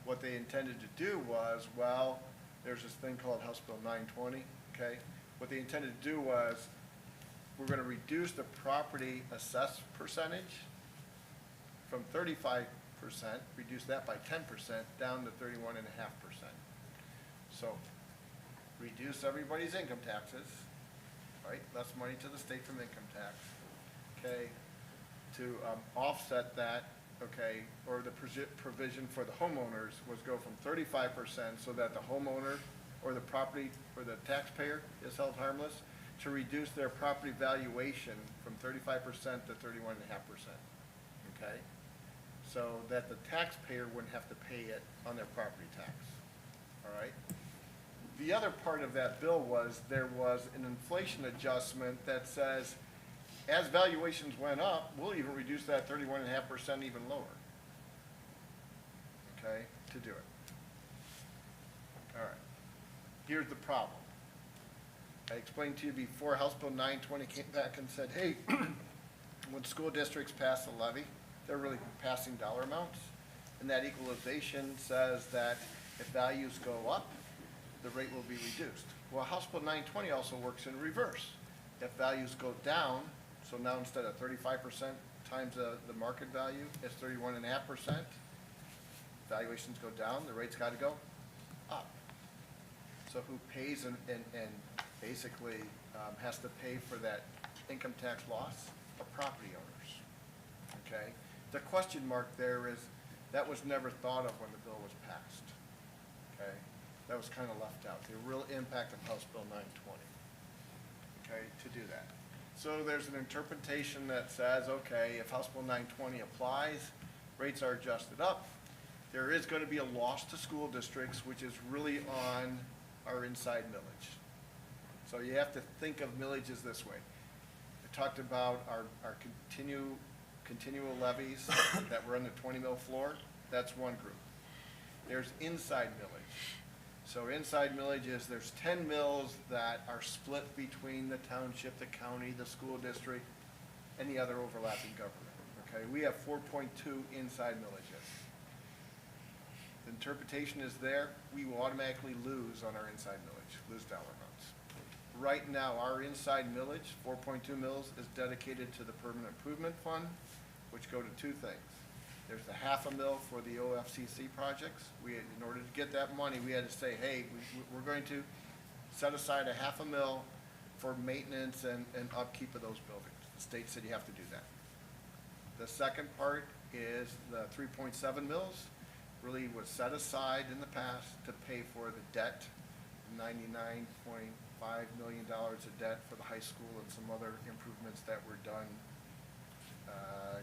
what they intended to do was, well, there's this thing called House Bill 920, okay? What they intended to do was, we're gonna reduce the property assessed percentage from 35%, reduce that by 10%, down to 31.5%. So, reduce everybody's income taxes, right? Less money to the state from income tax, okay? To offset that, okay, or the provision for the homeowners was go from 35% so that the homeowner or the property or the taxpayer is held harmless, to reduce their property valuation from 35% to 31.5%, okay? So that the taxpayer wouldn't have to pay it on their property tax, all right? The other part of that bill was, there was an inflation adjustment that says, as valuations went up, we'll even reduce that 31.5% even lower, okay, to do it. All right, here's the problem. I explained to you before, House Bill 920 came back and said, hey, when school districts pass a levy, they're really passing dollar amounts, and that equalization says that if values go up, the rate will be reduced. Well, House Bill 920 also works in reverse. If values go down, so now instead of 35% times the market value, it's 31.5%. Valuations go down, the rate's got to go up. So who pays and basically has to pay for that income tax loss? Are property owners, okay? The question mark there is, that was never thought of when the bill was passed, okay? That was kind of left out, the real impact of House Bill 920, okay, to do that. So there's an interpretation that says, okay, if House Bill 920 applies, rates are adjusted up, there is going to be a loss to school districts, which is really on our inside millage. So you have to think of millages this way. I talked about our continual levies that were on the 20 mil floor. That's one group. There's inside millage. So inside millage is, there's 10 mills that are split between the township, the county, the school district, and the other overlapping government. Okay, we have 4.2 inside millages. The interpretation is there, we will automatically lose on our inside millage, lose dollar amounts. Right now, our inside millage, 4.2 mils, is dedicated to the Permanent Improvement Fund, which go to two things. There's the $0.5 mil for the OFCC projects. In order to get that money, we had to say, hey, we're going to set aside a $0.5 mil for maintenance and upkeep of those buildings. The state said you have to do that. The second part is the 3.7 mils, really was set aside in the past to pay for the debt, $99.5 million of debt for the high school and some other improvements that were done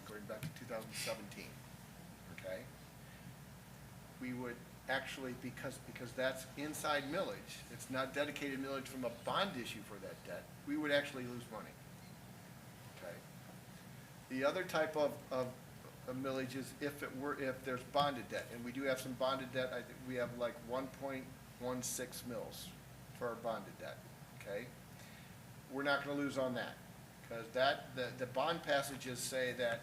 going back to 2017, okay? We would actually, because that's inside millage, it's not dedicated millage from a bond issue for that debt, we would actually lose money, okay? The other type of millage is if there's bonded debt, and we do have some bonded debt. I think we have like 1.16 mils for our bonded debt, okay? We're not gonna lose on that, because the bond passages say that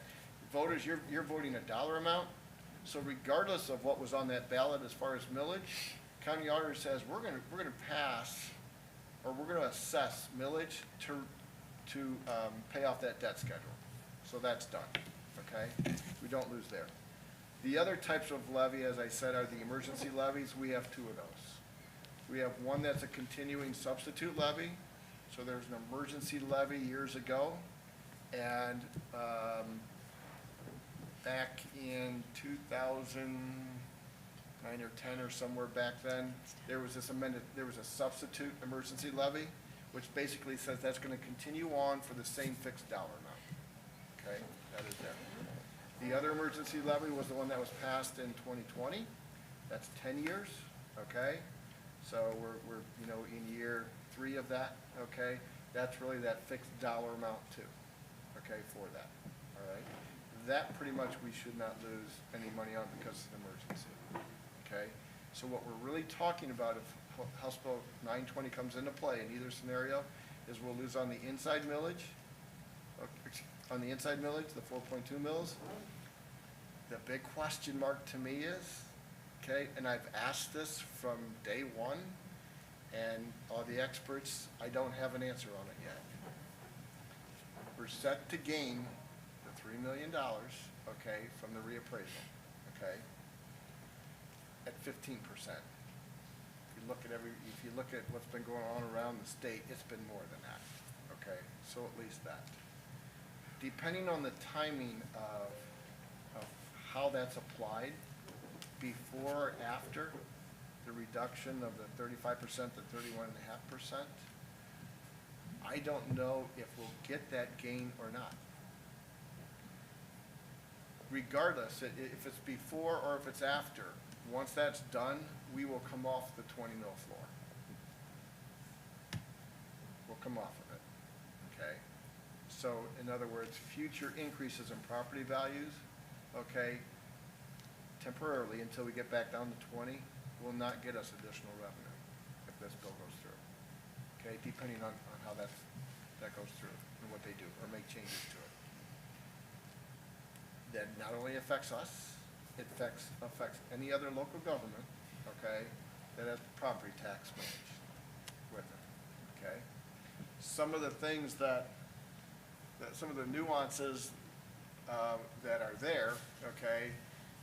voters, you're voting a dollar amount, so regardless of what was on that ballot as far as millage, county auditor says we're gonna pass, or we're gonna assess millage to pay off that debt schedule. So that's done, okay? We don't lose there. The other types of levy, as I said, are the emergency levies. We have two of those. We have one that's a continuing substitute levy. So there's an emergency levy years ago, and back in 2009 or 10 or somewhere back then, there was a substitute emergency levy, which basically says that's going to continue on for the same fixed dollar amount. Okay, that is there. The other emergency levy was the one that was passed in 2020. That's 10 years, okay? So we're, you know, in year 3 of that, okay? That's really that fixed dollar amount too, okay, for that, all right? That pretty much we should not lose any money on because it's an emergency, okay? So what we're really talking about if House Bill 920 comes into play in either scenario is we'll lose on the inside millage, the 4.2 mils. The big question mark to me is, okay, and I've asked this from day one, and all the experts, I don't have an answer on it yet. We're set to gain the $3 million, okay, from the reappraisal, okay, at 15%. If you look at what's been going on around the state, it's been more than that, okay? So at least that. Depending on the timing of how that's applied, before or after the reduction of the 35% to 31.5%, I don't know if we'll get that gain or not. Regardless, if it's before or if it's after, once that's done, we will come off the 20 mil floor. We'll come off of it, okay? So in other words, future increases in property values, okay, temporarily until we get back down to 20, will not get us additional revenue if this bill goes through, okay, depending on how that goes through and what they do or make changes to it. That not only affects us, it affects any other local government, okay, that has property tax millage with it, okay? Some of the things some of the nuances that are there, okay,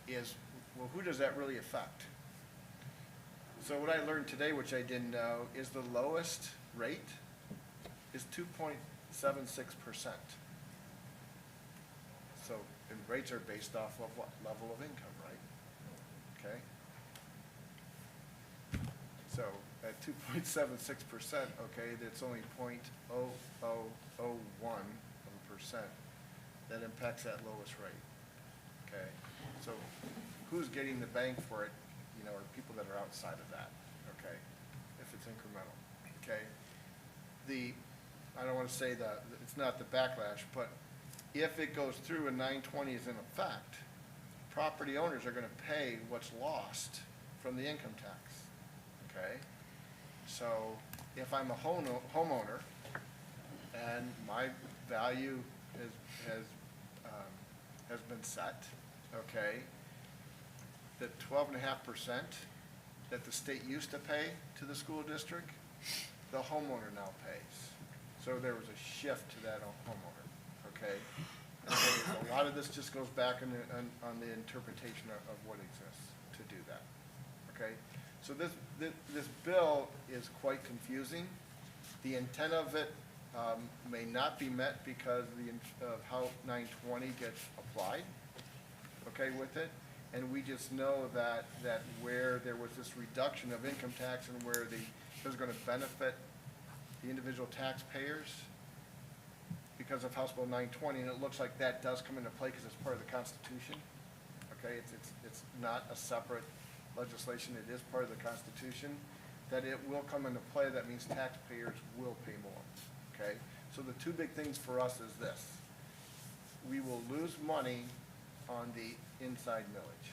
is, well, who does that really affect? So what I learned today, which I didn't know, is the lowest rate is 2.76%. So, and rates are based off of what level of income, right? Okay? So at 2.76%, okay, that's only 0.0001%. That impacts that lowest rate, okay? So who's getting the bang for it, you know, are people that are outside of that, okay, if it's incremental, okay? I don't want to say that, it's not the backlash, but if it goes through and 920 is in effect, property owners are going to pay what's lost from the income tax, okay? So if I'm a homeowner and my value has been set, okay, the 12.5% that the state used to pay to the school district, the homeowner now pays. So there was a shift to that homeowner, okay? And a lot of this just goes back on the interpretation of what exists to do that, okay? So this bill is quite confusing. The intent of it may not be met because of how 920 gets applied, okay, with it. And we just know that where there was this reduction of income tax and where it was going to benefit the individual taxpayers because of House Bill 920, and it looks like that does come into play because it's part of the Constitution. Okay, it's not a separate legislation, it is part of the Constitution, that it will come into play. That means taxpayers will pay more, okay? So the two big things for us is this. We will lose money on the inside millage,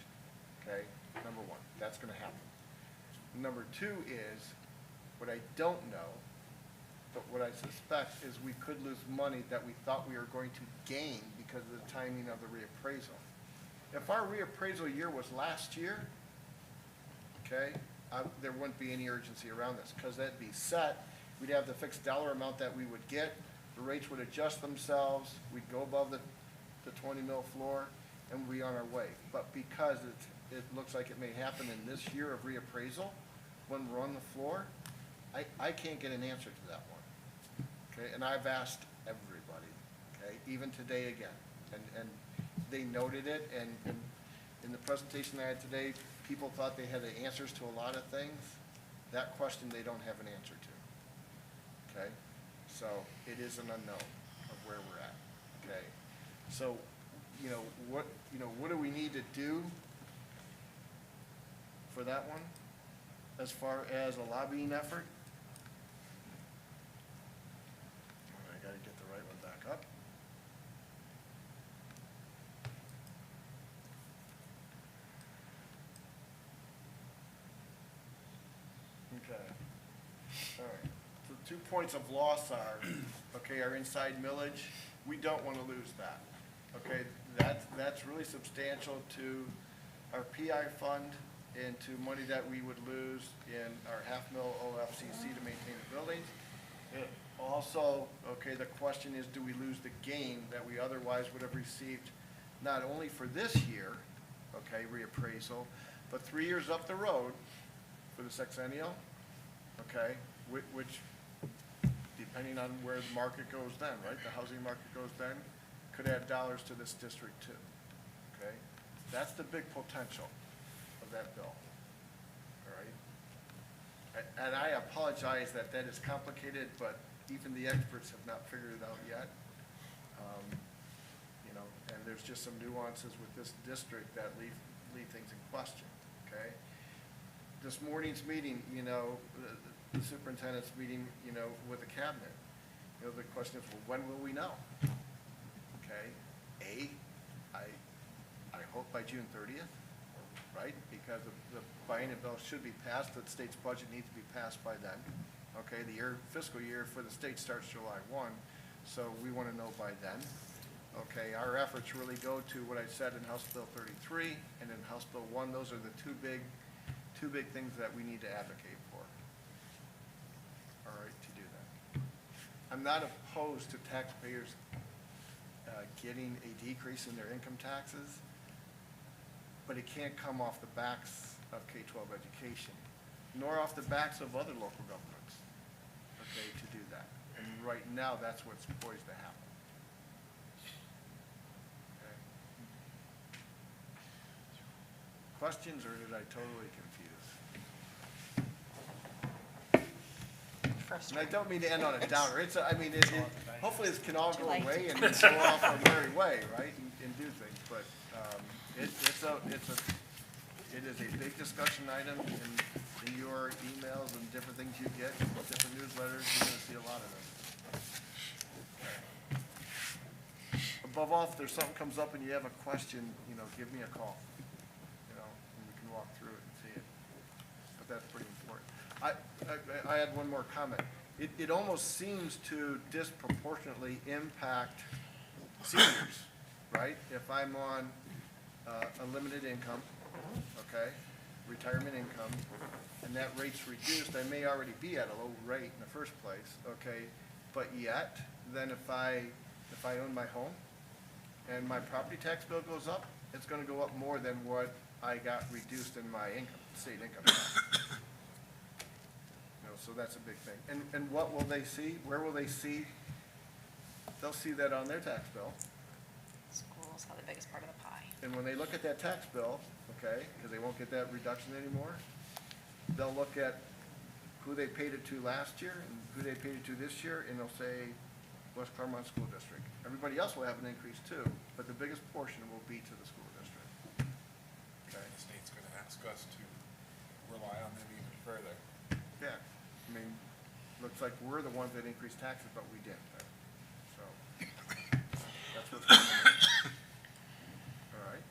okay? Number one, that's gonna happen. Number two is, what I don't know, but what I suspect is we could lose money that we thought we were going to gain because of the timing of the reappraisal. If our reappraisal year was last year, okay, there wouldn't be any urgency around this because that'd be set. We'd have the fixed dollar amount that we would get. The rates would adjust themselves. We'd go above the 20 mil floor and we'd be on our way. But because it looks like it may happen in this year of reappraisal, when we're on the floor, I can't get an answer to that one, okay? And I've asked everybody, okay, even today again. And they noted it, and in the presentation I had today, people thought they had the answers to a lot of things. That question they don't have an answer to, okay? So it is an unknown of where we're at, okay? So what do we need to do for that one, as far as a lobbying effort? I gotta get the right one back up. Okay. All right. So 2 points of loss are, okay, our inside millage, we don't want to lose that. Okay, that's really substantial to our PI fund and to money that we would lose in our half-mil OFCC to maintain the buildings. Also, okay, the question is, do we lose the gain that we otherwise would have received, not only for this year, okay, reappraisal, but 3 years up the road for the sexennial, okay, which, depending on where the market goes then, right, the housing market goes then, could add dollars to this district too, okay? That's the big potential of that bill, all right? And I apologize that that is complicated, but even the experts have not figured it out yet. And there's just some nuances with this district that leave things in question, okay? This morning's meeting, the superintendent's meeting, with the cabinet, the question is, well, when will we know? Okay, I hope by June 30th, right? Because the biennial bill should be passed, the state's budget needs to be passed by then. Okay, the fiscal year for the state starts July 1, so we want to know by then. Okay, our efforts really go to what I said in House Bill 33 and in House Bill 1. Those are the two big things that we need to advocate for. All right, to do that. I'm not opposed to taxpayers getting a decrease in their income taxes, but it can't come off the backs of K-12 education, nor off the backs of other local governments, okay, to do that. And right now, that's what's poised to happen. Okay. Questions, or did I totally confuse? And I don't mean to end on a downer. Hopefully this can all go away and go off our merry way, right, and do things. But it is a big discussion item in your emails and different things you get, different newsletters. You're going to see a lot of them. Above all, if there's something comes up and you have a question, give me a call, and we can walk through it and see it. But that's pretty important. I had one more comment. It almost seems to disproportionately impact seniors, right? If I'm on a limited income, okay, retirement income, and that rate's reduced, I may already be at a low rate in the first place, okay? But yet, then if I own my home and my property tax bill goes up, it's gonna go up more than what I got reduced in my income, state income tax. So that's a big thing. And what will they see? Where will they see? They'll see that on their tax bill. Schools have the biggest part of the pie. And when they look at that tax bill, okay, because they won't get that reduction anymore, they'll look at who they paid it to last year and who they paid it to this year, and they'll say West Clermont School District. Everybody else will have an increase too, but the biggest portion will be to the school district. Okay. The state's gonna ask us to rely on them even further. Yeah. Looks like we're the ones that increased taxes, but we didn't. So, that's what's going on. All right.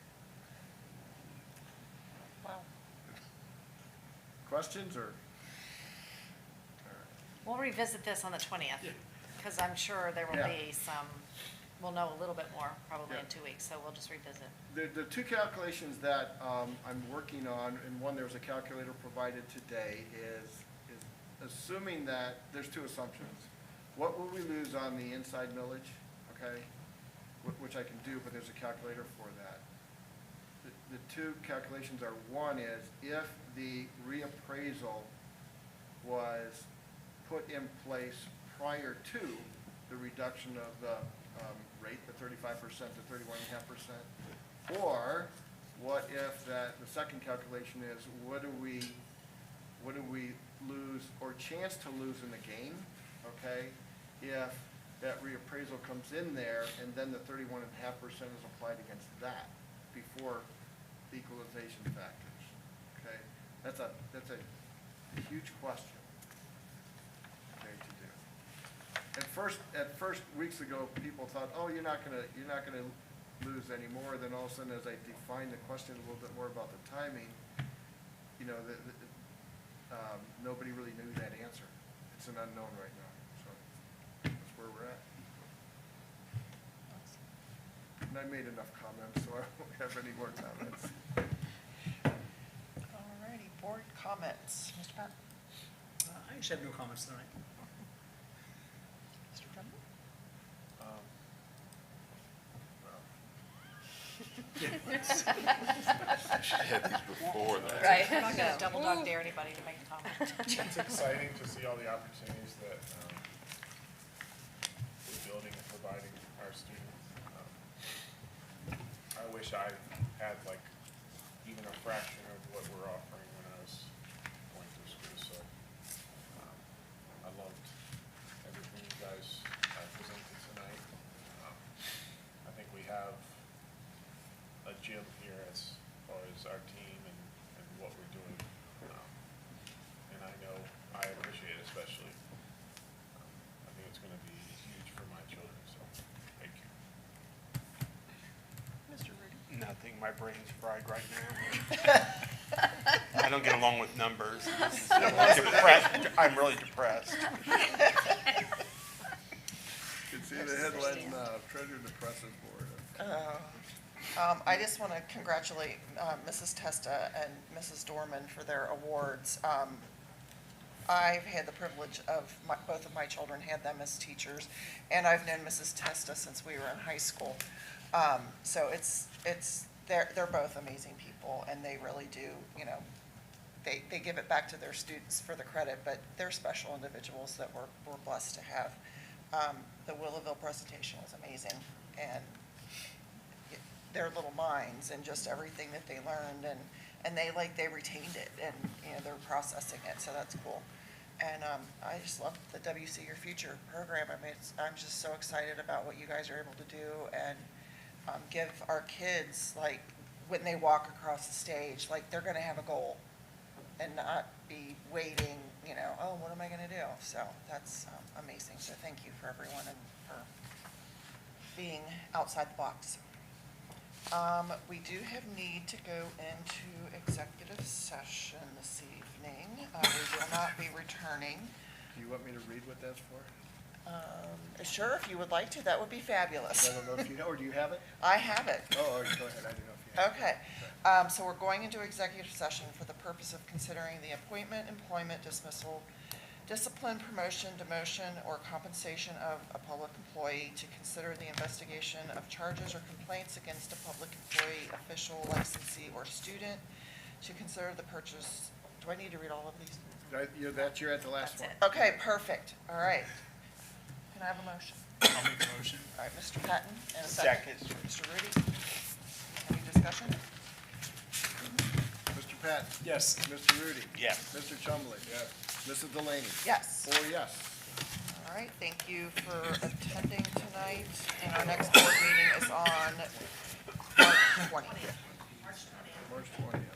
Well, Questions, or? All right. we'll revisit this on the 20th, because I'm sure there will Yeah. be some, we'll know a little bit more probably Yeah. in 2 weeks, so we'll just revisit. The two calculations that I'm working on, and one, there was a calculator provided today, is assuming that, there's two assumptions. What will we lose on the inside millage, okay, which I can do, but there's a calculator for that. The two calculations are, one is if the reappraisal was put in place prior to the reduction of the rate, the 35% to 31.5%, or what if the second calculation is, what do we lose, or chance to lose in the gain, okay, if that reappraisal comes in there, and then the 31.5% is applied against that before the equalization factors, okay? That's a huge question, okay, to do. At first, weeks ago, people thought, oh, you're not gonna lose any more. Then all of a sudden, as I defined the question a little bit more about the timing, you know, nobody really knew that answer. It's an unknown right now, so that's where we're at. And I made enough comments, so I won't have any more comments. Alrighty, board comments. Mr. Patton? I actually have no comments tonight. Mr. Trumbull? Should have these before that. Right. I'm not gonna No. double dog dare anybody to make a comment. It's exciting to see all the opportunities that we're building and providing our students. I wish I had like even a fraction of what we're offering when I was going through school, so I loved everything you guys presented tonight. I think we have a gym here as far as our team and what we're doing. And I know I appreciate it especially. I think it's gonna be huge for my children, so thank you. Mr. Rudy? Nothing, my brain's fried right now. I don't get along with numbers. I'm really depressed. You can see the headline, Treasurer Depresses Board. I just want to congratulate Mrs. Testa and Mrs. Dorman for their awards. I've had the privilege of, both of my children had them as teachers, and I've known Mrs. Testa since we were in high school. So they're both amazing people, and they really do, you know, they give it back to their students for the credit, but they're special individuals that we're blessed to have. The Willowville presentation was amazing, and their little minds and just everything that they learned, and they retained it, and, you know, they're processing it, so that's cool. And I just love the WC Your Future program. I mean, I'm just so excited about what you guys are able to do, and give our kids, like, when they walk across the stage, like, they're gonna have a goal and not be waiting, you know, oh, what am I gonna do? So that's amazing, so thank you for everyone and for being outside the box. We do have need to go into executive session this evening. We will not be returning. Do you want me to read what that's for? Sure, if you would like to, that would be fabulous. I don't know if you know, or do you have it? I have it. Oh, all right, go ahead, I didn't know if you had it. Okay, so we're going into executive session for the purpose of considering the appointment, employment, dismissal, discipline, promotion, demotion, or compensation of a public employee, to consider the investigation of charges or complaints against a public employee, official, licensee, or student, to consider the purchase. Do I need to read all of these? You're at the last one. Okay, perfect, all right. Can I have a motion? I'll make the motion. All right, Mr. Patton, and a second. Second. Mr. Rudy? Any discussion? Mr. Patton? Yes. Mr. Rudy? Yes. Mr. Chumley? Yes. Mrs. Delaney? Yes. 4 yes. All right, thank you for attending tonight, and our next board meeting is on March 20th. March 20th.